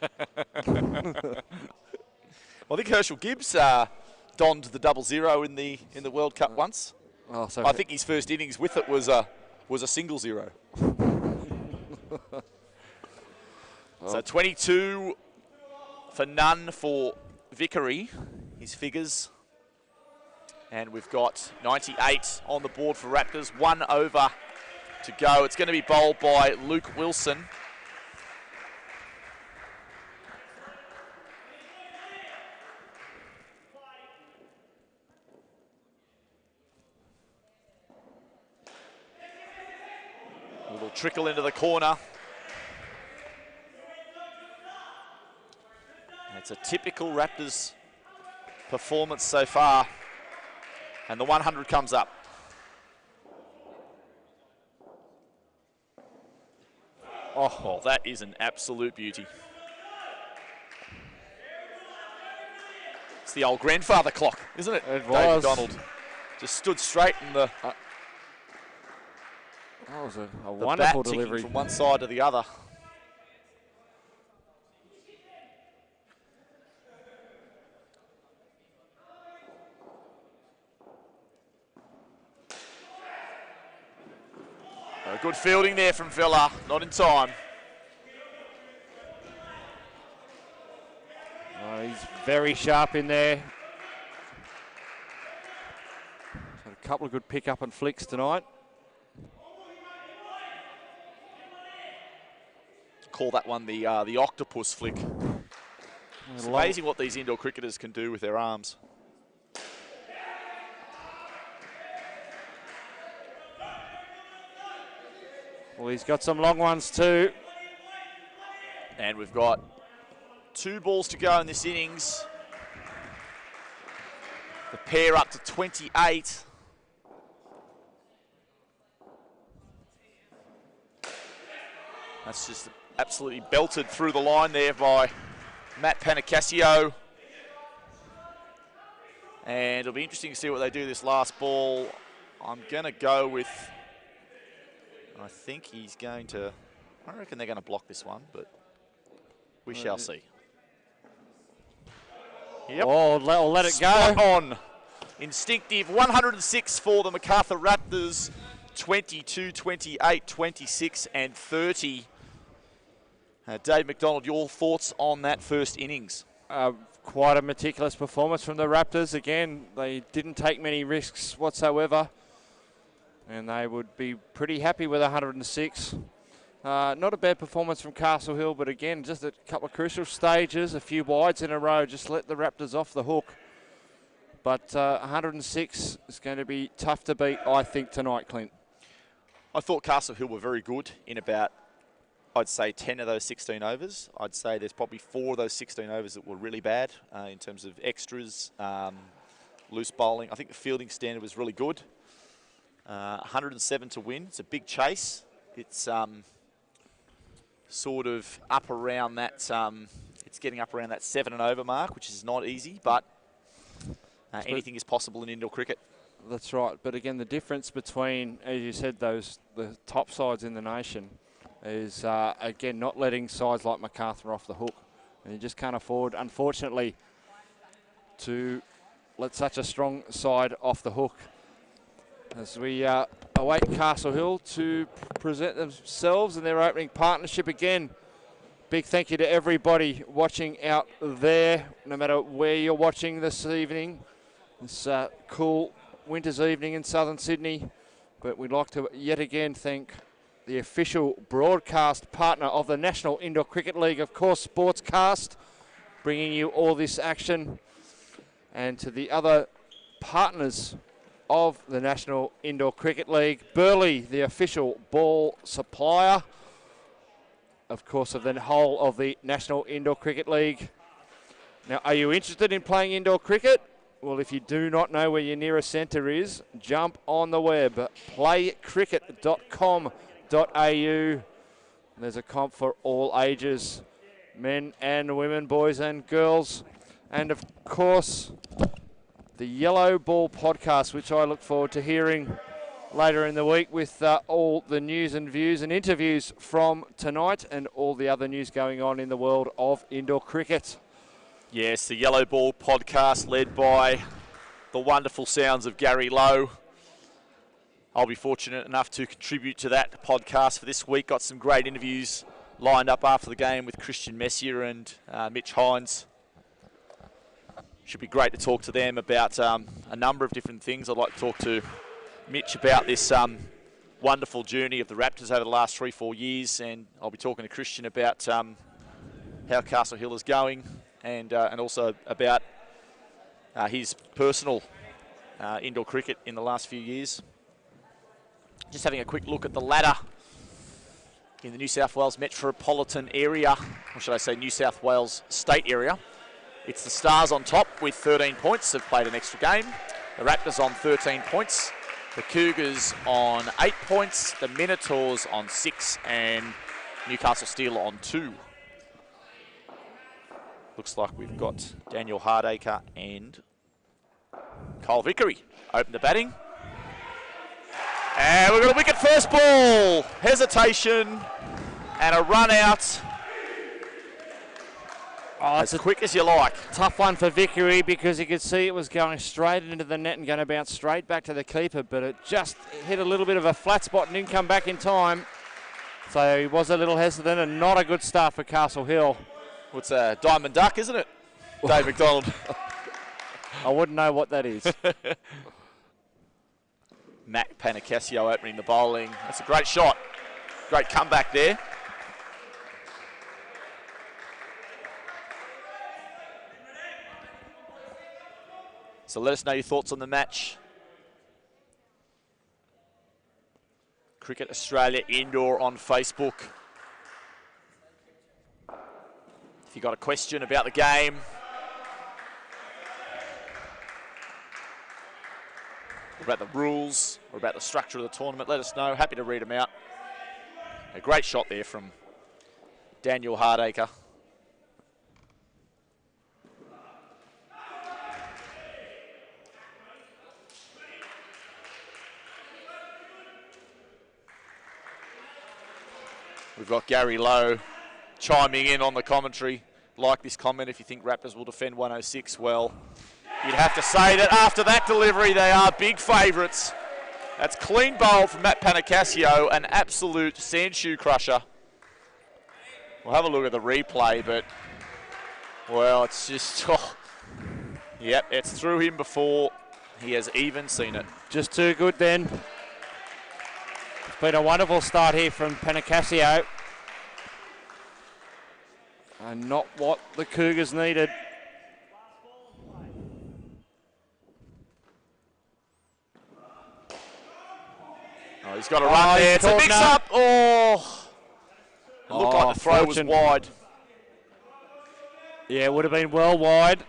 Well, I think Herschel Gibbs donned the double zero in the World Cup once. Oh, so I think his first innings with it was a single zero. So 22 for none for Vickery, his figures. And we've got 98 on the board for Raptors. 1 over to go. It's going to be bowled by Luke Wilson. A little trickle into the corner. It's a typical Raptors performance so far. And the 100 comes up. Oh, that is an absolute beauty. It's the old grandfather clock, isn't it? It Dave was. McDonald just stood straight and the That was a bat wonderful ticking delivery. from one side to the other. Good fielding there from Villa, not in time. Oh, he's very sharp in there. Had a couple of good pick-up and flicks tonight. Call that one the octopus flick. It's amazing what these indoor cricketers can do with their arms. Well, he's got some long ones too. And we've got 2 balls to go in this innings. The pair up to 28. That's just absolutely belted through the line there by Matt Panicasio. And it'll be interesting to see what they do this last ball. I'm going to go with, I think he's going to, I reckon they're going to block this one, but we shall see. Yep. Oh, let it go. Spot on. Instinctive 106 for the Macarthur Raptors. 22, 28, 26 and 30. Dave McDonald, your thoughts on that first innings? Quite a meticulous performance from the Raptors. Again, they didn't take many risks whatsoever. And they would be pretty happy with 106. Not a bad performance from Castle Hill, but again, just a couple of crucial stages, a few wides in a row, just let the Raptors off the hook. But 106 is going to be tough to beat, I think, tonight, Clint. I thought Castle Hill were very good in about, I'd say, 10 of those 16 overs. I'd say there's probably 4 of those 16 overs that were really bad in terms of extras, loose bowling. I think the fielding standard was really good. 107 to win. It's a big chase. It's sort of up around that, it's getting up around that 7 and over mark, which is not easy, but anything is possible in indoor cricket. That's right. But again, the difference between, as you said, the top sides in the nation is, again, not letting sides like Macarthur off the hook. And you just can't afford, unfortunately, to let such a strong side off the hook. As we await Castle Hill to present themselves and their opening partnership again. Big thank you to everybody watching out there, no matter where you're watching this evening. This cool winter's evening in southern Sydney. But we'd like to yet again thank the official broadcast partner of the National Indoor Cricket League, of course, Sportscast, bringing you all this action. And to the other partners of the National Indoor Cricket League, Burley, the official ball supplier, of course, of the whole of the National Indoor Cricket League. Now, are you interested in playing indoor cricket? Well, if you do not know where your nearest centre is, jump on the web, playcricket.com.au. There's a comp for all ages, men and women, boys and girls. And, of course, the Yellow Ball podcast, which I look forward to hearing later in the week with all the news and views and interviews from tonight and all the other news going on in the world of indoor cricket. Yes, the Yellow Ball podcast led by the wonderful sounds of Gary Lowe. I'll be fortunate enough to contribute to that podcast for this week. Got some great interviews lined up after the game with Christian Messier and Mitch Hines. Should be great to talk to them about a number of different things. I'd like to talk to Mitch about this wonderful journey of the Raptors over the last 3-4 years, and I'll be talking to Christian about how Castle Hill is going, and also about his personal indoor cricket in the last few years. Just having a quick look at the ladder in the New South Wales metropolitan area, or should I say New South Wales state area. It's the Stars on top with 13 points. They've played an extra game. The Raptors on 13 points. The Cougars on 8 points. The Minotaurs on 6. And Newcastle Steel on 2. Looks like we've got Daniel Hardacre and Kyle Vickery open the batting. And we've got a wicket first ball. Hesitation and a run out. Oh, as quick as you like. Tough one for Vickery because you could see it was going straight into the net and going to bounce straight back to the keeper, but it just hit a little bit of a flat spot and didn't come back in time. So he was a little hesitant and not a good start for Castle Hill. What's a diamond duck, isn't it? Dave McDonald. I wouldn't know what that is. Matt Panicasio opening the bowling. That's a great shot. Great comeback there. So let us know your thoughts on the match. Cricket Australia Indoor on Facebook. If you've got a question about the game, or about the rules, or about the structure of the tournament, let us know. Happy to read them out. A great shot there from Daniel Hardacre. We've got Gary Lowe chiming in on the commentary. Like this comment, if you think Raptors will defend 106, well, you'd have to say that after that delivery, they are big favourites. That's clean bowl from Matt Panicasio, an absolute sand shoe crusher. We'll have a look at the replay, but, well, it's just, yep, it's through him before he has even seen it. Just too good then. It's been a wonderful start here from Panicasio. And not what the Cougars needed. Oh, he's got a run there. It's a mix-up. Oh, it looked like the throw was wide. Yeah, it would have been well wide.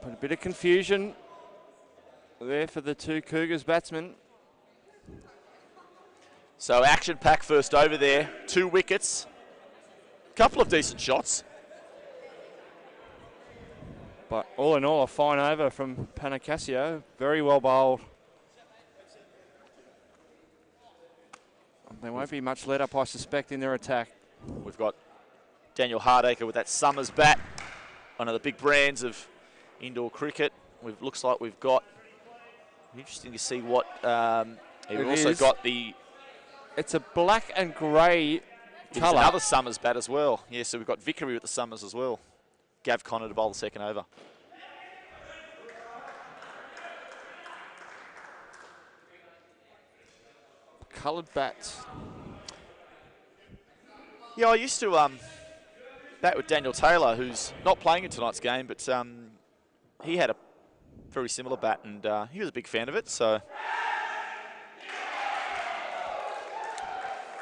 But a bit of confusion there for the two Cougars batsmen. So action pack first over there. 2 wickets. Couple of decent shots. But all in all, a fine over from Panicasio. Very well bowled. There won't be much let up, I suspect, in their attack. We've got Daniel Hardacre with that Summers bat. One of the big brands of indoor cricket. Looks like we've got, interesting to see what, we've also got the... It's a black and grey colour. Another Summers bat as well. Yeah, so we've got Vickery with the Summers as well. Gav Connor to bowl the second over. Coloured bats. Yeah, I used to bat with Daniel Taylor, who's not playing in tonight's game, but he had a very similar bat, and he was a big fan of it, so...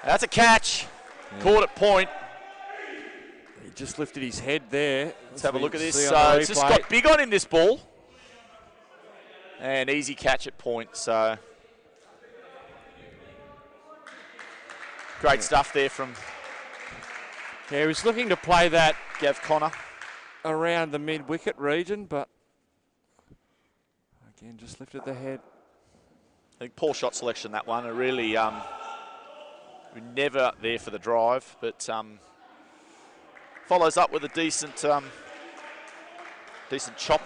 That's a catch. Yeah. Caught at point. He just lifted his head there. Let's have a look at this. So it's just got big on him, this ball. And easy catch at point, so... Great stuff there from... Yeah, he was looking to play that Gav Connor around the mid-wicket region, but again, just lifted the head. I think poor shot selection, that one. It really... We're never there for the drive, but follows up with a decent decent chop.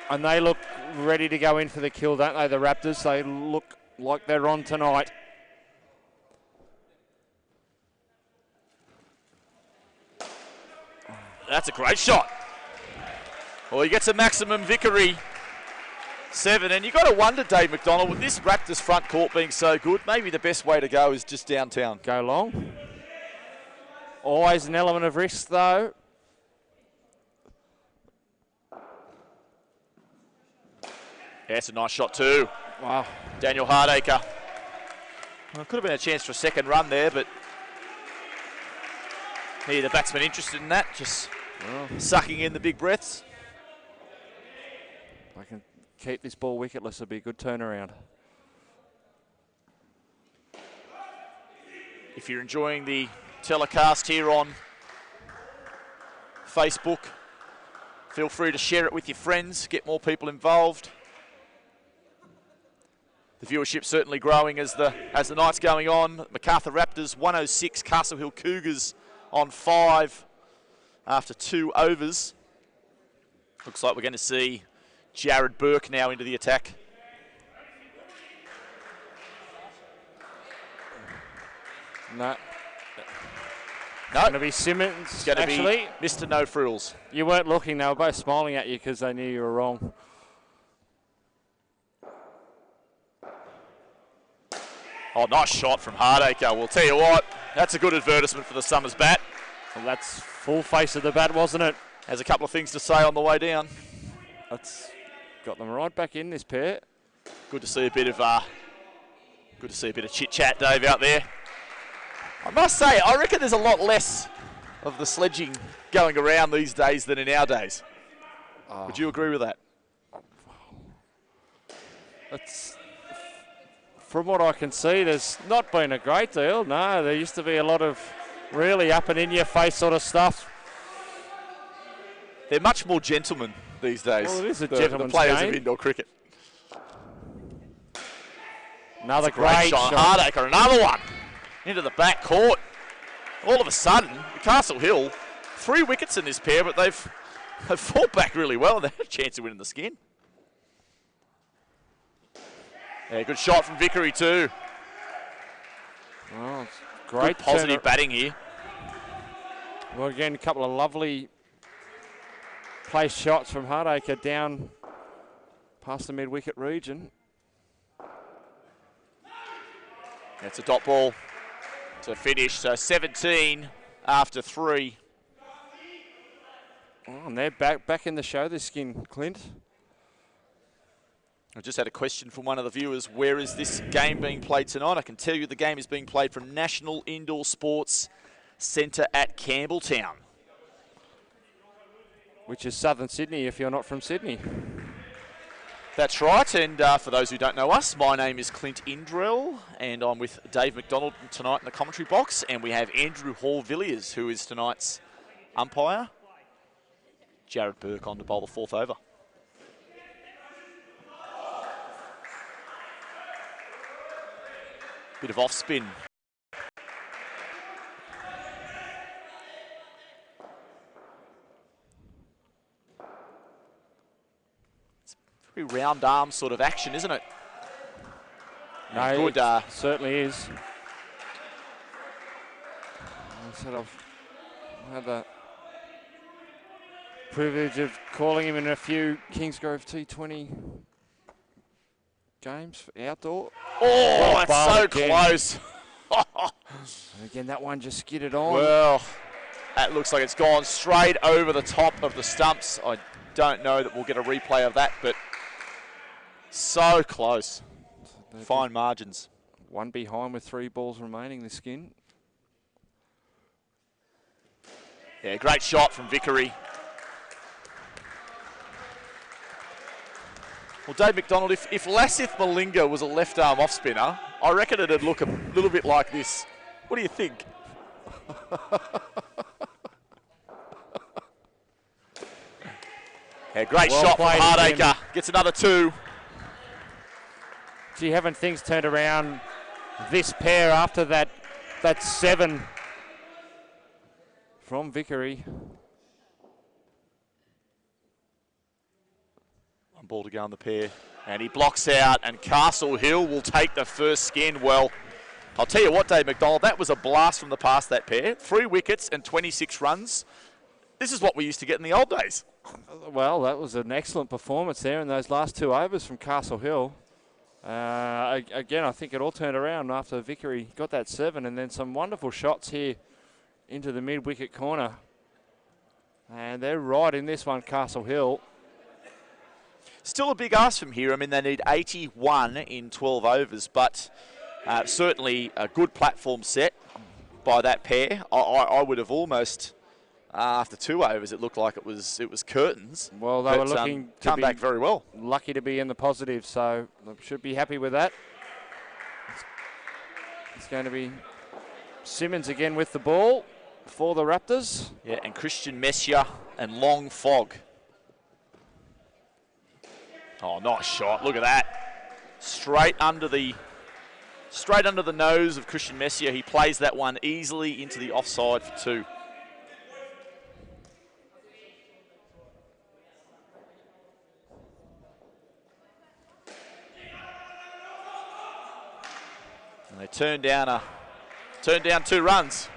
And they look ready to go in for the kill, don't they, the Raptors? They look like they're on tonight. That's a great shot. Well, he gets a maximum Vickery 7, and you've got to wonder, Dave McDonald, with this Raptors front court being so good, maybe the best way to go is just downtown. Go long. Always an element of risk, though. Yeah, it's a nice shot too. Wow. Daniel Hardacre. Well, could have been a chance for a second run there, but the batsman interested in that, just sucking in the big breaths. If I can keep this ball wicketless, it'll be a good turnaround. If you're enjoying the telecast here on Facebook, feel free to share it with your friends, get more people involved. The viewership certainly growing as the night's going on. Macarthur Raptors 106, Castle Hill Cougars on 5 after 2 overs. Looks like we're going to see Jared Burke now into the attack. No. No. Going to be Simmons, It's going to be Mr. No Frills. You weren't looking. They were both smiling at you because they knew you were wrong. Oh, nice shot from Hardacre. We'll tell you what, that's a good advertisement for the Summers bat. Well, that's full face of the bat, wasn't it? Has a couple of things to say on the way down. That's got them right back in this pair. Good to see a bit of chit chat, Dave, out there. I must say, I reckon there's a lot less of the sledging going around these days than in our days. Oh. Would you agree with that? It's, from what I can see, there's not been a great deal. No, there used to be a lot of really up and in your face sort of stuff. They're much more gentlemen these days. Well, it is a gentleman's the players game. of indoor cricket. Another great shot. Hardacre, another one. Into the back court. All of a sudden, Castle Hill, 3 wickets in this pair, but they've fought back really well and they have a chance of winning the skin. Yeah, good shot from Vickery too. Oh, it's great. Good positive batting here. Well, again, a couple of lovely placed shots from Hardacre down past the mid-wicket region. That's a dot ball to finish, so 17 after 3. Oh, and they're back in the show, this skin, Clint. I just had a question from one of the viewers. Where is this game being played tonight? I can tell you the game is being played from National Indoor Sports Centre at Campbelltown. Which is southern Sydney if you're not from Sydney. That's right, and for those who don't know us, my name is Clint Indrell, and I'm with Dave McDonald tonight in the commentary box, and we have Andrew Hall-Villiers, who is tonight's umpire. Jared Burke on to bowl the 4th over. Bit of off spin. It's a very round arm sort of action, isn't it? No, good, it certainly is. I've had the privilege of calling him in a few Kingsgrove T20 games outdoor. Oh, that's so close. And again, that one just skidded on. Well, that looks like it's gone straight over the top of the stumps. I don't know that we'll get a replay of that, but so close. Fine margins. One behind with 3 balls remaining, the skin. Yeah, great shot from Vickery. Well, Dave McDonald, if Lasith Malinga was a left-arm off-spinner, I reckon it'd look a little bit like this. What do you think? Yeah, great shot from Hardacre. Gets another 2. Gee, haven't things turned around this pair after that 7 from Vickery. One ball to go on the pair. And he blocks out, and Castle Hill will take the first skin. Well, I'll tell you what, Dave McDonald, that was a blast from the past, that pair. 3 wickets and 26 runs. This is what we used to get in the old days. Well, that was an excellent performance there in those last 2 overs from Castle Hill. Again, I think it all turned around after Vickery got that 7, and then some wonderful shots here into the mid-wicket corner. And they're right in this one, Castle Hill. Still a big ask from here. I mean, they need 81 in 12 overs, but certainly a good platform set by that pair. I would have almost After 2 overs, it looked like it was curtains. Well, they were looking to come back very well. Lucky to be in the positive, so they should be happy with that. It's going to be Simmons again with the ball for the Raptors. Yeah, and Christian Messier and Long Fog. Oh, nice shot. Look at that. Straight under the nose of Christian Messier. He plays that one easily into the offside for 2. And they turn down 2 runs.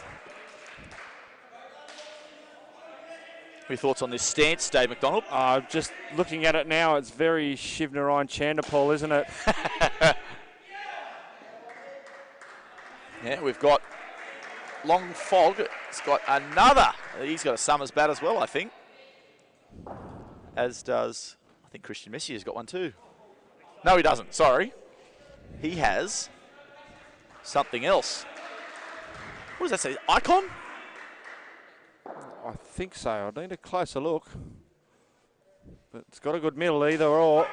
What are your thoughts on this stance, Dave McDonald? Just looking at it now, it's very Shiv Narayan Chandapal, isn't it? Yeah, we've got Long Fog. He's got another. He's got a Summers bat as well, I think. As does, I think Christian Messier's got one too. No, he doesn't. Sorry. He has something else. What does that say? Icon? I think so. I need a closer look. But it's got a good middle either or.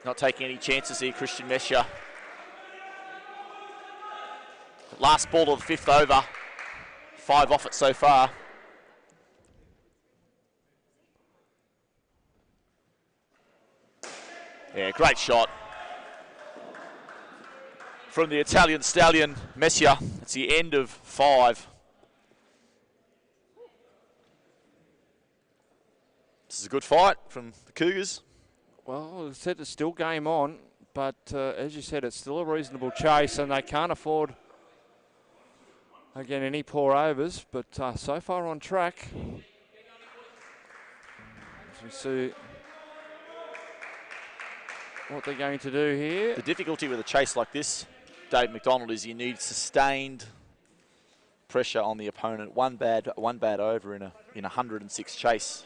Not taking any chances here, Christian Messier. Last ball of the 5th over. 5 off it so far. Yeah, great shot from the Italian stallion, Messier. It's the end of 5. This is a good fight from the Cougars. Well, as I said, it's still game on, but as you said, it's still a reasonable chase, and they can't afford, again, any poor overs, but so far on track. As we see what they're going to do here. The difficulty with a chase like this, Dave McDonald, is you need sustained pressure on the opponent. One bad over in a 106 chase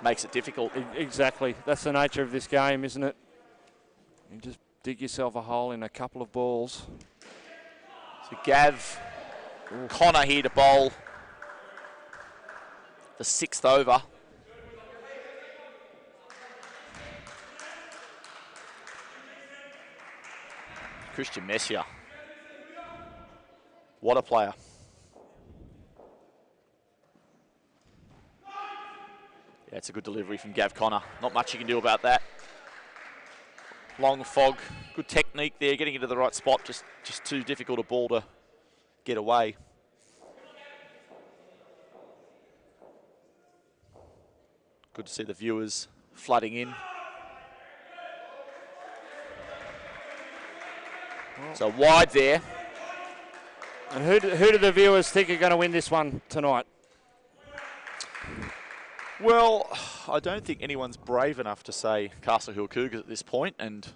makes it difficult. Exactly. That's the nature of this game, isn't it? You just dig yourself a hole in a couple of balls. So Gav Connor here to bowl the 6th over. Christian Messier. What a player. Yeah, it's a good delivery from Gav Connor. Not much you can do about that. Long Fog, good technique there, getting into the right spot, just too difficult a ball to get away. Good to see the viewers flooding in. So wide there. And who do the viewers think are going to win this one tonight? Well, I don't think anyone's brave enough to say Castle Hill Cougars at this point, and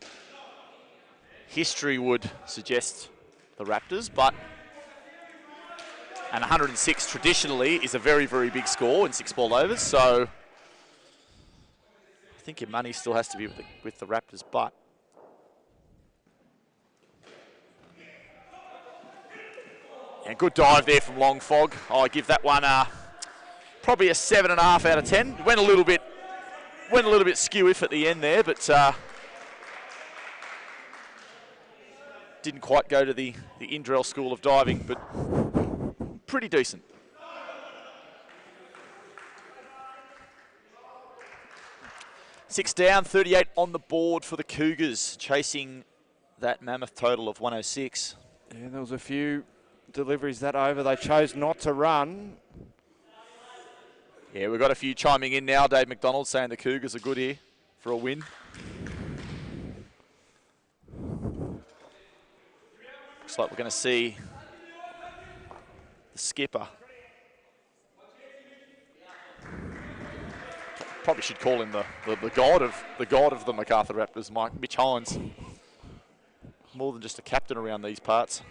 history would suggest the Raptors, but and 106 traditionally is a very, very big score in 6 ball overs, so I think your money still has to be with the Raptors, but yeah, good dive there from Long Fog. I give that one probably a 7.5 out of 10. Went a little bit skew-if at the end there, but didn't quite go to the Indrell School of Diving, but pretty decent. Six down, 38 on the board for the Cougars, chasing that mammoth total of 106. Yeah, there was a few deliveries that over. They chose not to run. Yeah, we've got a few chiming in now. Dave McDonald saying the Cougars are good here for a win. Looks like we're going to see the skipper. Probably should call him the god of the Macarthur Raptors, Mitch Hines. More than just a captain around these parts.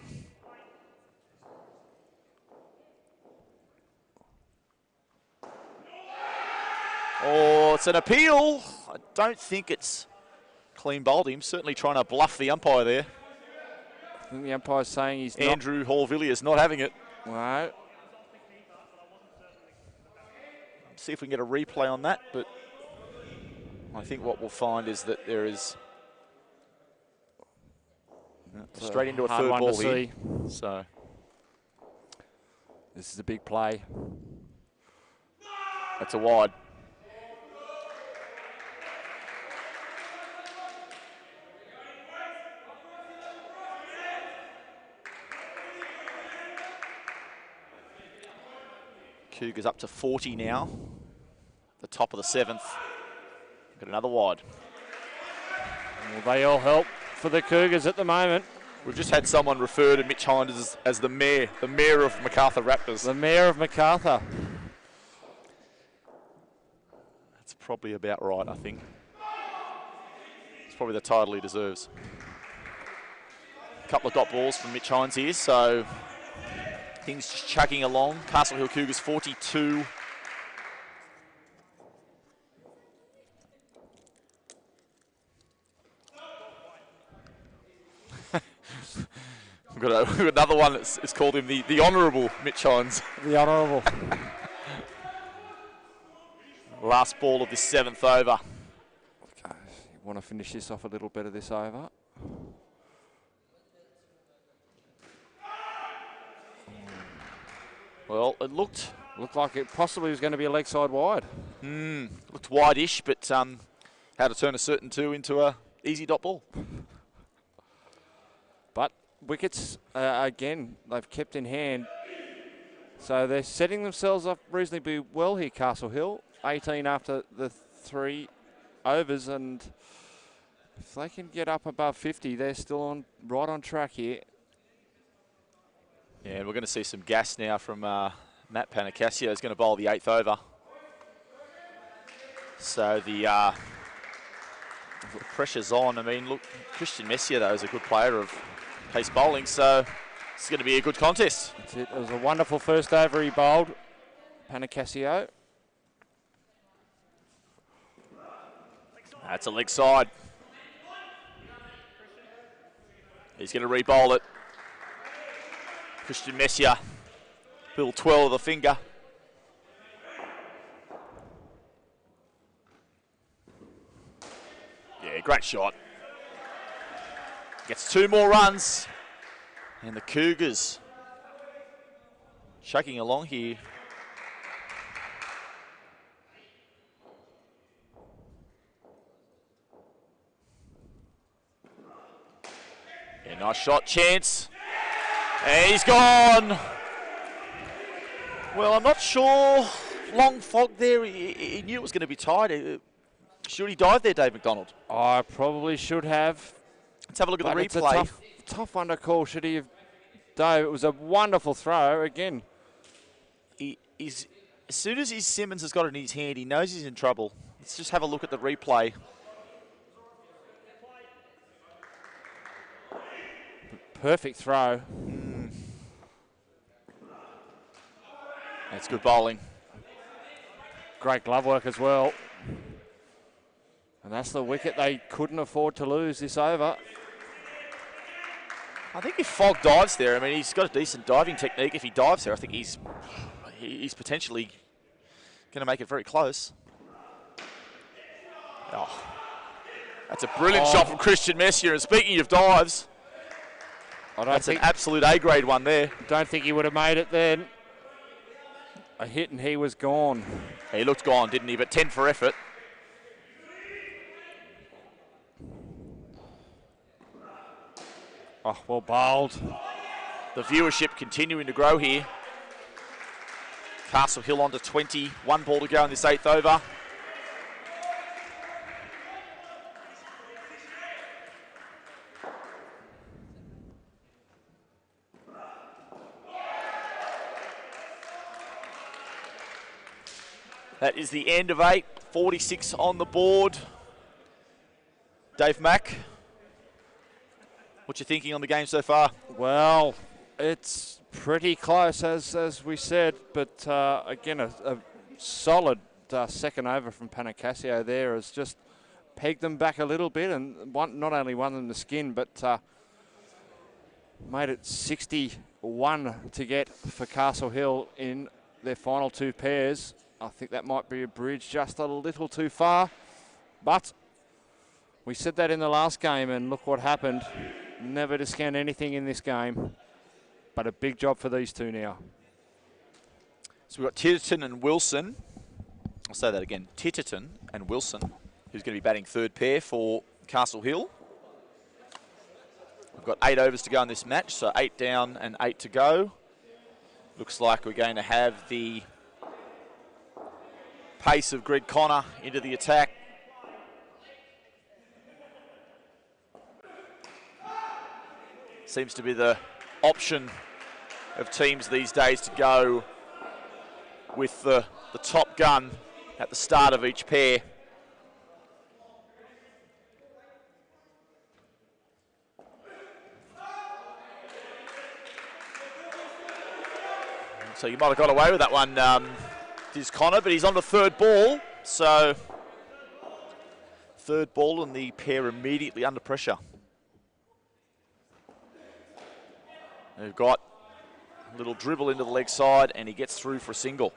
Oh, it's an appeal. I don't think it's clean bowled him. Certainly trying to bluff the umpire there. I think the umpire's saying he's Andrew Hall-Villiers not having it. No. See if we can get a replay on that, but I think what we'll find is that there is straight into a third ball here. So this is a big play. That's a wide. Cougars up to 40 now. The top of the 7th. Got another wide. Well, they all help for the Cougars at the moment. We've just had someone refer to Mitch Hines as the mayor of Macarthur Raptors. The mayor of Macarthur. That's probably about right, I think. It's probably the title he deserves. A couple of dot balls from Mitch Hines here, so things just chugging along. Castle Hill Cougars 42. We've got another one that's called him the Honourable Mitch Hines. The Honourable. Last ball of this 7th over. Okay, you want to finish this off a little better this over. Well, it looked like it possibly was going to be a leg side wide. Looked wide-ish, but how to turn a certain 2 into a easy dot ball. But wickets, again, they've kept in hand. So they're setting themselves up reasonably well here, Castle Hill. 18 after the 3 overs, and if they can get up above 50, they're still right on track here. Yeah, and we're going to see some gas now from Matt Panacasio. Is going to bowl the 8th over. So the pressure's on. I mean, look, Christian Messier, though, is a good player of pace bowling, so it's going to be a good contest. That's it. It was a wonderful first over he bowled, Panacasio. That's a leg side. He's going to re-bowl it. Christian Messier, little twirl of the finger. Yeah, great shot. Gets 2 more runs. And the Cougars chugging along here. Yeah, nice shot, chance. And he's gone. Well, I'm not sure. Long fog there. He knew it was going to be tight. Should he dive there, Dave McDonald? I probably should have. Let's have a look at the It's a replay. tough one to call. Should he have dove? It was a wonderful throw again. He's as soon as Simmons has got it in his hand, he knows he's in trouble. Let's just have a look at the replay. Perfect throw. That's good bowling. Great glove work as well. And that's the wicket they couldn't afford to lose this over. I think if Fogg dives there, I mean, he's got a decent diving technique. If he dives there, I think he's potentially going to make it very close. Oh, that's a brilliant shot from Christian Messier. And speaking of dives, that's an absolute A-grade one there. Don't think he would have made it then. A hit and he was gone. He looked gone, didn't he? But 10 for effort. Oh, well bowled. The viewership continuing to grow here. Castle Hill on to 20. 1 ball to go in this 8th over. That is the end of 8. 46 on the board. Dave Mack, what you thinking on the game so far? Well, it's pretty close, as we said, but again, a solid second over from Panacasio there has just pegged them back a little bit and not only won them the skin, but Made it 61 to get for Castle Hill in their final two pairs. I think that might be a bridge just a little too far. But we said that in the last game, and look what happened. Never discount anything in this game. But a big job for these two now. So we've got Titterton and Wilson. I'll say that again. Titterton and Wilson, who's going to be batting third pair for Castle Hill. We've got 8 overs to go in this match, so 8 down and 8 to go. Looks like we're going to have the pace of Greg Connor into the attack. Seems to be the option of teams these days to go with the top gun at the start of each pair. So you might have got away with that one, Diz Connor, but he's on the third ball. So third ball and the pair immediately under pressure. They've got a little dribble into the leg side and he gets through for a single.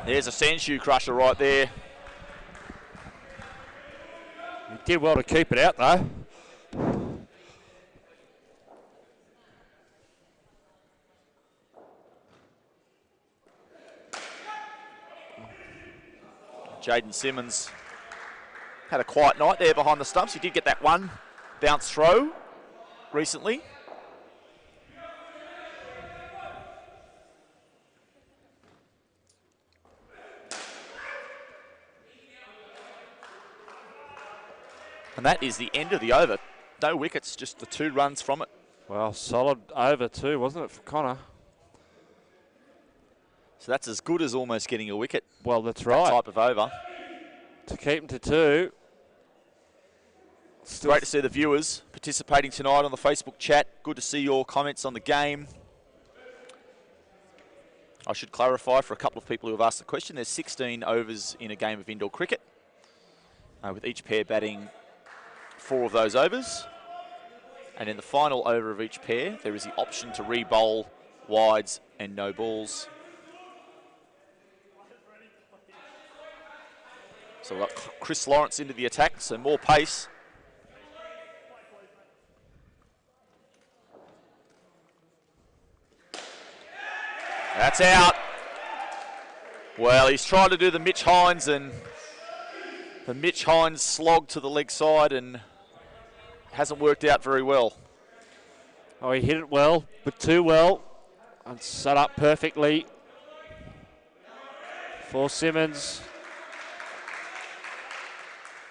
There's a sandshoe crusher right there. He did well to keep it out though. Jaden Simmons had a quiet night there behind the stumps. He did get that one bounce throw recently. And that is the end of the over. No wickets, just the 2 runs from it. Well, solid over too, wasn't it, for Connor? So that's as good as almost getting a wicket. Well, that's right. That type of over. To keep them to 2. Still great to see the viewers participating tonight on the Facebook chat. Good to see your comments on the game. I should clarify for a couple of people who have asked the question, there's 16 overs in a game of indoor cricket, with each pair batting 4 of those overs. And in the final over of each pair, there is the option to re-bowl wides and no balls. So we've got Chris Lawrence into the attack, so more pace. That's out. Well, he's tried to do the Mitch Hines, and the Mitch Hines slog to the leg side and hasn't worked out very well. Oh, he hit it well, but too well. And set up perfectly for Simmons.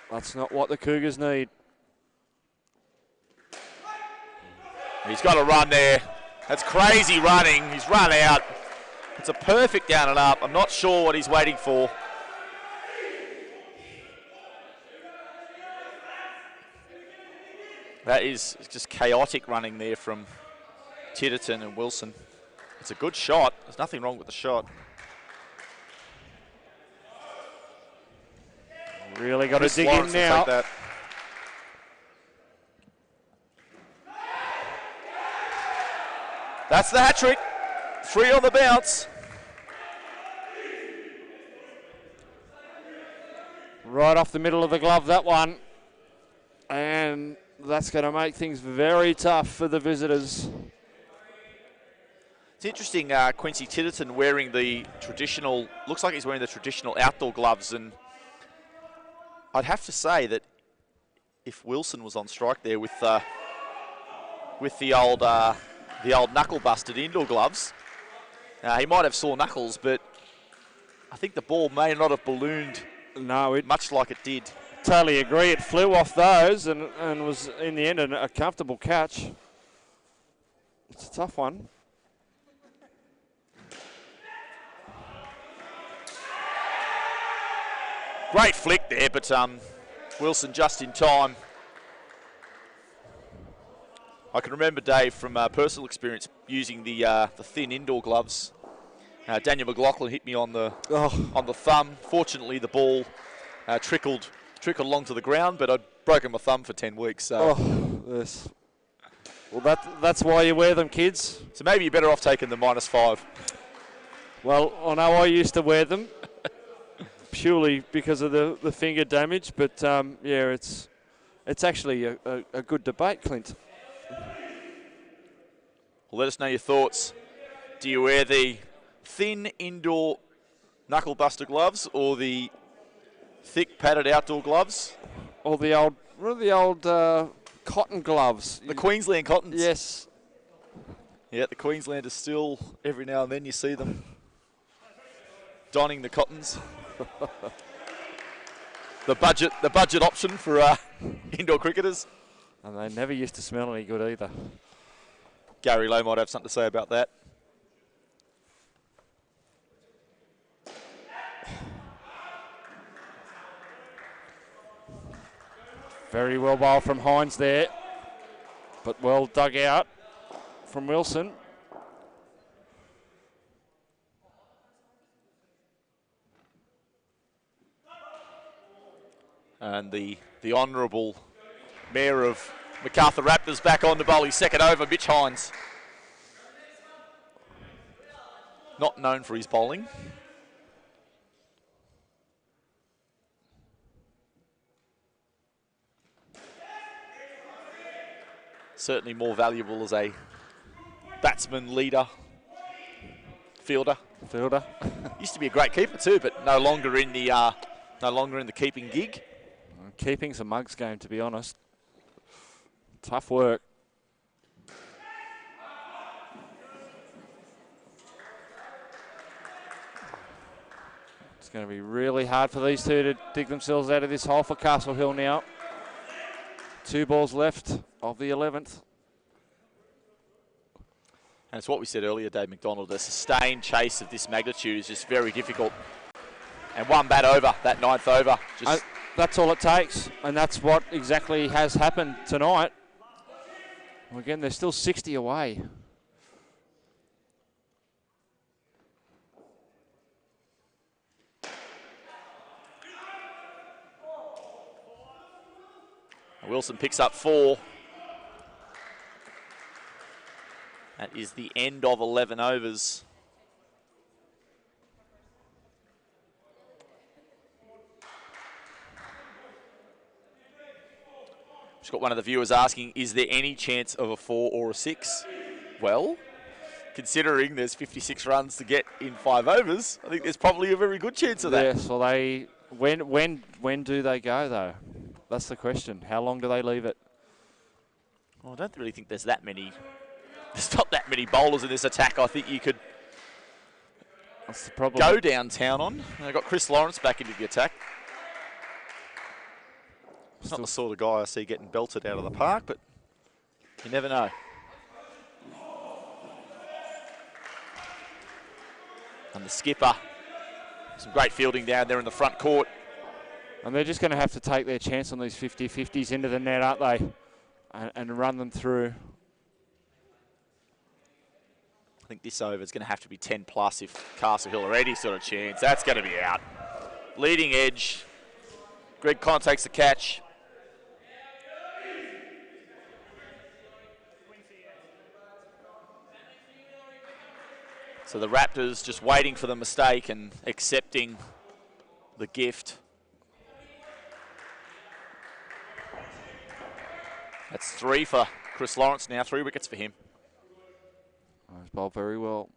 That's not what the Cougars need. He's got to run there. That's crazy running. He's run out. It's a perfect down and up. I'm not sure what he's waiting for. That is just chaotic running there from Titterton and Wilson. It's a good shot. There's nothing wrong with the shot. Really got Chris to dig Lawrence in now. Take that. That's the hat trick. 3 on the bounce. Right off the middle of the glove, that one. And that's going to make things very tough for the visitors. It's interesting, Quincy Titterton wearing the traditional, looks like he's wearing the traditional outdoor gloves, and I'd have to say that if Wilson was on strike there with the old knuckle-busted indoor gloves, he might have sore knuckles, but I think the ball may not have ballooned much like it did. Totally agree. It flew off those and was, in the end, a comfortable catch. It's a tough one. Great flick there, but Wilson just in time. I can remember, Dave, from personal experience using the thin indoor gloves. Daniel McLaughlin hit me on the thumb. Fortunately, the ball trickled along to the ground, but I'd broken my thumb for 10 weeks. So. Oh, yes. Well, that's why you wear them, kids. So maybe you're better off taking the -5. Well, I know I used to wear them purely because of the finger damage, but yeah, it's actually a good debate, Clint. Well, let us know your thoughts. Do you wear the thin indoor knuckle buster gloves or the thick padded outdoor gloves? Or the old cotton gloves. The Queensland cottons. Yes. Yeah, the Queenslanders still, every now and then you see them donning the cottons. the budget option for indoor cricketers. And they never used to smell any good either. Gary Lowe might have something to say about that. Very well bowled from Hines there, but well dug out from Wilson. And the Honourable Mayor of Macarthur Raptors back on to bowl his second over, Mitch Hines. Not known for his bowling. Certainly more valuable as a batsman, leader, fielder. Used to be a great keeper too, but no longer in the keeping gig. Keeping's a mug's game, to be honest. Tough work. It's going to be really hard for these two to dig themselves out of this hole for Castle Hill now. 2 balls left of the 11th. And it's what we said earlier, Dave McDonald, a sustained chase of this magnitude is just very difficult. And one bat over, that 9th over. That's all it takes, and that's what exactly has happened tonight. Well, again, they're still 60 away. Wilson picks up 4. That is the end of 11 overs. Just got one of the viewers asking, is there any chance of a 4 or a 6? Well, considering there's 56 runs to get in 5 overs, I think there's probably a very good chance of that. Yes, well, when do they go, though? That's the question. How long do they leave it? Well, I don't really think there's that many. There's not that many bowlers in this attack. I think you could That's the problem. Go downtown on. They've got Chris Lawrence back into the attack. He's not the sort of guy I see getting belted out of the park, but you never know. And the skipper, some great fielding down there in the front court. And they're just going to have to take their chance on these 50-50s into the net, aren't they? And run them through. I think this over is going to have to be 10 plus if Castle Hill are any sort of chance. That's going to be out. Leading edge. Greg Conn takes the catch. So the Raptors just waiting for the mistake and accepting the gift. That's 3 for Chris Lawrence now, 3 wickets for him. He's bowled very well.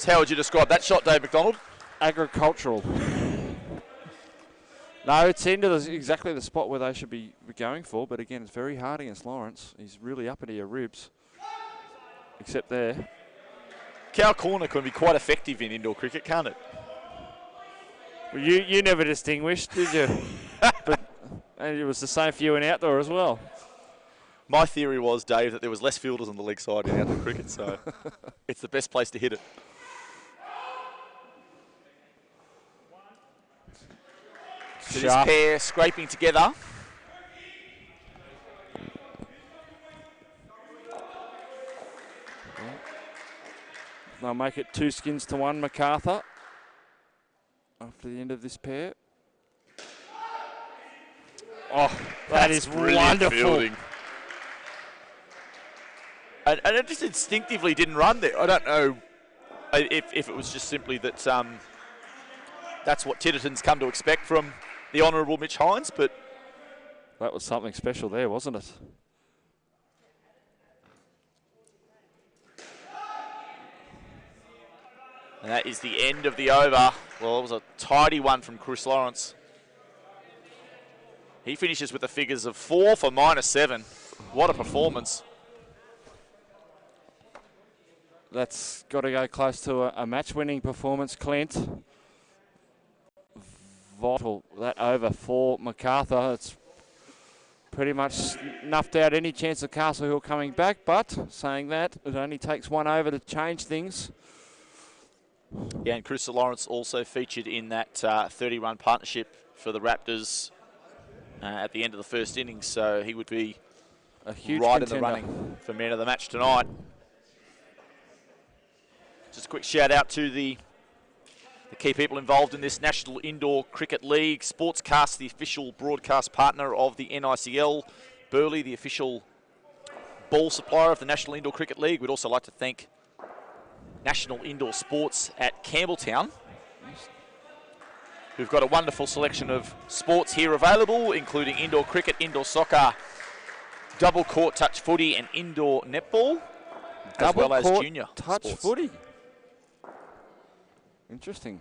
How would you describe that shot, Dave McDonald? Agricultural. No, it's into exactly the spot where they should be going for, but again, it's very hard against Lawrence. He's really up into your ribs, except there. Cow corner can be quite effective in indoor cricket, can't it? Well, you never distinguished, did you? And it was the same for you in outdoor as well. My theory was, Dave, that there was less fielders on the leg side in outdoor cricket, so it's the best place to hit it. So this pair scraping together. They'll make it 2 skins to 1, Macarthur, after the end of this pair. Oh, that is wonderful. Fielding. And it just instinctively didn't run there. I don't know if it was just simply that that's what Titterton's come to expect from the Honourable Mitch Hines, but that was something special there, wasn't it? And that is the end of the over. Well, it was a tidy one from Chris Lawrence. He finishes with the figures of 4 for -7. What a performance. That's got to go close to a match-winning performance, Clint. Vital, that over for Macarthur. It's pretty much snuffed out any chance of Castle Hill coming back, but saying that, it only takes one over to change things. Yeah, and Chris Lawrence also featured in that 30-run partnership for the Raptors at the end of the first innings, so he would be a huge right contender in the running for man of the match tonight. Just a quick shout out to the key people involved in this National Indoor Cricket League. Sportscast, the official broadcast partner of the NICL. Burley, the official ball supplier of the National Indoor Cricket League. We'd also like to thank National Indoor Sports at Campbelltown, who've got a wonderful selection of sports here available, including indoor cricket, indoor soccer, double court touch footy and indoor netball, as well as junior touch sports. Footy. Interesting.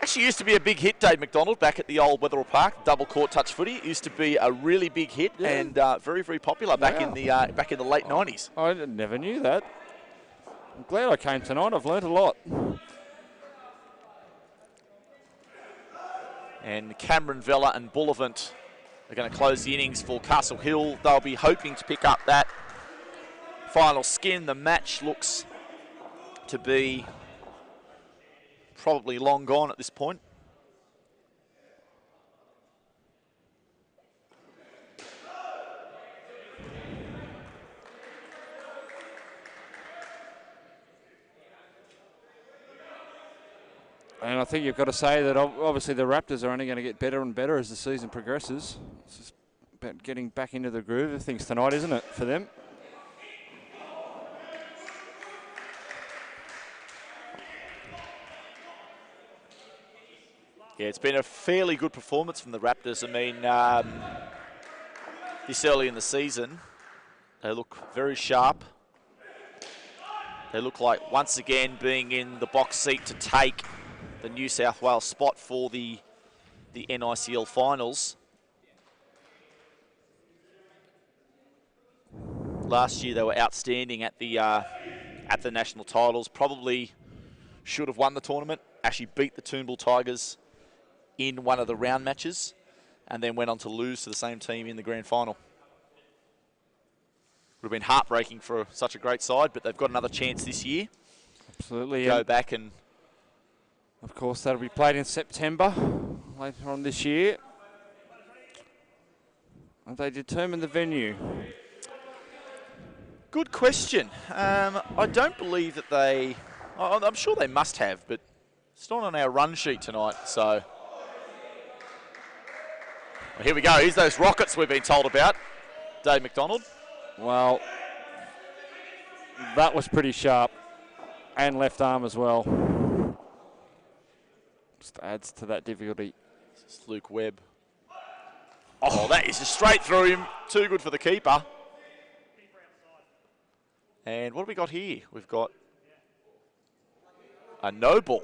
Actually used to be a big hit, Dave McDonald, back at the old Wetherill Park. Double court touch footy. It used to be a really big hit and very, very popular back in the late 90s. I never knew that. I'm glad I came tonight. I've learnt a lot. And Cameron Vella and Bullivant are going to close the innings for Castle Hill. They'll be hoping to pick up that final skin. The match looks to be probably long gone at this point. And I think you've got to say that obviously the Raptors are only going to get better and better as the season progresses. It's just about getting back into the groove of things tonight, isn't it, for them? Yeah, it's been a fairly good performance from the Raptors. I mean, this early in the season, they look very sharp. They look like, once again, being in the box seat to take the New South Wales spot for the NICL finals. Last year, they were outstanding at the national titles. Probably should have won the tournament. Actually beat the Toombul Tigers in one of the round matches, and then went on to lose to the same team in the grand final. Would have been heartbreaking for such a great side, but they've got another chance this year. Absolutely. Go back and... Of course, that'll be played in September, later on this year. Have they determined the venue? Good question. I don't believe that they... I'm sure they must have, but it's not on our run sheet tonight, so... Well, here we go. Here's those rockets we've been told about. Dave McDonald. Well, that was pretty sharp. And left arm as well. Just adds to that difficulty. This is Luke Webb. Oh, that is just straight through him. Too good for the keeper. And what have we got here? We've got a no ball.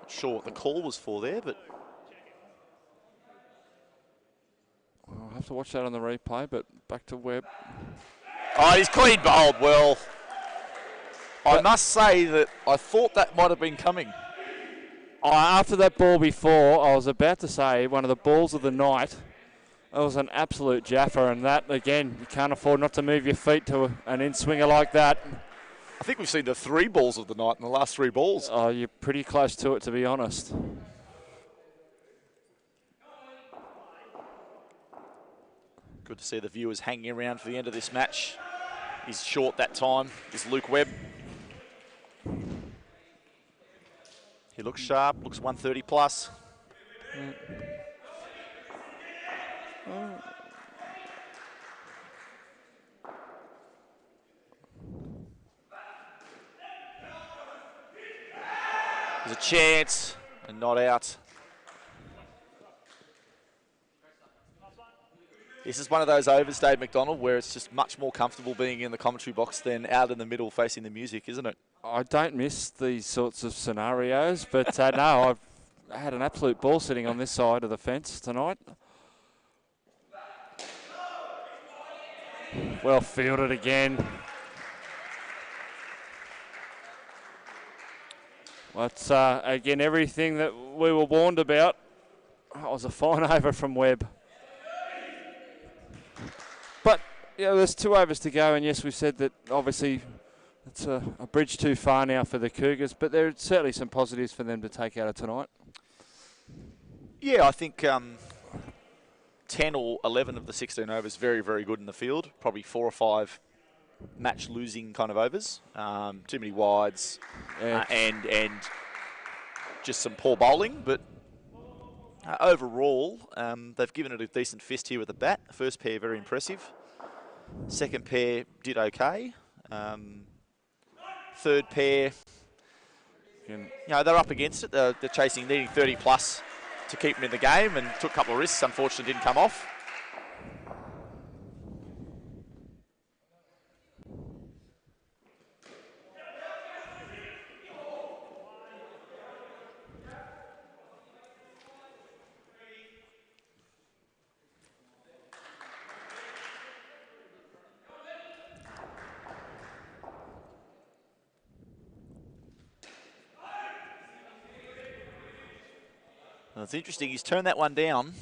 Not sure what the call was for there, but... I'll have to watch that on the replay, but back to Webb. Oh, he's clean bowled well. I must say that I thought that might have been coming. After that ball before, I was about to say one of the balls of the night It was an absolute jaffer, and that, again, you can't afford not to move your feet to an in-swinger like that. I think we've seen the 3 balls of the night in the last 3 balls. Oh, you're pretty close to it, to be honest. Good to see the viewers hanging around for the end of this match. He's short that time, is Luke Webb. He looks sharp, looks 130 plus. There's a chance and not out. This is one of those overs, Dave McDonald, where it's just much more comfortable being in the commentary box than out in the middle facing the music, isn't it? I don't miss these sorts of scenarios, but no, I've had an absolute ball sitting on this side of the fence tonight. Well fielded again. But again, everything that we were warned about. That was a fine over from Webb. But, there's 2 overs to go, and yes, we've said that obviously it's a bridge too far now for the Cougars, but there are certainly some positives for them to take out of tonight. Yeah, I think 10 or 11 of the 16 overs very, very good in the field. Probably 4 or 5 match-losing kind of overs. Too many wides and just some poor bowling, but overall, they've given it a decent fist here with the bat. First pair, very impressive. Second pair did okay. Third pair, they're up against it. They're chasing, needing 30 plus to keep them in the game, and took a couple of risks. Unfortunately, didn't come off. Well, it's interesting, he's turned that one down.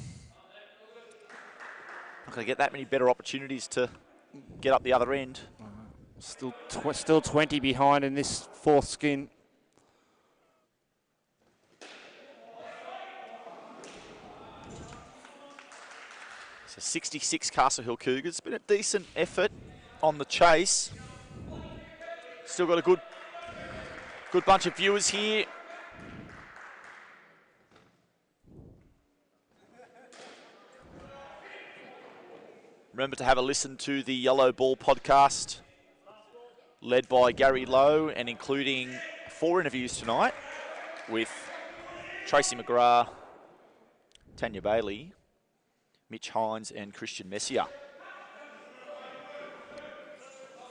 Not going to get that many better opportunities to get up the other end. Still 20 behind in this 4th skin. So 66 Castle Hill Cougars. Been a decent effort on the chase. Still got a good bunch of viewers here. Remember to have a listen to the Yellow Ball podcast, led by Gary Lowe, and including 4 interviews tonight with Tracy McGrath, Tanya Bailey, Mitch Hines, and Christian Messier.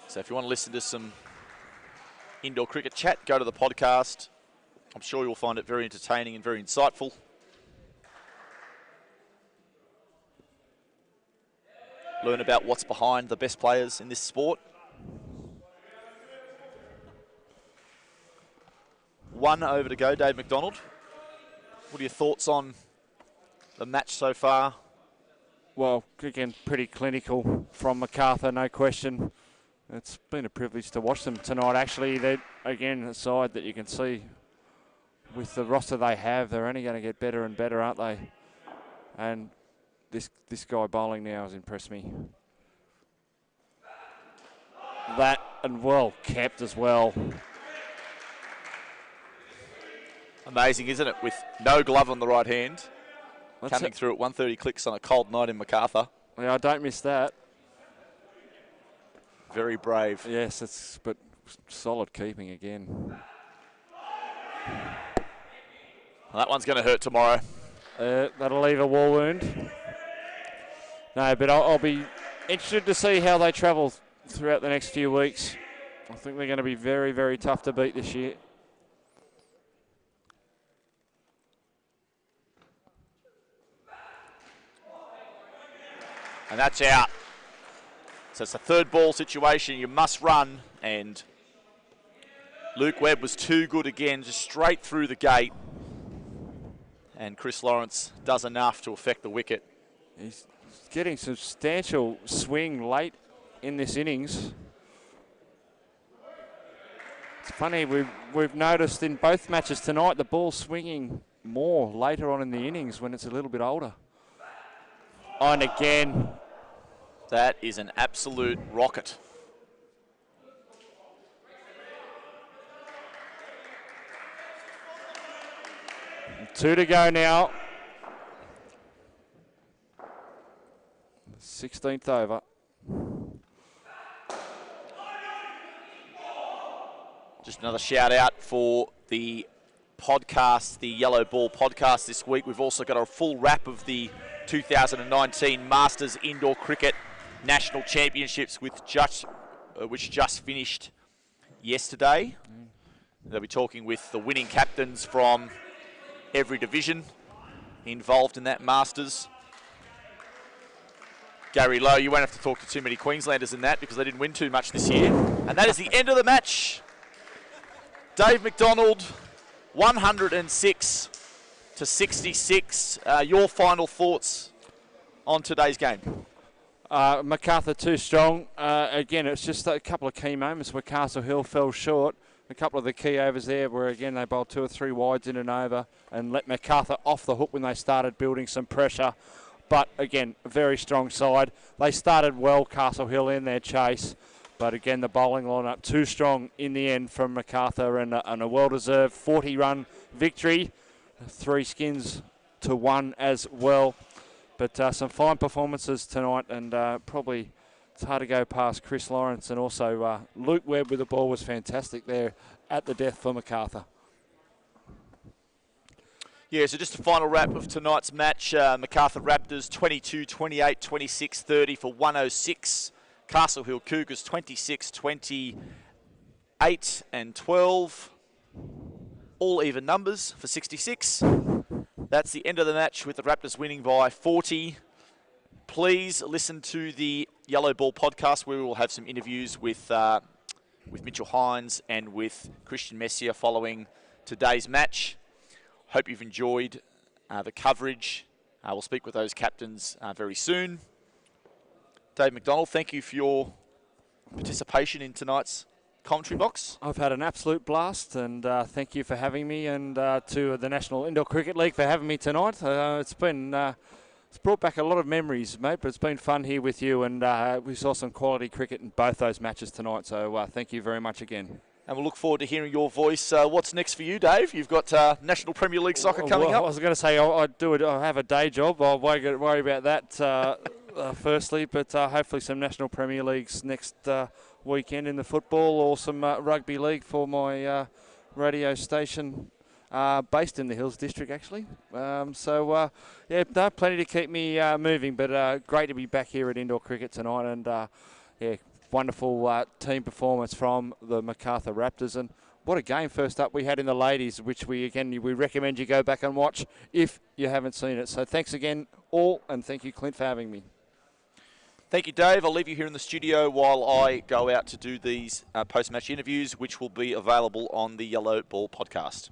So if you want to listen to some indoor cricket chat, go to the podcast. I'm sure you'll find it very entertaining and very insightful. Learn about what's behind the best players in this sport. 1 over to go, Dave McDonald. What are your thoughts on the match so far? Well, again, pretty clinical from Macarthur, no question. It's been a privilege to watch them tonight. Actually, they're, again, a side that you can see with the roster they have, they're only going to get better and better, aren't they? And this guy bowling now has impressed me. That, and well kept as well. Amazing, isn't it? With no glove on the right hand. Coming through at 130 clicks on a cold night in Macarthur. Yeah, I don't miss that. Very brave. Yes, but solid keeping again. Well, that one's going to hurt tomorrow. That'll leave a war wound. No, but I'll be interested to see how they travel throughout the next few weeks. I think they're going to be very, very tough to beat this year. And that's out. So it's a 3rd ball situation. You must run. And Luke Webb was too good again, just straight through the gate. And Chris Lawrence does enough to affect the wicket. getting substantial swing late in this innings. It's funny, we've noticed in both matches tonight the ball's swinging more later on in the innings when it's a little bit older. And again. That is an absolute rocket. Two to go now. 16th over. Just another shout out for the podcast, the Yellow Ball podcast this week. We've also got a full wrap of the 2019 Masters Indoor Cricket National Championships which just finished yesterday. They'll be talking with the winning captains from every division involved in that Masters. Gary Lowe, you won't have to talk to too many Queenslanders in that because they didn't win too much this year. And that is the end of the match. Dave McDonald, 106 to 66. Your final thoughts on today's game? Macarthur too strong. Again, it's just a couple of key moments where Castle Hill fell short. A couple of the key overs there where, again, they bowled 2 or 3 wides in and over and let Macarthur off the hook when they started building some pressure. But, again, a very strong side. They started well, Castle Hill, in their chase. But, again, the bowling lineup too strong in the end from Macarthur and a well-deserved 40-run victory. 3 skins to 1 as well. But some fine performances tonight, and probably it's hard to go past Chris Lawrence, and also Luke Webb with the ball was fantastic there at the death for Macarthur. Yeah, so just a final wrap of tonight's match. Macarthur Raptors 22, 28, 26, 30 for 106. Castle Hill Cougars 26, 28 and 12. All even numbers for 66. That's the end of the match with the Raptors winning by 40. Please listen to the Yellow Ball podcast where we will have some interviews with Mitchell Hines and with Christian Messier following today's match. Hope you've enjoyed the coverage. We'll speak with those captains very soon. Dave McDonald, thank you for your participation in tonight's commentary box. I've had an absolute blast, and thank you for having me, and to the National Indoor Cricket League for having me tonight. It's brought back a lot of memories, mate, but it's been fun here with you, and we saw some quality cricket in both those matches tonight, so thank you very much again. And we'll look forward to hearing your voice. What's next for you, Dave? You've got National Premier League soccer coming up. I was going to say I have a day job. I won't worry about that firstly, but hopefully some National Premier Leagues next weekend in the football, or some rugby league for my radio station based in the Hills District, actually. Yeah, plenty to keep me moving, but great to be back here at Indoor Cricket tonight, and yeah, wonderful team performance from the Macarthur Raptors, and what a game first up we had in the ladies, which we recommend you go back and watch if you haven't seen it. So thanks again all, and thank you, Clint, for having me. Thank you, Dave. I'll leave you here in the studio while I go out to do these post-match interviews, which will be available on the Yellow Ball podcast.